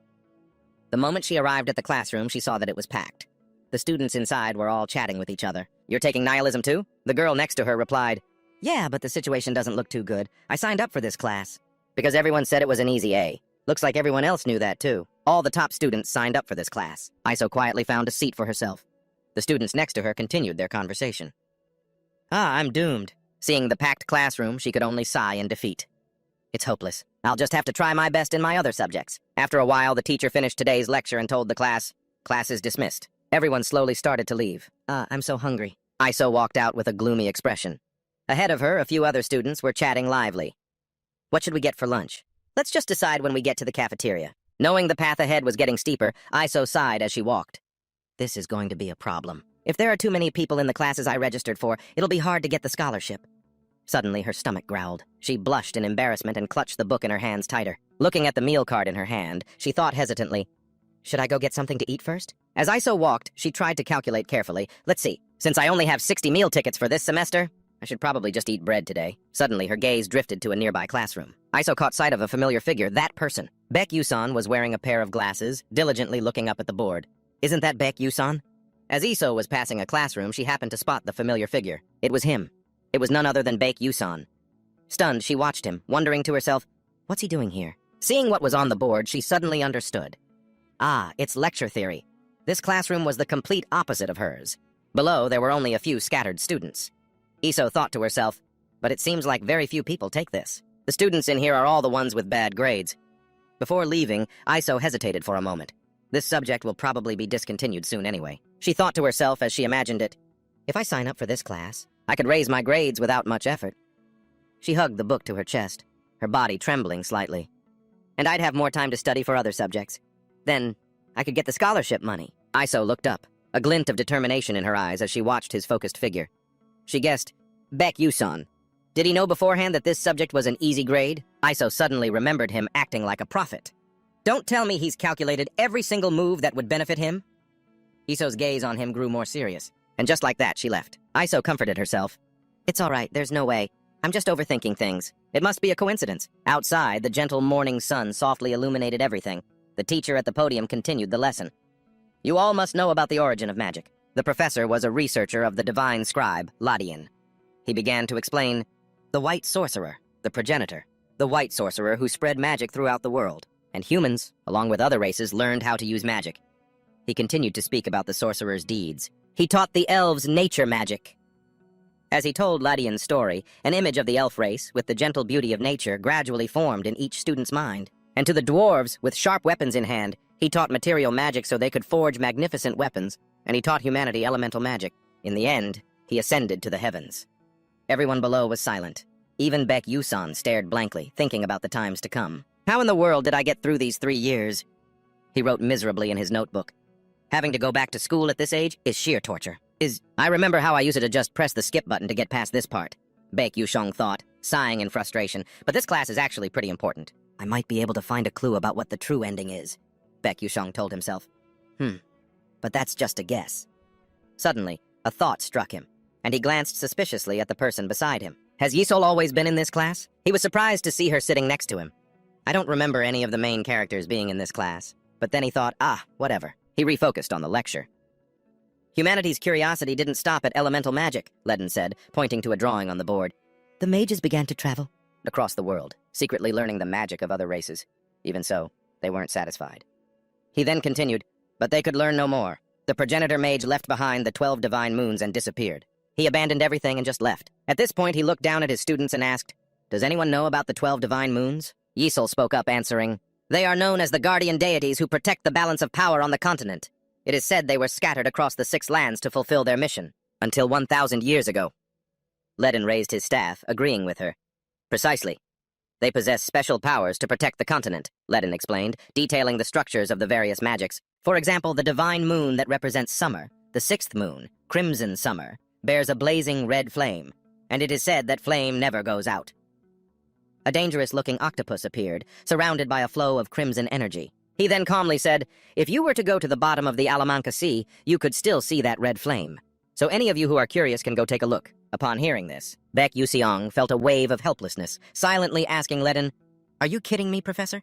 The moment she arrived at the classroom, she saw that it was packed. The students inside were all chatting with each other. You're taking nihilism too? The girl next to her replied, yeah, but the situation doesn't look too good. I signed up for this class. Because everyone said it was an easy A. Looks like everyone else knew that too. All the top students signed up for this class. Iso quietly found a seat for herself. The students next to her continued their conversation. I'm doomed. Seeing the packed classroom, she could only sigh in defeat. It's hopeless. I'll just have to try my best in my other subjects. After a while, the teacher finished today's lecture and told the class is dismissed. Everyone slowly started to leave. I'm so hungry. Iso walked out with a gloomy expression. Ahead of her, a few other students were chatting lively. What should we get for lunch? Let's just decide when we get to the cafeteria. Knowing the path ahead was getting steeper, Iso sighed as she walked. This is going to be a problem. If there are too many people in the classes I registered for, it'll be hard to get the scholarship. Suddenly, her stomach growled. She blushed in embarrassment and clutched the book in her hands tighter. Looking at the meal card in her hand, she thought hesitantly, should I go get something to eat first? As Iso walked, she tried to calculate carefully. Let's see, since I only have 60 meal tickets for this semester, I should probably just eat bread today. Suddenly, her gaze drifted to a nearby classroom. Iso caught sight of a familiar figure, that person. Beck Yusan was wearing a pair of glasses, diligently looking up at the board. Isn't that Beck Yusan? As Iso was passing a classroom, she happened to spot the familiar figure. It was him. It was none other than Beck Yusan. Stunned, she watched him, wondering to herself, what's he doing here? Seeing what was on the board, she suddenly understood. It's lecture theory. This classroom was the complete opposite of hers. Below, there were only a few scattered students. Iso thought to herself, but it seems like very few people take this. The students in here are all the ones with bad grades. Before leaving, Iso hesitated for a moment. This subject will probably be discontinued soon anyway. She thought to herself as she imagined it, if I sign up for this class, I could raise my grades without much effort. She hugged the book to her chest, her body trembling slightly. And I'd have more time to study for other subjects. Then I could get the scholarship money. Iso looked up, a glint of determination in her eyes as she watched his focused figure. She guessed, Baek Yuson. Did he know beforehand that this subject was an easy grade? Iso suddenly remembered him acting like a prophet. Don't tell me he's calculated every single move that would benefit him? Iso's gaze on him grew more serious, and just like that, she left. Iso comforted herself. It's all right, there's no way. I'm just overthinking things. It must be a coincidence. Outside, the gentle morning sun softly illuminated everything. The teacher at the podium continued the lesson. You all must know about the origin of magic. The professor was a researcher of the divine scribe, Ladian. He began to explain, the white sorcerer, the progenitor, the white sorcerer who spread magic throughout the world, and humans, along with other races, learned how to use magic. He continued to speak about the sorcerer's deeds. He taught the elves nature magic. As he told Ladian's story, an image of the elf race, with the gentle beauty of nature, gradually formed in each student's mind. And to the dwarves, with sharp weapons in hand, he taught material magic so they could forge magnificent weapons, and he taught humanity elemental magic. In the end, he ascended to the heavens. Everyone below was silent. Even Baek Yuson stared blankly, thinking about the times to come. How in the world did I get through these 3 years? He wrote miserably in his notebook. Having to go back to school at this age is sheer torture. I remember how I used to just press the skip button to get past this part, Baek Yushong thought, sighing in frustration. But this class is actually pretty important. I might be able to find a clue about what the true ending is, Baek Yushong told himself. But that's just a guess. Suddenly, a thought struck him, and he glanced suspiciously at the person beside him. Has Yisol always been in this class? He was surprised to see her sitting next to him. I don't remember any of the main characters being in this class, but then he thought, whatever. He refocused on the lecture. Humanity's curiosity didn't stop at elemental magic, Ledin said, pointing to a drawing on the board. The mages began to travel across the world, secretly learning the magic of other races. Even so, they weren't satisfied. He then continued, but they could learn no more. The progenitor mage left behind the 12 divine moons and disappeared. He abandoned everything and just left. At this point, he looked down at his students and asked, Does anyone know about the 12 divine moons? Yisol spoke up, answering, They are known as the guardian deities who protect the balance of power on the continent. It is said they were scattered across the 6 lands to fulfill their mission, until 1,000 years ago. Ledin raised his staff, agreeing with her. Precisely. They possess special powers to protect the continent, Ledin explained, detailing the structures of the various magics. For example, the divine moon that represents summer, the 6th moon, crimson summer, bears a blazing red flame, and it is said that flame never goes out. A dangerous-looking octopus appeared, surrounded by a flow of crimson energy. He then calmly said, If you were to go to the bottom of the Alamanca Sea, you could still see that red flame. So any of you who are curious can go take a look. Upon hearing this, Baek Yuseong felt a wave of helplessness, silently asking Ledin, Are you kidding me, Professor?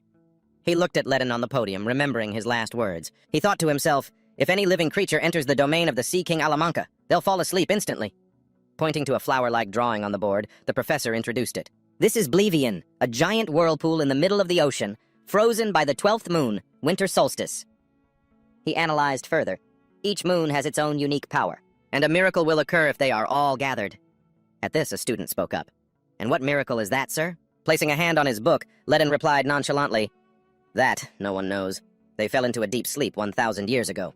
He looked at Ledin on the podium, remembering his last words. He thought to himself, If any living creature enters the domain of the Sea King Alamanca, they'll fall asleep instantly. Pointing to a flower-like drawing on the board, the professor introduced it. This is Blevian, a giant whirlpool in the middle of the ocean, frozen by the 12th moon, winter solstice. He analyzed further. Each moon has its own unique power, and a miracle will occur if they are all gathered. At this, a student spoke up. And what miracle is that, sir? Placing a hand on his book, Ledin replied nonchalantly, That, no one knows. They fell into a deep sleep 1,000 years ago.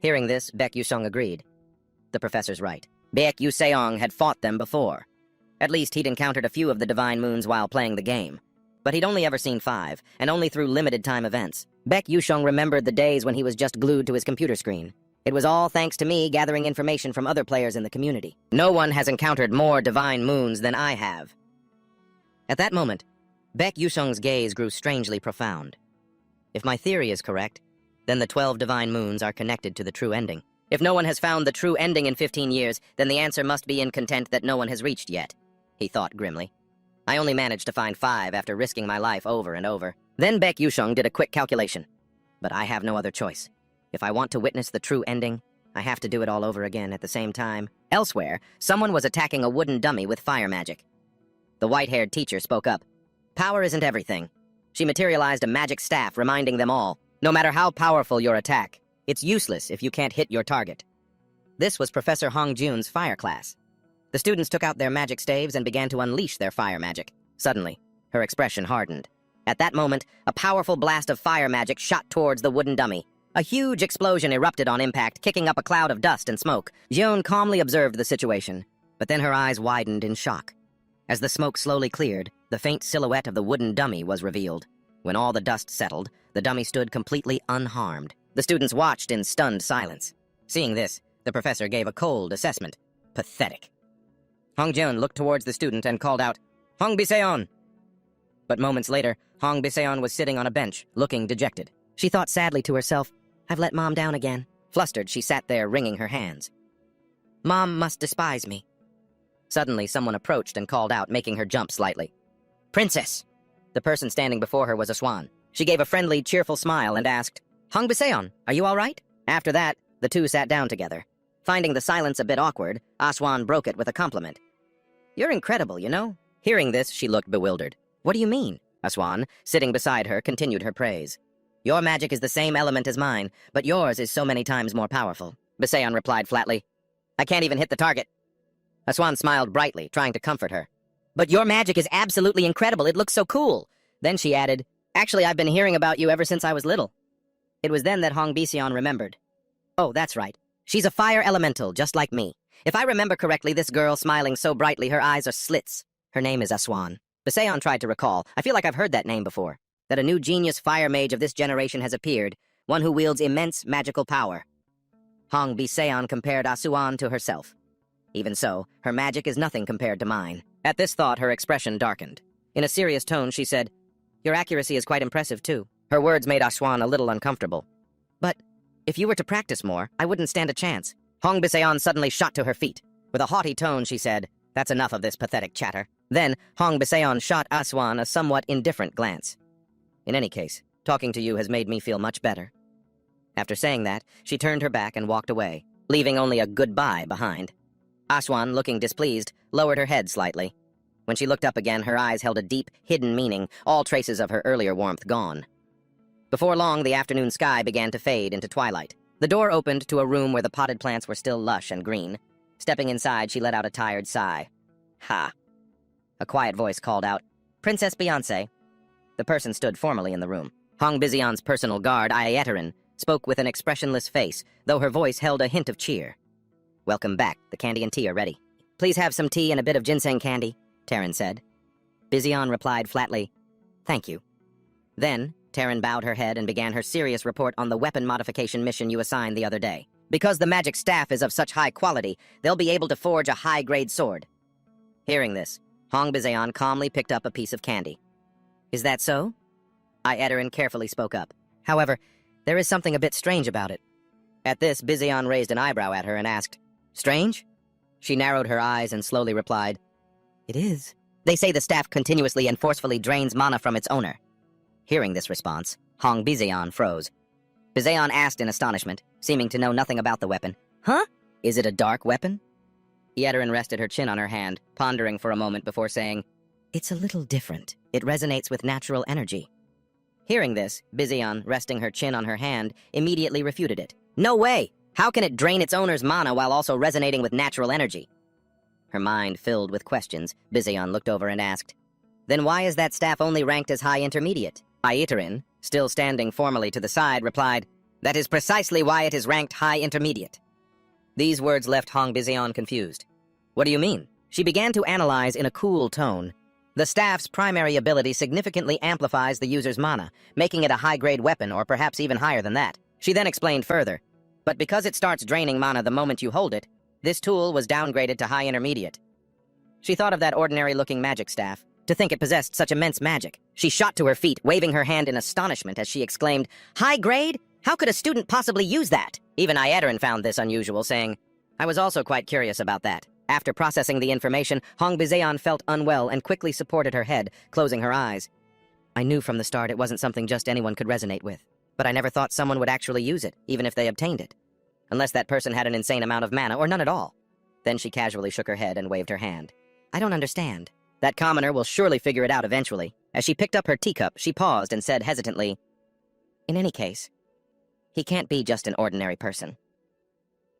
Hearing this, Baek Yuseong agreed. The professor's right. Baek Yuseong had fought them before. At least he'd encountered a few of the divine moons while playing the game. But he'd only ever seen 5, and only through limited-time events. Baek Yuseong remembered the days when he was just glued to his computer screen. It was all thanks to me gathering information from other players in the community. No one has encountered more divine moons than I have. At that moment, Baek Yuseong's gaze grew strangely profound. If my theory is correct, then the 12 divine moons are connected to the true ending. If no one has found the true ending in 15 years, then the answer must be in content that no one has reached yet, he thought grimly. I only managed to find 5 after risking my life over and over. Then Baek Yuseong did a quick calculation. But I have no other choice. If I want to witness the true ending, I have to do it all over again at the same time. Elsewhere, someone was attacking a wooden dummy with fire magic. The white-haired teacher spoke up. Power isn't everything. She materialized a magic staff, reminding them all, no matter how powerful your attack, it's useless if you can't hit your target. This was Professor Hong Jun's fire class. The students took out their magic staves and began to unleash their fire magic. Suddenly, her expression hardened. At that moment, a powerful blast of fire magic shot towards the wooden dummy. A huge explosion erupted on impact, kicking up a cloud of dust and smoke. Jeon calmly observed the situation, but then her eyes widened in shock. As the smoke slowly cleared, the faint silhouette of the wooden dummy was revealed. When all the dust settled, the dummy stood completely unharmed. The students watched in stunned silence. Seeing this, the professor gave a cold assessment. Pathetic. Hong Jun looked towards the student and called out, "Hong Biseon!" But moments later, Hong Biseon was sitting on a bench, looking dejected. She thought sadly to herself, "I've let Mom down again." Flustered, she sat there wringing her hands. Mom must despise me. Suddenly, someone approached and called out, making her jump slightly. "Princess!" The person standing before her was a swan. She gave a friendly, cheerful smile and asked, "Hong Biseon, are you all right?" After that, the two sat down together. Finding the silence a bit awkward, Aswan broke it with a compliment. "You're incredible, you know?" Hearing this, she looked bewildered. "What do you mean?" Aswan, sitting beside her, continued her praise. "Your magic is the same element as mine, but yours is so many times more powerful." Biseon replied flatly. "I can't even hit the target." Aswan smiled brightly, trying to comfort her. "But your magic is absolutely incredible. It looks so cool." Then she added, "Actually, I've been hearing about you ever since I was little." It was then that Hong Biseon remembered. "Oh, that's right. She's a fire elemental, just like me. If I remember correctly, this girl smiling so brightly her eyes are slits. Her name is Aswan." Biseon tried to recall. "I feel like I've heard that name before. That a new genius fire mage of this generation has appeared, one who wields immense magical power." Hong Biseon compared Aswan to herself. "Even so, her magic is nothing compared to mine." At this thought, her expression darkened. In a serious tone, she said, "Your accuracy is quite impressive, too." Her words made Aswan a little uncomfortable. "But if you were to practice more, I wouldn't stand a chance." Hong Biseon suddenly shot to her feet. With a haughty tone, she said, "That's enough of this pathetic chatter." Then, Hong Biseon shot Aswan a somewhat indifferent glance. "In any case, talking to you has made me feel much better." After saying that, she turned her back and walked away, leaving only a goodbye behind. Aswan, looking displeased, lowered her head slightly. When she looked up again, her eyes held a deep, hidden meaning, all traces of her earlier warmth gone. Before long, the afternoon sky began to fade into twilight. The door opened to a room where the potted plants were still lush and green. Stepping inside, she let out a tired sigh. "Ha!" A quiet voice called out, "Princess Beyoncé." The person stood formally in the room. Hong Biseon's personal guard, Ayeterin, spoke with an expressionless face, though her voice held a hint of cheer. "Welcome back. The candy and tea are ready." "Please have some tea and a bit of ginseng candy," Terran said. Biseon replied flatly, "Thank you." Then, Terran bowed her head and began her serious report on the weapon modification mission you assigned the other day. "Because the magic staff is of such high quality, they'll be able to forge a high-grade sword." Hearing this, Hong Biseon calmly picked up a piece of candy. "Is that so?" Ayeterin carefully spoke up. "However, there is something a bit strange about it." At this, Biseon raised an eyebrow at her and asked, "Strange?" She narrowed her eyes and slowly replied, "It is. They say the staff continuously and forcefully drains mana from its owner." Hearing this response, Hong Biseon froze. Biseon asked in astonishment, seeming to know nothing about the weapon, "Huh? Is it a dark weapon?" Ayeterin rested her chin on her hand, pondering for a moment before saying, "It's a little different. It resonates with natural energy." Hearing this, Biseon, resting her chin on her hand, immediately refuted it. "No way! How can it drain its owner's mana while also resonating with natural energy?" Her mind filled with questions, Biseon looked over and asked, "Then why is that staff only ranked as high intermediate?" Ayeterin, still standing formally to the side, replied, "That is precisely why it is ranked high intermediate." These words left Hong Biseon confused. "What do you mean?" She began to analyze in a cool tone. The staff's primary ability significantly amplifies the user's mana, making it a high-grade weapon or perhaps even higher than that. She then explained further, "But because it starts draining mana the moment you hold it, this tool was downgraded to high intermediate." She thought of that ordinary-looking magic staff. To think it possessed such immense magic. She shot to her feet, waving her hand in astonishment as she exclaimed, "High grade? How could a student possibly use that?" Even Ayeterin found this unusual, saying, "I was also quite curious about that." After processing the information, Hong Biseon felt unwell and quickly supported her head, closing her eyes. "I knew from the start it wasn't something just anyone could resonate with, but I never thought someone would actually use it, even if they obtained it. Unless that person had an insane amount of mana, or none at all." Then she casually shook her head and waved her hand. "I don't understand. That commoner will surely figure it out eventually." As she picked up her teacup, she paused and said hesitantly, "In any case, he can't be just an ordinary person."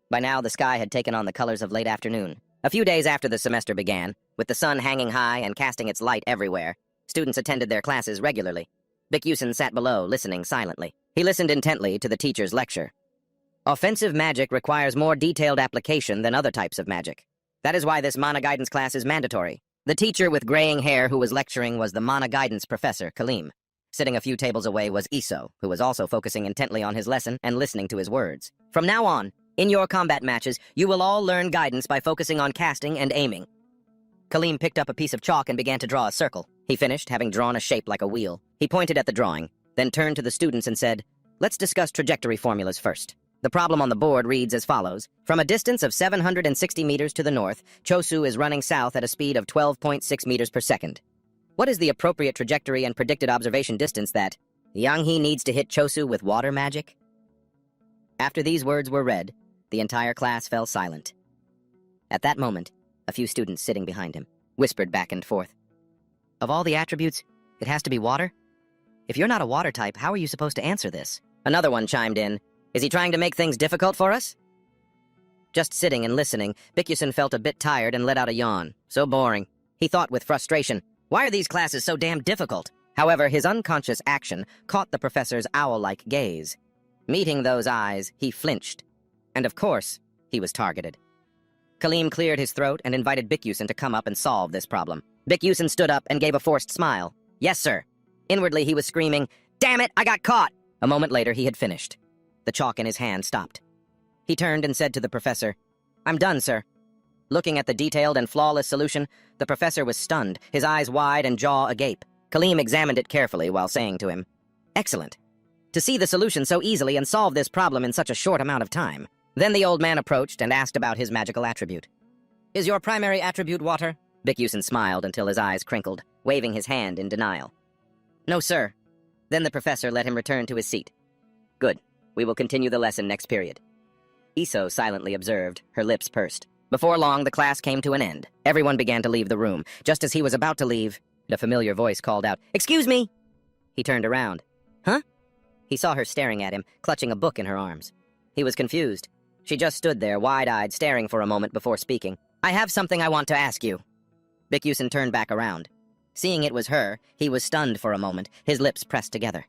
By now, the sky had taken on the colors of late afternoon. A few days after the semester began, with the sun hanging high and casting its light everywhere, students attended their classes regularly. Baek-Yusen sat below, listening silently. He listened intently to the teacher's lecture. Offensive magic requires more detailed application than other types of magic. That is why this mana guidance class is mandatory. The teacher with graying hair who was lecturing was the mana guidance professor, Kaleem. Sitting a few tables away was Iso, who was also focusing intently on his lesson and listening to his words. From now on, in your combat matches, you will all learn guidance by focusing on casting and aiming. Kaleem picked up a piece of chalk and began to draw a circle. He finished, having drawn a shape like a wheel. He pointed at the drawing, then turned to the students and said, "Let's discuss trajectory formulas first. The problem on the board reads as follows. From a distance of 760 meters to the north, Chosu is running south at a speed of 12.6 meters per second. What is the appropriate trajectory and predicted observation distance that Yang-hee needs to hit Chosu with water magic?" After these words were read, the entire class fell silent. At that moment, a few students sitting behind him whispered back and forth, "Of all the attributes, it has to be water? If you're not a water type, how are you supposed to answer this?" Another one chimed in, "Is he trying to make things difficult for us?" Just sitting and listening, Bikusen felt a bit tired and let out a yawn. So boring. He thought with frustration, why are these classes so damn difficult? However, his unconscious action caught the professor's owl-like gaze. Meeting those eyes, he flinched. And of course, he was targeted. Kaleem cleared his throat and invited Bikusen to come up and solve this problem. Bikusen stood up and gave a forced smile. "Yes, sir." Inwardly, he was screaming, "Damn it, I got caught!" A moment later, he had finished. The chalk in his hand stopped. He turned and said to the professor, "I'm done, sir." Looking at the detailed and flawless solution, the professor was stunned, his eyes wide and jaw agape. Kaleem examined it carefully while saying to him, "Excellent. To see the solution so easily and solve this problem in such a short amount of time." Then the old man approached and asked about his magical attribute. "Is your primary attribute water?" Bikusen smiled until his eyes crinkled, waving his hand in denial. "No, sir." Then the professor let him return to his seat. "Good. We will continue the lesson next period." Iso silently observed, her lips pursed. Before long, the class came to an end. Everyone began to leave the room. Just as he was about to leave, a familiar voice called out, "Excuse me!" He turned around. "Huh?" He saw her staring at him, clutching a book in her arms. He was confused. She just stood there, wide-eyed, staring for a moment before speaking. "I have something I want to ask you." Bikusen turned back around. Seeing it was her, he was stunned for a moment, his lips pressed together.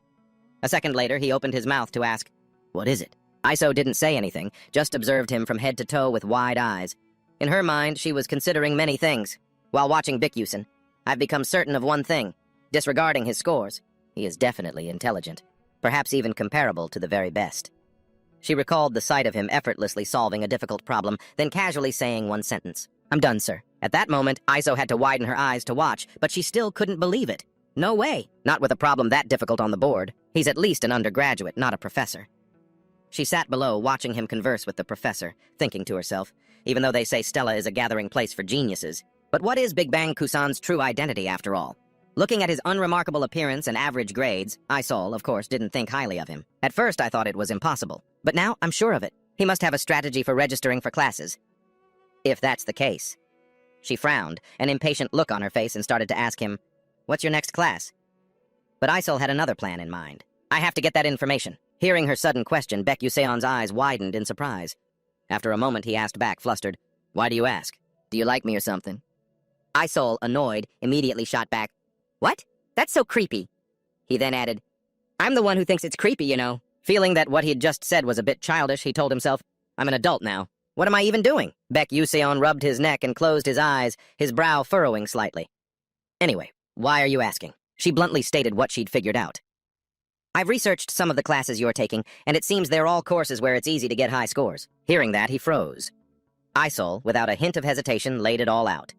A second later, he opened his mouth to ask, "What is it?" Iso didn't say anything, just observed him from head to toe with wide eyes. In her mind, she was considering many things. While watching Bikusen, I've become certain of one thing. Disregarding his scores, he is definitely intelligent, perhaps even comparable to the very best. She recalled the sight of him effortlessly solving a difficult problem, then casually saying one sentence, "I'm done, sir." At that moment, Iso had to widen her eyes to watch, but she still couldn't believe it. No way, not with a problem that difficult on the board. He's at least an undergraduate, not a professor. She sat below, watching him converse with the professor, thinking to herself, even though they say Stella is a gathering place for geniuses. But what is Big Bang Kusan's true identity, after all? Looking at his unremarkable appearance and average grades, Isol, of course, didn't think highly of him. At first, I thought it was impossible. But now, I'm sure of it. He must have a strategy for registering for classes. If that's the case. She frowned, an impatient look on her face, and started to ask him, "What's your next class?" But Isol had another plan in mind. "I have to get that information." Hearing her sudden question, Baek Yuseon's eyes widened in surprise. After a moment, he asked back, flustered, "Why do you ask? Do you like me or something?" Isol, annoyed, immediately shot back, "What? That's so creepy." He then added, "I'm the one who thinks it's creepy, you know." Feeling that what he had just said was a bit childish, he told himself, "I'm an adult now. What am I even doing?" Baek Yuseon rubbed his neck and closed his eyes, his brow furrowing slightly. "Anyway, why are you asking?" She bluntly stated what she'd figured out. "I've researched some of the classes you're taking, and it seems they're all courses where it's easy to get high scores." Hearing that, he froze. Isol, without a hint of hesitation, laid it all out.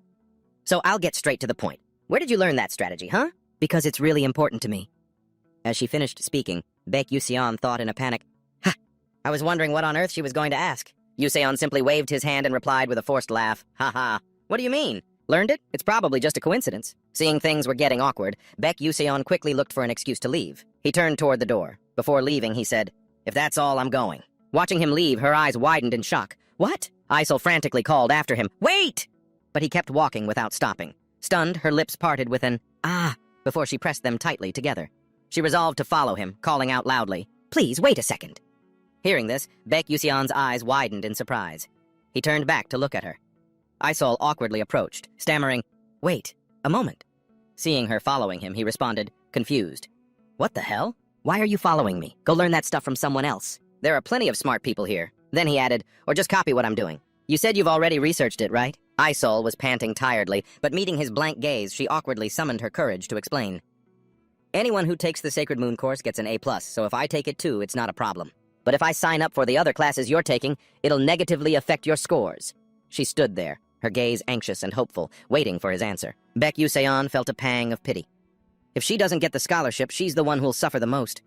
"So I'll get straight to the point. Where did you learn that strategy, huh?" "Because it's really important to me." As she finished speaking, Baek Yuseon thought in a panic, "Ha! I was wondering what on earth she was going to ask." Yuseon simply waved his hand and replied with a forced laugh, "Ha ha. What do you mean? Learned it? It's probably just a coincidence." Seeing things were getting awkward, Baek Yuseon quickly looked for an excuse to leave. He turned toward the door. Before leaving, he said, "If that's all, I'm going." Watching him leave, her eyes widened in shock. "What?" Isol frantically called after him, "Wait!" But he kept walking without stopping. Stunned, her lips parted with an "ah" before she pressed them tightly together. She resolved to follow him, calling out loudly, "Please, wait a second." Hearing this, Baek Yuseon's eyes widened in surprise. He turned back to look at her. Isol awkwardly approached, stammering, "Wait, a moment." Seeing her following him, he responded, confused, "What the hell? Why are you following me? Go learn that stuff from someone else. There are plenty of smart people here." Then he added, "Or just copy what I'm doing. You said you've already researched it, right?" Isol was panting tiredly, but meeting his blank gaze, she awkwardly summoned her courage to explain. Anyone who takes the Sacred Moon course gets an A+, so if I take it too, it's not a problem. But if I sign up for the other classes you're taking, it'll negatively affect your scores. She stood there, her gaze anxious and hopeful, waiting for his answer. Baek Yuseon felt a pang of pity. If she doesn't get the scholarship, she's the one who'll suffer the most.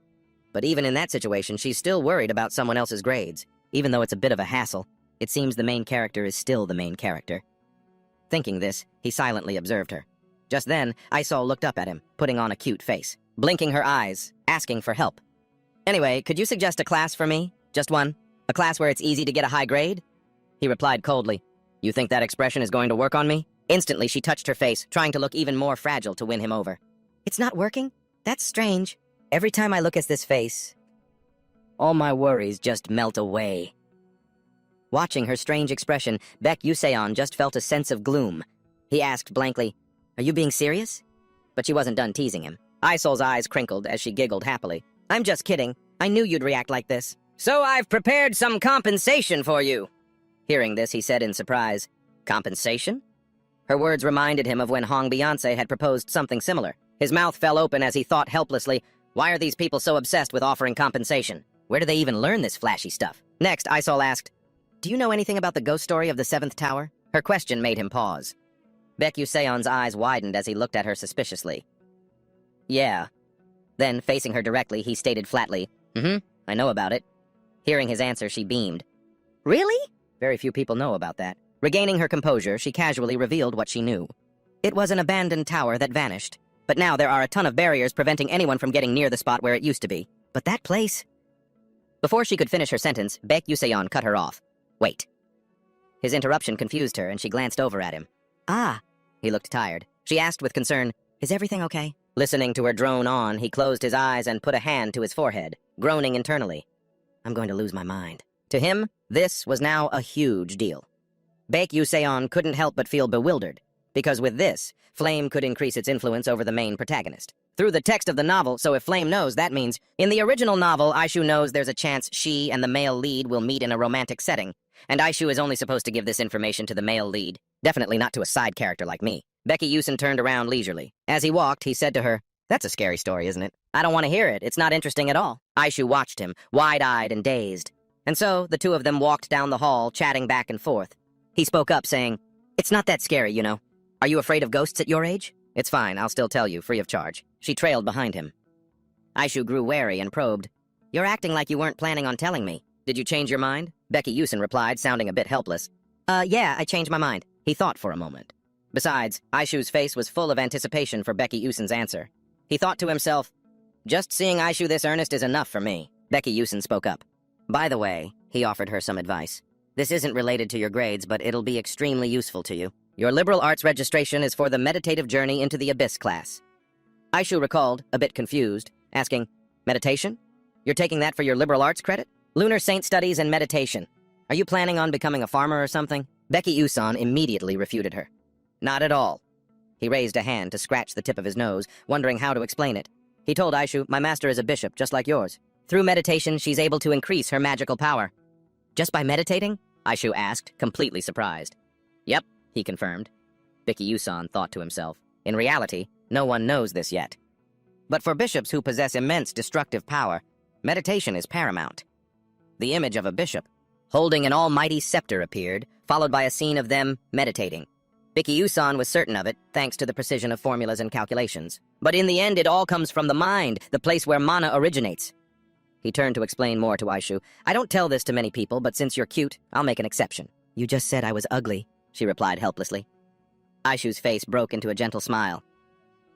But even in that situation, she's still worried about someone else's grades. Even though it's a bit of a hassle, it seems the main character is still the main character. Thinking this, he silently observed her. Just then, Isol looked up at him, putting on a cute face, blinking her eyes, asking for help. Anyway, could you suggest a class for me? Just one? A class where it's easy to get a high grade? He replied coldly. You think that expression is going to work on me? Instantly, she touched her face, trying to look even more fragile to win him over. It's not working? That's strange. Every time I look at this face, all my worries just melt away. Watching her strange expression, Baek Yuseon just felt a sense of gloom. He asked blankly, Are you being serious? But she wasn't done teasing him. Isol's eyes crinkled as she giggled happily. I'm just kidding. I knew you'd react like this. So I've prepared some compensation for you. Hearing this, he said in surprise, Compensation? Her words reminded him of when Hong Beyonce had proposed something similar. His mouth fell open as he thought helplessly, why are these people so obsessed with offering compensation? Where do they even learn this flashy stuff? Next, Isol asked, Do you know anything about the ghost story of the 7th Tower? Her question made him pause. Baek Yuseon's eyes widened as he looked at her suspiciously. Yeah. Then, facing her directly, he stated flatly, I know about it. Hearing his answer, she beamed. Really? Very few people know about that. Regaining her composure, she casually revealed what she knew. It was an abandoned tower that vanished. But now there are a ton of barriers preventing anyone from getting near the spot where it used to be. But that place... Before she could finish her sentence, Baek Yuseon cut her off. Wait. His interruption confused her, and she glanced over at him. Ah. He looked tired. She asked with concern, Is everything okay? Listening to her drone on, he closed his eyes and put a hand to his forehead, groaning internally. I'm going to lose my mind. To him, this was now a huge deal. Baek Yuseon couldn't help but feel bewildered, because with this, Flame could increase its influence over the main protagonist. Through the text of the novel, so if Flame knows, that means, in the original novel, Aishu knows there's a chance she and the male lead will meet in a romantic setting, and Aishu is only supposed to give this information to the male lead, definitely not to a side character like me. Becky Yusen turned around leisurely. As he walked, he said to her, That's a scary story, isn't it? I don't want to hear it. It's not interesting at all. Aishu watched him, wide-eyed and dazed. And so, the two of them walked down the hall, chatting back and forth. He spoke up, saying, It's not that scary, you know. Are you afraid of ghosts at your age? It's fine, I'll still tell you, free of charge. She trailed behind him. Aishu grew wary and probed. You're acting like you weren't planning on telling me. Did you change your mind? Becky Yusen replied, sounding a bit helpless. Yeah, I changed my mind. He thought for a moment. Besides, Aishu's face was full of anticipation for Becky Yusen's answer. He thought to himself, Just seeing Aishu this earnest is enough for me. Becky Yusen spoke up. By the way, he offered her some advice. This isn't related to your grades, but it'll be extremely useful to you. Your liberal arts registration is for the meditative journey into the Abyss class. Aishu recalled, a bit confused, asking, Meditation? You're taking that for your liberal arts credit? Lunar Saint Studies and Meditation. Are you planning on becoming a farmer or something? Becky Yusan immediately refuted her. Not at all. He raised a hand to scratch the tip of his nose, wondering how to explain it. He told Aishu, My master is a bishop, just like yours. Through meditation, she's able to increase her magical power. Just by meditating? Aishu asked, completely surprised. Yep, he confirmed. Becky Yusan thought to himself. In reality, no one knows this yet. But for bishops who possess immense destructive power, meditation is paramount. The image of a bishop, holding an almighty scepter, appeared, followed by a scene of them meditating. Becky Yusan was certain of it, thanks to the precision of formulas and calculations. But in the end, it all comes from the mind, the place where mana originates. He turned to explain more to Aishu. I don't tell this to many people, but since you're cute, I'll make an exception. You just said I was ugly, she replied helplessly. Aishu's face broke into a gentle smile.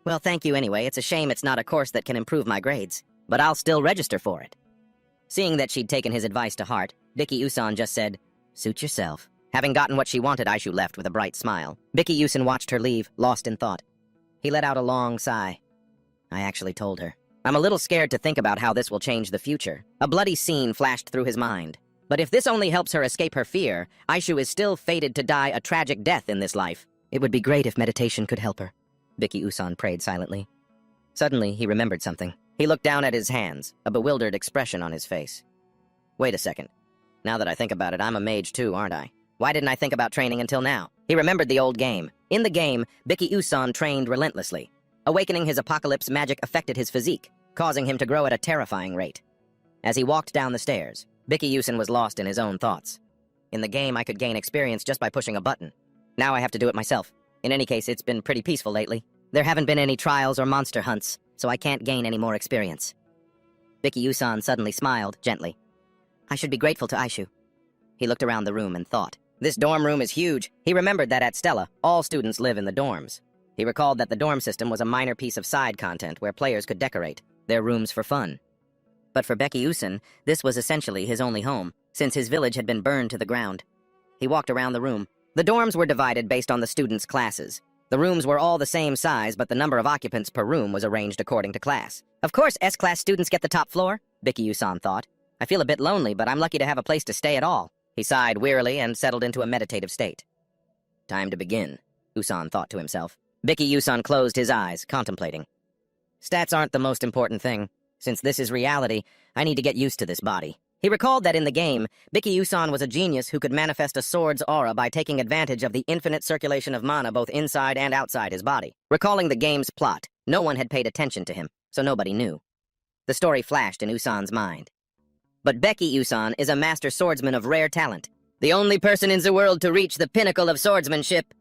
Well, thank you anyway. It's a shame it's not a course that can improve my grades, but I'll still register for it. Seeing that she'd taken his advice to heart, Becky Yusan just said, Suit yourself. Having gotten what she wanted, Aishu left with a bright smile. Becky Yusan watched her leave, lost in thought. He let out a long sigh. I actually told her. I'm a little scared to think about how this will change the future. A bloody scene flashed through his mind. But if this only helps her escape her fear, Aishu is still fated to die a tragic death in this life. It would be great if meditation could help her. Becky Yusan prayed silently. Suddenly, he remembered something. He looked down at his hands, a bewildered expression on his face. Wait a second. Now that I think about it, I'm a mage too, aren't I? Why didn't I think about training until now? He remembered the old game. In the game, Becky Yusan trained relentlessly. Awakening his apocalypse magic affected his physique, causing him to grow at a terrifying rate. As he walked down the stairs, Bicky Yusin was lost in his own thoughts. In the game, I could gain experience just by pushing a button. Now I have to do it myself. In any case, it's been pretty peaceful lately. There haven't been any trials or monster hunts, so I can't gain any more experience. Bicky Yusan suddenly smiled, gently. I should be grateful to Aishu. He looked around the room and thought. This dorm room is huge. He remembered that at Stella, all students live in the dorms. He recalled that the dorm system was a minor piece of side content where players could decorate their rooms for fun. But for Bicky Yusin, this was essentially his only home, since his village had been burned to the ground. He walked around the room. The dorms were divided based on the students' classes. The rooms were all the same size, but the number of occupants per room was arranged according to class. Of course, S-class students get the top floor, Bicky Yusan thought. I feel a bit lonely, but I'm lucky to have a place to stay at all. He sighed wearily and settled into a meditative state. Time to begin, Usan thought to himself. Bicky Yusan closed his eyes, contemplating. Stats aren't the most important thing. Since this is reality, I need to get used to this body. He recalled that in the game, Bicky Yusan was a genius who could manifest a sword's aura by taking advantage of the infinite circulation of mana both inside and outside his body. Recalling the game's plot, no one had paid attention to him, so nobody knew. The story flashed in Usan's mind. But Bicky Yusan is a master swordsman of rare talent, the only person in the world to reach the pinnacle of swordsmanship.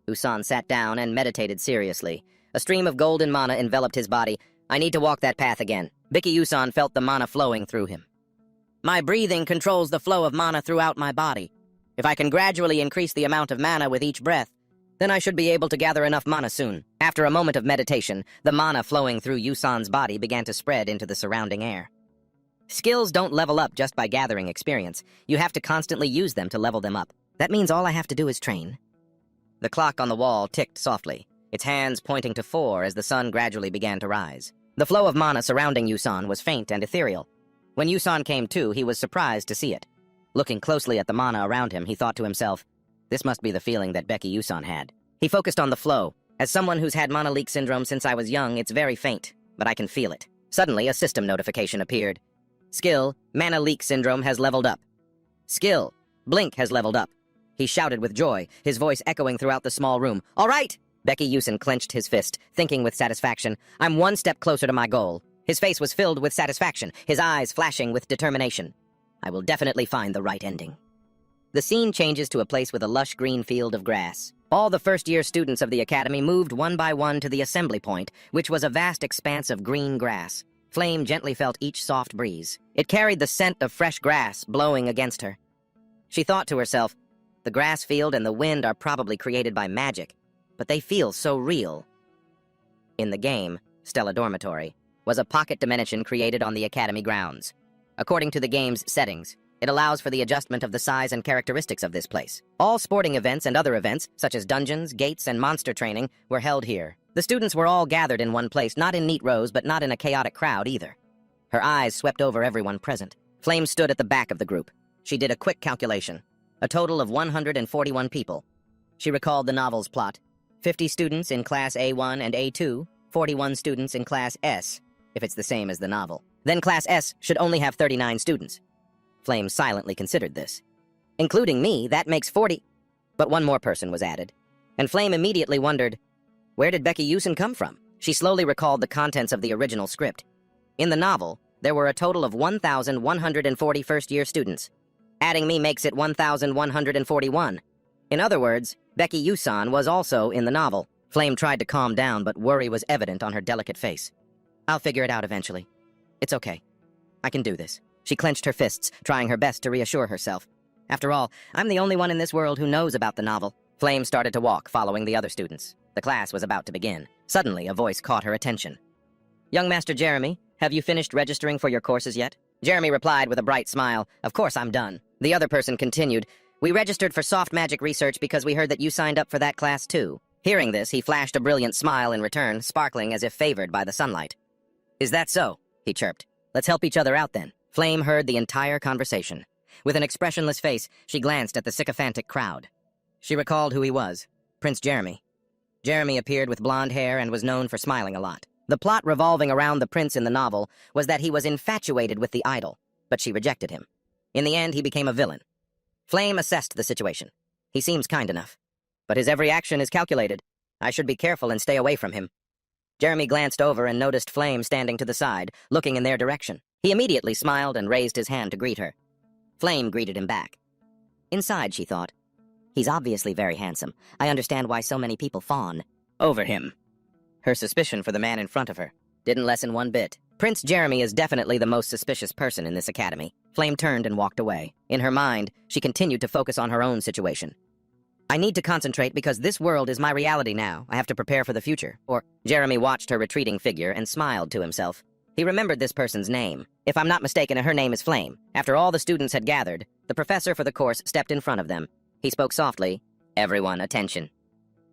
Usan sat down and meditated seriously. A stream of golden mana enveloped his body. I need to walk that path again. Bicky Yusan felt the mana flowing through him. My breathing controls the flow of mana throughout my body. If I can gradually increase the amount of mana with each breath, then I should be able to gather enough mana soon. After a moment of meditation, the mana flowing through Yusan's body began to spread into the surrounding air. Skills don't level up just by gathering experience. You have to constantly use them to level them up. That means all I have to do is train. The clock on the wall ticked softly, its hands pointing to 4 as the sun gradually began to rise. The flow of mana surrounding Yusan was faint and ethereal. When Yusan came to, he was surprised to see it. Looking closely at the mana around him, he thought to himself, this must be the feeling that Bicky Yusan had. He focused on the flow. As someone who's had mana leak syndrome since I was young, it's very faint, but I can feel it. Suddenly, a system notification appeared. Skill, mana leak syndrome has leveled up. Skill, blink has leveled up. He shouted with joy, his voice echoing throughout the small room. All right! Bicky Yusan clenched his fist, thinking with satisfaction, I'm one step closer to my goal. His face was filled with satisfaction, his eyes flashing with determination. I will definitely find the right ending. The scene changes to a place with a lush green field of grass. All the first-year students of the academy moved one by one to the assembly point, which was a vast expanse of green grass. Flame gently felt each soft breeze. It carried the scent of fresh grass blowing against her. She thought to herself, the grass field and the wind are probably created by magic, but they feel so real. In the game, Stella Dormitory was a pocket dimension created on the academy grounds. According to the game's settings, it allows for the adjustment of the size and characteristics of this place. All sporting events and other events, such as dungeons, gates, and monster training, were held here. The students were all gathered in one place, not in neat rows, but not in a chaotic crowd either. Her eyes swept over everyone present. Flame stood at the back of the group. She did a quick calculation. A total of 141 people. She recalled the novel's plot. 50 students in Class A1 and A2, 41 students in Class S, if it's the same as the novel. Then Class S should only have 39 students. Flame silently considered this. Including me, that makes 40. But one more person was added. And Flame immediately wondered, where did Bicky Yusan come from? She slowly recalled the contents of the original script. In the novel, there were a total of 1,140 first-year students. Adding me makes it 1,141. In other words, Bicky Yusan was also in the novel. Flame tried to calm down, but worry was evident on her delicate face. I'll figure it out eventually. It's okay. I can do this. She clenched her fists, trying her best to reassure herself. After all, I'm the only one in this world who knows about the novel. Flame started to walk, following the other students. The class was about to begin. Suddenly, a voice caught her attention. Young Master Jeremy, have you finished registering for your courses yet? Jeremy replied with a bright smile, of course I'm done. The other person continued, we registered for soft magic research because we heard that you signed up for that class too. Hearing this, he flashed a brilliant smile in return, sparkling as if favored by the sunlight. Is that so? He chirped. Let's help each other out then. Flame heard the entire conversation. With an expressionless face, she glanced at the sycophantic crowd. She recalled who he was, Prince Jeremy. Jeremy appeared with blonde hair and was known for smiling a lot. The plot revolving around the prince in the novel was that he was infatuated with the idol, but she rejected him. In the end, he became a villain. Flame assessed the situation. He seems kind enough, but his every action is calculated. I should be careful and stay away from him. Jeremy glanced over and noticed Flame standing to the side, looking in their direction. He immediately smiled and raised his hand to greet her. Flame greeted him back. Inside, she thought, he's obviously very handsome. I understand why so many people fawn over him. Her suspicion for the man in front of her didn't lessen one bit. Prince Jeremy is definitely the most suspicious person in this academy. Flame turned and walked away. In her mind, she continued to focus on her own situation. I need to concentrate because this world is my reality now. I have to prepare for the future. Jeremy watched her retreating figure and smiled to himself. He remembered this person's name. If I'm not mistaken, her name is Flame. After all the students had gathered, the professor for the course stepped in front of them. He spoke softly. Everyone, attention.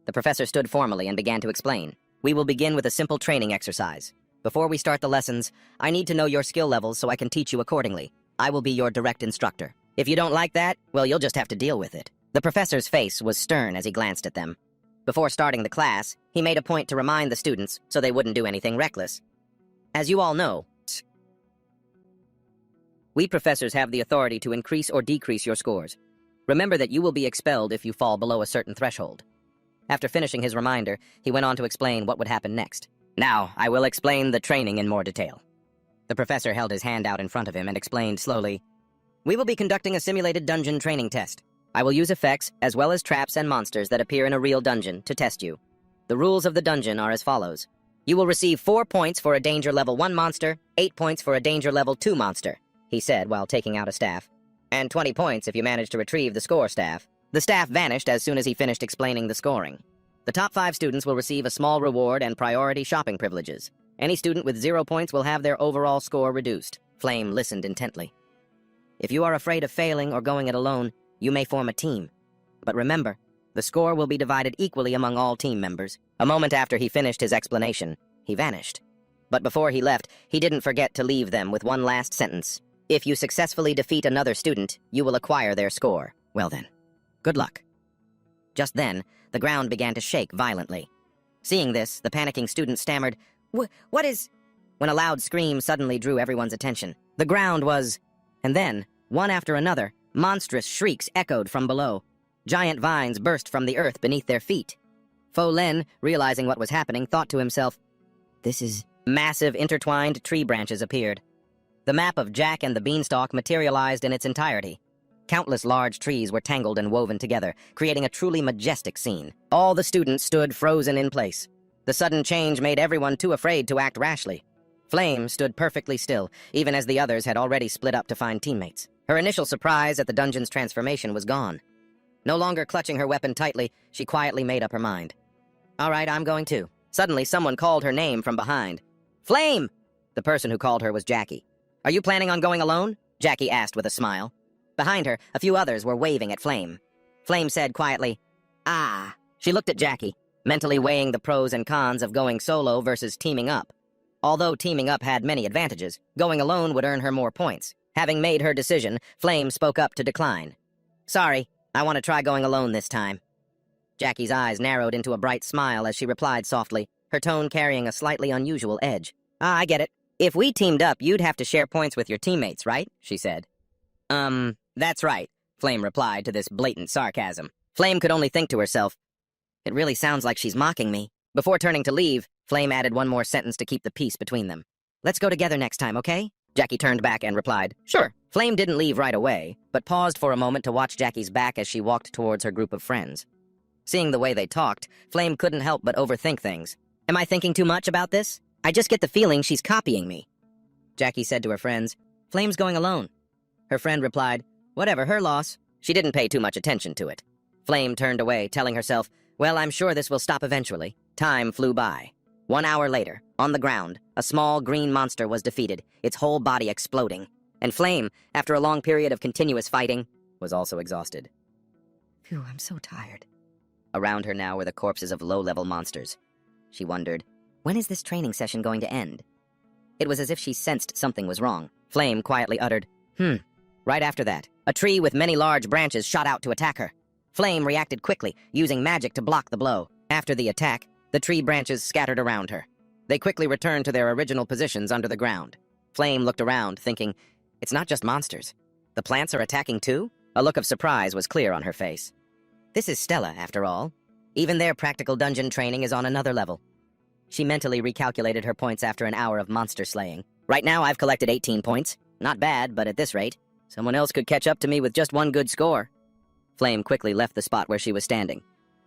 The professor stood formally and began to explain. We will begin with a simple training exercise. Before we start the lessons, I need to know your skill levels so I can teach you accordingly. I will be your direct instructor. If you don't like that, well, you'll just have to deal with it. The professor's face was stern as he glanced at them. Before starting the class, he made a point to remind the students so they wouldn't do anything reckless. As you all know, we professors have the authority to increase or decrease your scores. Remember that you will be expelled if you fall below a certain threshold. After finishing his reminder, he went on to explain what would happen next. Now, I will explain the training in more detail. The professor held his hand out in front of him and explained slowly, we will be conducting a simulated dungeon training test. I will use effects as well as traps and monsters that appear in a real dungeon to test you. The rules of the dungeon are as follows. You will receive 4 points for a danger level 1 monster, 8 points for a danger level 2 monster, he said while taking out a staff, and 20 points if you manage to retrieve the score staff. The staff vanished as soon as he finished explaining the scoring. The top 5 students will receive a small reward and priority shopping privileges. Any student with 0 points will have their overall score reduced. Flame listened intently. If you are afraid of failing or going it alone, you may form a team. But remember, the score will be divided equally among all team members. A moment after he finished his explanation, he vanished. But before he left, he didn't forget to leave them with one last sentence. If you successfully defeat another student, you will acquire their score. Well then, good luck. Just then, the ground began to shake violently. Seeing this, the panicking student stammered, What is... When a loud scream suddenly drew everyone's attention. The ground was... And then, one after another, monstrous shrieks echoed from below. Giant vines burst from the earth beneath their feet. Fo Lin, realizing what was happening, thought to himself, this is... Massive intertwined tree branches appeared. The map of Jack and the Beanstalk materialized in its entirety. Countless large trees were tangled and woven together, creating a truly majestic scene. All the students stood frozen in place. The sudden change made everyone too afraid to act rashly. Flame stood perfectly still, even as the others had already split up to find teammates. Her initial surprise at the dungeon's transformation was gone. No longer clutching her weapon tightly, she quietly made up her mind. All right, I'm going too. Suddenly, someone called her name from behind. Flame! The person who called her was Jackie. Are you planning on going alone? Jackie asked with a smile. Behind her, a few others were waving at Flame. Flame said quietly, Ah. She looked at Jackie, mentally weighing the pros and cons of going solo versus teaming up. Although teaming up had many advantages, going alone would earn her more points. Having made her decision, Flame spoke up to decline. Sorry, I want to try going alone this time. Jackie's eyes narrowed into a bright smile as she replied softly, her tone carrying a slightly unusual edge. I get it. If we teamed up, you'd have to share points with your teammates, right? She said. That's right, Flame replied to this blatant sarcasm. Flame could only think to herself, it really sounds like she's mocking me. Before turning to leave, Flame added one more sentence to keep the peace between them. Let's go together next time, okay? Jackie turned back and replied, Sure. Flame didn't leave right away, but paused for a moment to watch Jackie's back as she walked towards her group of friends. Seeing the way they talked, Flame couldn't help but overthink things. Am I thinking too much about this? I just get the feeling she's copying me. Jackie said to her friends, Flame's going alone. Her friend replied, Whatever, her loss. She didn't pay too much attention to it. Flame turned away, telling herself, Well, I'm sure this will stop eventually. Time flew by. 1 hour later, on the ground, a small green monster was defeated, its whole body exploding. And Flame, after a long period of continuous fighting, was also exhausted. Phew, I'm so tired. Around her now were the corpses of low-level monsters. She wondered, when is this training session going to end? It was as if she sensed something was wrong. Flame quietly uttered, Right after that, a tree with many large branches shot out to attack her. Flame reacted quickly, using magic to block the blow. After the attack, the tree branches scattered around her. They quickly returned to their original positions under the ground. Flame looked around, thinking, it's not just monsters. The plants are attacking too? A look of surprise was clear on her face. This is Stella, after all. Even their practical dungeon training is on another level. She mentally recalculated her points after an hour of monster slaying. Right now, I've collected 18 points. Not bad, but at this rate, someone else could catch up to me with just one good score. Flame quickly left the spot where she was standing.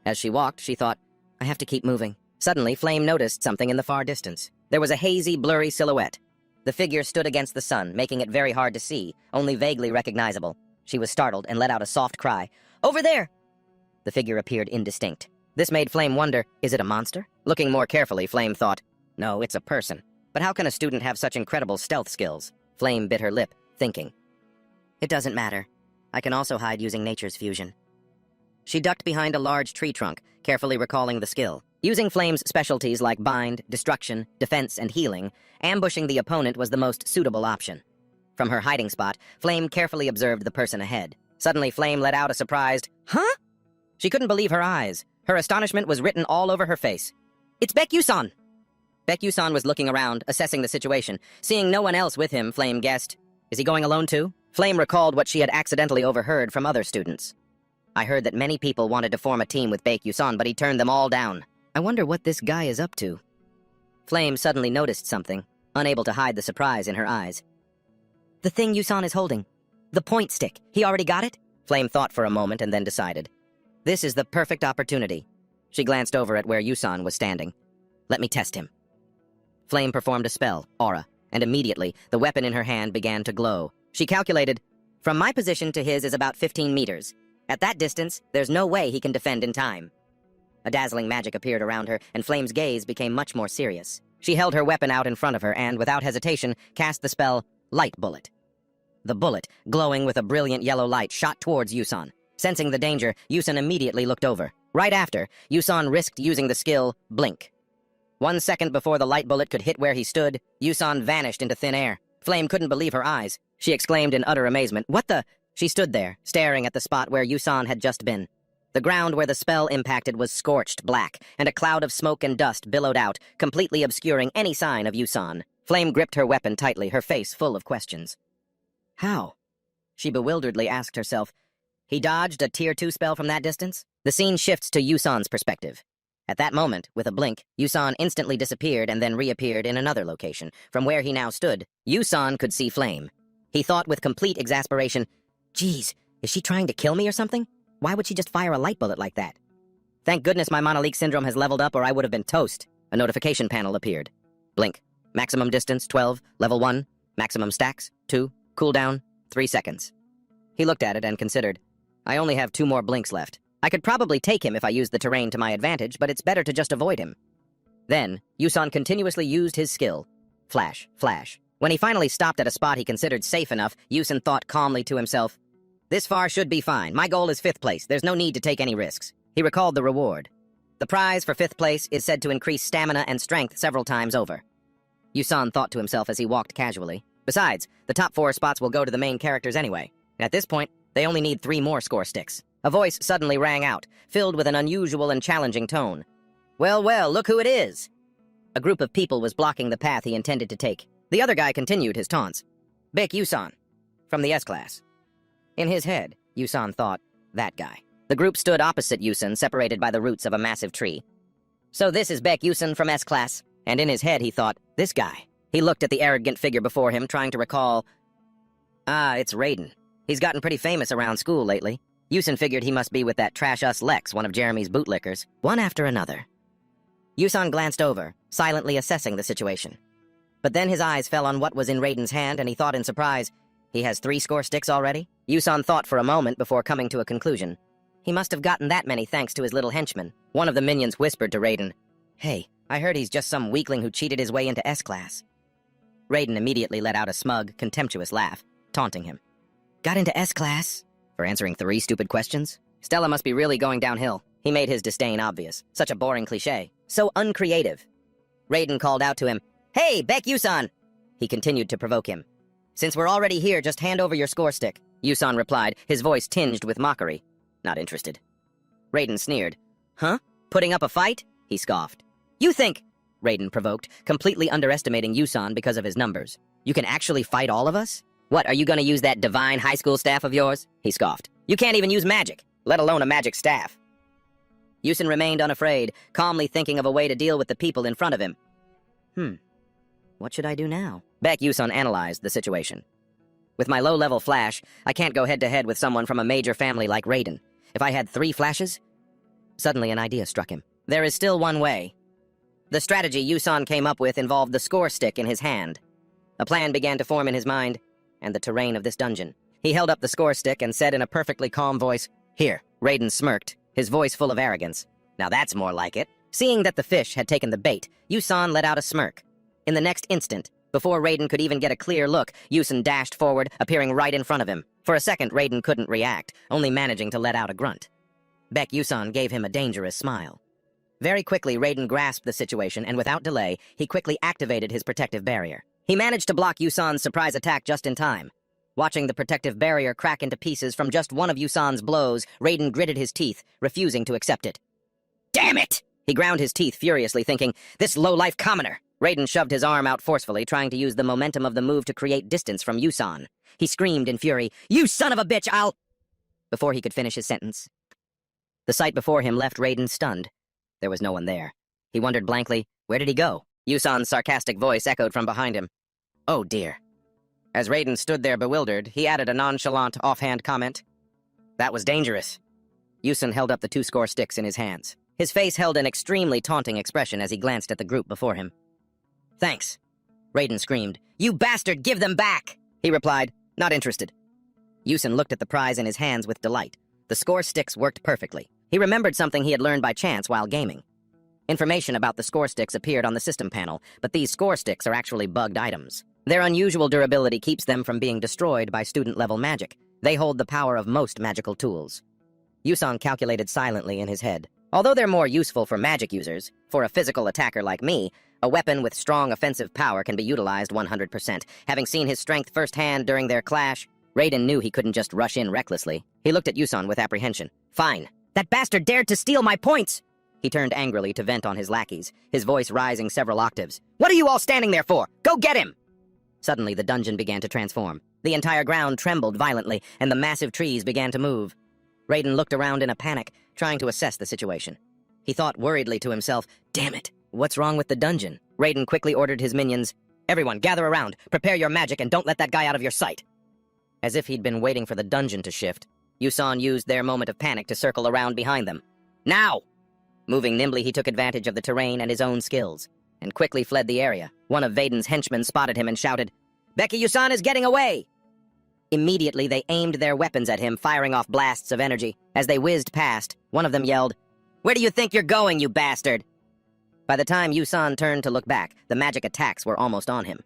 As she walked, she thought, I have to keep moving. Suddenly, Flame noticed something in the far distance. There was a hazy, blurry silhouette. The figure stood against the sun, making it very hard to see, only vaguely recognizable. She was startled and let out a soft cry. Over there! The figure appeared indistinct. This made Flame wonder, is it a monster? Looking more carefully, Flame thought, no, it's a person. But how can a student have such incredible stealth skills? Flame bit her lip, thinking. It doesn't matter. I can also hide using nature's fusion. She ducked behind a large tree trunk, carefully recalling the skill. Using Flame's specialties like bind, destruction, defense, and healing, ambushing the opponent was the most suitable option. From her hiding spot, Flame carefully observed the person ahead. Suddenly, Flame let out a surprised, huh? She couldn't believe her eyes. Her astonishment was written all over her face. It's Baek-Yusan! Baek-Yusan was looking around, assessing the situation. Seeing no one else with him, Flame guessed, is he going alone too? Flame recalled what she had accidentally overheard from other students. I heard that many people wanted to form a team with Baek-Yusan, but he turned them all down. I wonder what this guy is up to. Flame suddenly noticed something, unable to hide the surprise in her eyes. The thing Yusan is holding. The point stick. He already got it? Flame thought for a moment and then decided. This is the perfect opportunity. She glanced over at where Yusan was standing. Let me test him. Flame performed a spell, Aura, and immediately the weapon in her hand began to glow. She calculated, from my position to his is about 15 meters. At that distance, there's no way he can defend in time. A dazzling magic appeared around her, and Flame's gaze became much more serious. She held her weapon out in front of her and, without hesitation, cast the spell Light Bullet. The bullet, glowing with a brilliant yellow light, shot towards Yusan. Sensing the danger, Yusan immediately looked over. Right after, Yusan risked using the skill Blink. 1 second before the light bullet could hit where he stood, Yusan vanished into thin air. Flame couldn't believe her eyes. She exclaimed in utter amazement, What the? She stood there, staring at the spot where Yusan had just been. The ground where the spell impacted was scorched black, and a cloud of smoke and dust billowed out, completely obscuring any sign of Yusan. Flame gripped her weapon tightly, her face full of questions. How? She bewilderedly asked herself. He dodged a Tier 2 spell from that distance? The scene shifts to Yusan's perspective. At that moment, with a blink, Yusan instantly disappeared and then reappeared in another location. From where he now stood, Yusan could see Flame. He thought with complete exasperation, Geez, is she trying to kill me or something? Why would she just fire a light bullet like that? Thank goodness my Monolith Syndrome has leveled up or I would have been toast. A notification panel appeared. Blink. Maximum distance, 12. Level 1. Maximum stacks, 2. Cooldown, 3 seconds. He looked at it and considered, I only have 2 more blinks left. I could probably take him if I used the terrain to my advantage, but it's better to just avoid him. Then, Yusan continuously used his skill. Flash, flash. When he finally stopped at a spot he considered safe enough, Yusan thought calmly to himself, This far should be fine. My goal is 5th place. There's no need to take any risks. He recalled the reward. The prize for 5th place is said to increase stamina and strength several times over. Yusan thought to himself as he walked casually. Besides, the top 4 spots will go to the main characters anyway. At this point, they only need 3 more score sticks. A voice suddenly rang out, filled with an unusual and challenging tone. Well, well, look who it is! A group of people was blocking the path he intended to take. The other guy continued his taunts. Baek-Yusan, from the S-Class. In his head, Yusan thought, that guy. The group stood opposite Yusan, separated by the roots of a massive tree. So this is Baek-Yusan from S-Class. And in his head he thought, this guy. He looked at the arrogant figure before him, trying to recall... it's Raiden. He's gotten pretty famous around school lately. Yusan figured he must be with that trash-us Lex, one of Jeremy's bootlickers. One after another. Yusan glanced over, silently assessing the situation. But then his eyes fell on what was in Raiden's hand, and he thought in surprise, he has 3 score sticks already? Yusan thought for a moment before coming to a conclusion. He must have gotten that many thanks to his little henchman. One of the minions whispered to Raiden, Hey, I heard he's just some weakling who cheated his way into S-Class. Raiden immediately let out a smug, contemptuous laugh, taunting him. Got into S-Class? For answering 3 stupid questions? Stella must be really going downhill. He made his disdain obvious. Such a boring cliché. So uncreative. Raiden called out to him, Hey, Baek-Yusan! He continued to provoke him. Since we're already here, just hand over your score stick. Yusan replied, his voice tinged with mockery. Not interested. Raiden sneered. Huh? Putting up a fight? He scoffed. You think... Raiden provoked, completely underestimating Yusan because of his numbers. You can actually fight all of us? What, are you gonna use that divine high school staff of yours? He scoffed. You can't even use magic, let alone a magic staff. Yusun remained unafraid, calmly thinking of a way to deal with the people in front of him. What should I do now? Baek Yusun analyzed the situation. With my low-level flash, I can't go head-to-head with someone from a major family like Raiden. If I had 3 flashes? Suddenly an idea struck him. There is still one way. The strategy Yusun came up with involved the score stick in his hand. A plan began to form in his mind, and the terrain of this dungeon. He held up the score stick and said in a perfectly calm voice, "Here." Raiden smirked, his voice full of arrogance. Now that's more like it. Seeing that the fish had taken the bait, Yusun let out a smirk. In the next instant, before Raiden could even get a clear look, Yusun dashed forward, appearing right in front of him. For a second, Raiden couldn't react, only managing to let out a grunt. Baek Yusun gave him a dangerous smile. Very quickly, Raiden grasped the situation, and without delay, he quickly activated his protective barrier. He managed to block Yusun's surprise attack just in time. Watching the protective barrier crack into pieces from just one of Yusun's blows, Raiden gritted his teeth, refusing to accept it. Damn it! He ground his teeth furiously, thinking, this low-life commoner! Raiden shoved his arm out forcefully, trying to use the momentum of the move to create distance from Yusun. He screamed in fury, "You son of a bitch, I'll—" Before he could finish his sentence. The sight before him left Raiden stunned. There was no one there. He wondered blankly, where did he go? Yusun's sarcastic voice echoed from behind him. Oh dear. As Raiden stood there bewildered, he added a nonchalant, offhand comment. That was dangerous. Yusun held up the 2 score sticks in his hands. His face held an extremely taunting expression as he glanced at the group before him. Thanks. Raiden screamed. You bastard, give them back! He replied, not interested. Yusun looked at the prize in his hands with delight. The score sticks worked perfectly. He remembered something he had learned by chance while gaming. Information about the score sticks appeared on the system panel, but these score sticks are actually bugged items. Their unusual durability keeps them from being destroyed by student-level magic. They hold the power of most magical tools. Yusun calculated silently in his head. Although they're more useful for magic users, for a physical attacker like me, a weapon with strong offensive power can be utilized 100%. Having seen his strength firsthand during their clash, Raiden knew he couldn't just rush in recklessly. He looked at Yusun with apprehension. Fine. That bastard dared to steal my points! He turned angrily to vent on his lackeys, his voice rising several octaves. What are you all standing there for? Go get him! Suddenly, the dungeon began to transform. The entire ground trembled violently, and the massive trees began to move. Raiden looked around in a panic, trying to assess the situation. He thought worriedly to himself, damn it, what's wrong with the dungeon? Raiden quickly ordered his minions, everyone, gather around, prepare your magic, and don't let that guy out of your sight. As if he'd been waiting for the dungeon to shift, Yusun used their moment of panic to circle around behind them. Now! Moving nimbly, he took advantage of the terrain and his own skills, and quickly fled the area. One of Vaiden's henchmen spotted him and shouted, Becky Yusun is getting away! Immediately, they aimed their weapons at him, firing off blasts of energy. As they whizzed past, one of them yelled, Where do you think you're going, you bastard? By the time Yusun turned to look back, the magic attacks were almost on him.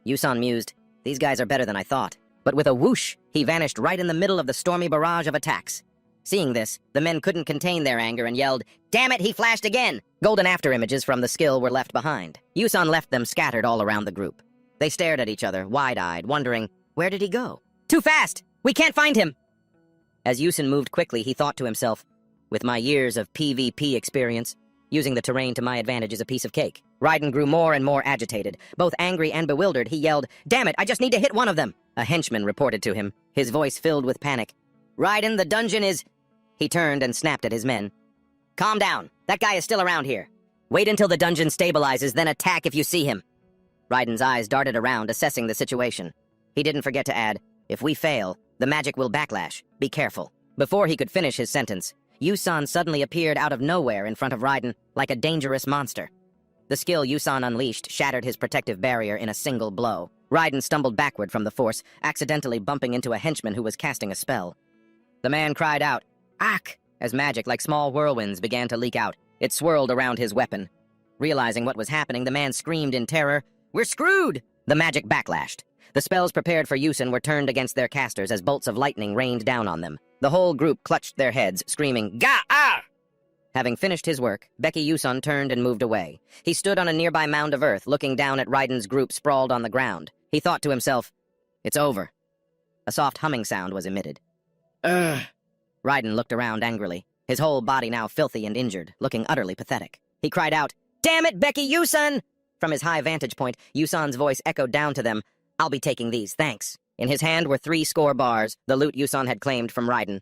Yusun mused, These guys are better than I thought. But with a whoosh, he vanished right in the middle of the stormy barrage of attacks. Seeing this, the men couldn't contain their anger and yelled, Damn it, he flashed again! Golden after-images from the skill were left behind. Yusun left them scattered all around the group. They stared at each other, wide-eyed, wondering, where did he go? Too fast! We can't find him! As Yusun moved quickly, he thought to himself, with my years of PvP experience, using the terrain to my advantage is a piece of cake. Raiden grew more and more agitated. Both angry and bewildered, he yelled, Damn it, I just need to hit one of them! A henchman reported to him, his voice filled with panic. Raiden, the dungeon is... He turned and snapped at his men. Calm down. That guy is still around here. Wait until the dungeon stabilizes, then attack if you see him. Raiden's eyes darted around, assessing the situation. He didn't forget to add, If we fail, the magic will backlash. Be careful. Before he could finish his sentence, Yusun suddenly appeared out of nowhere in front of Raiden, like a dangerous monster. The skill Yusun unleashed shattered his protective barrier in a single blow. Raiden stumbled backward from the force, accidentally bumping into a henchman who was casting a spell. The man cried out, Ak! As magic like small whirlwinds began to leak out. It swirled around his weapon. Realizing what was happening, the man screamed in terror, We're screwed! The magic backlashed. The spells prepared for Yusun were turned against their casters as bolts of lightning rained down on them. The whole group clutched their heads, screaming, Ga-ah! Having finished his work, Becky Yusun turned and moved away. He stood on a nearby mound of earth, looking down at Raiden's group sprawled on the ground. He thought to himself, It's over. A soft humming sound was emitted. Ugh. Raiden looked around angrily, his whole body now filthy and injured, looking utterly pathetic. He cried out, Damn it, Becky Yusun! From his high vantage point, Yusun's voice echoed down to them, I'll be taking these, thanks. In his hand were 3 score bars, the loot Yusun had claimed from Raiden.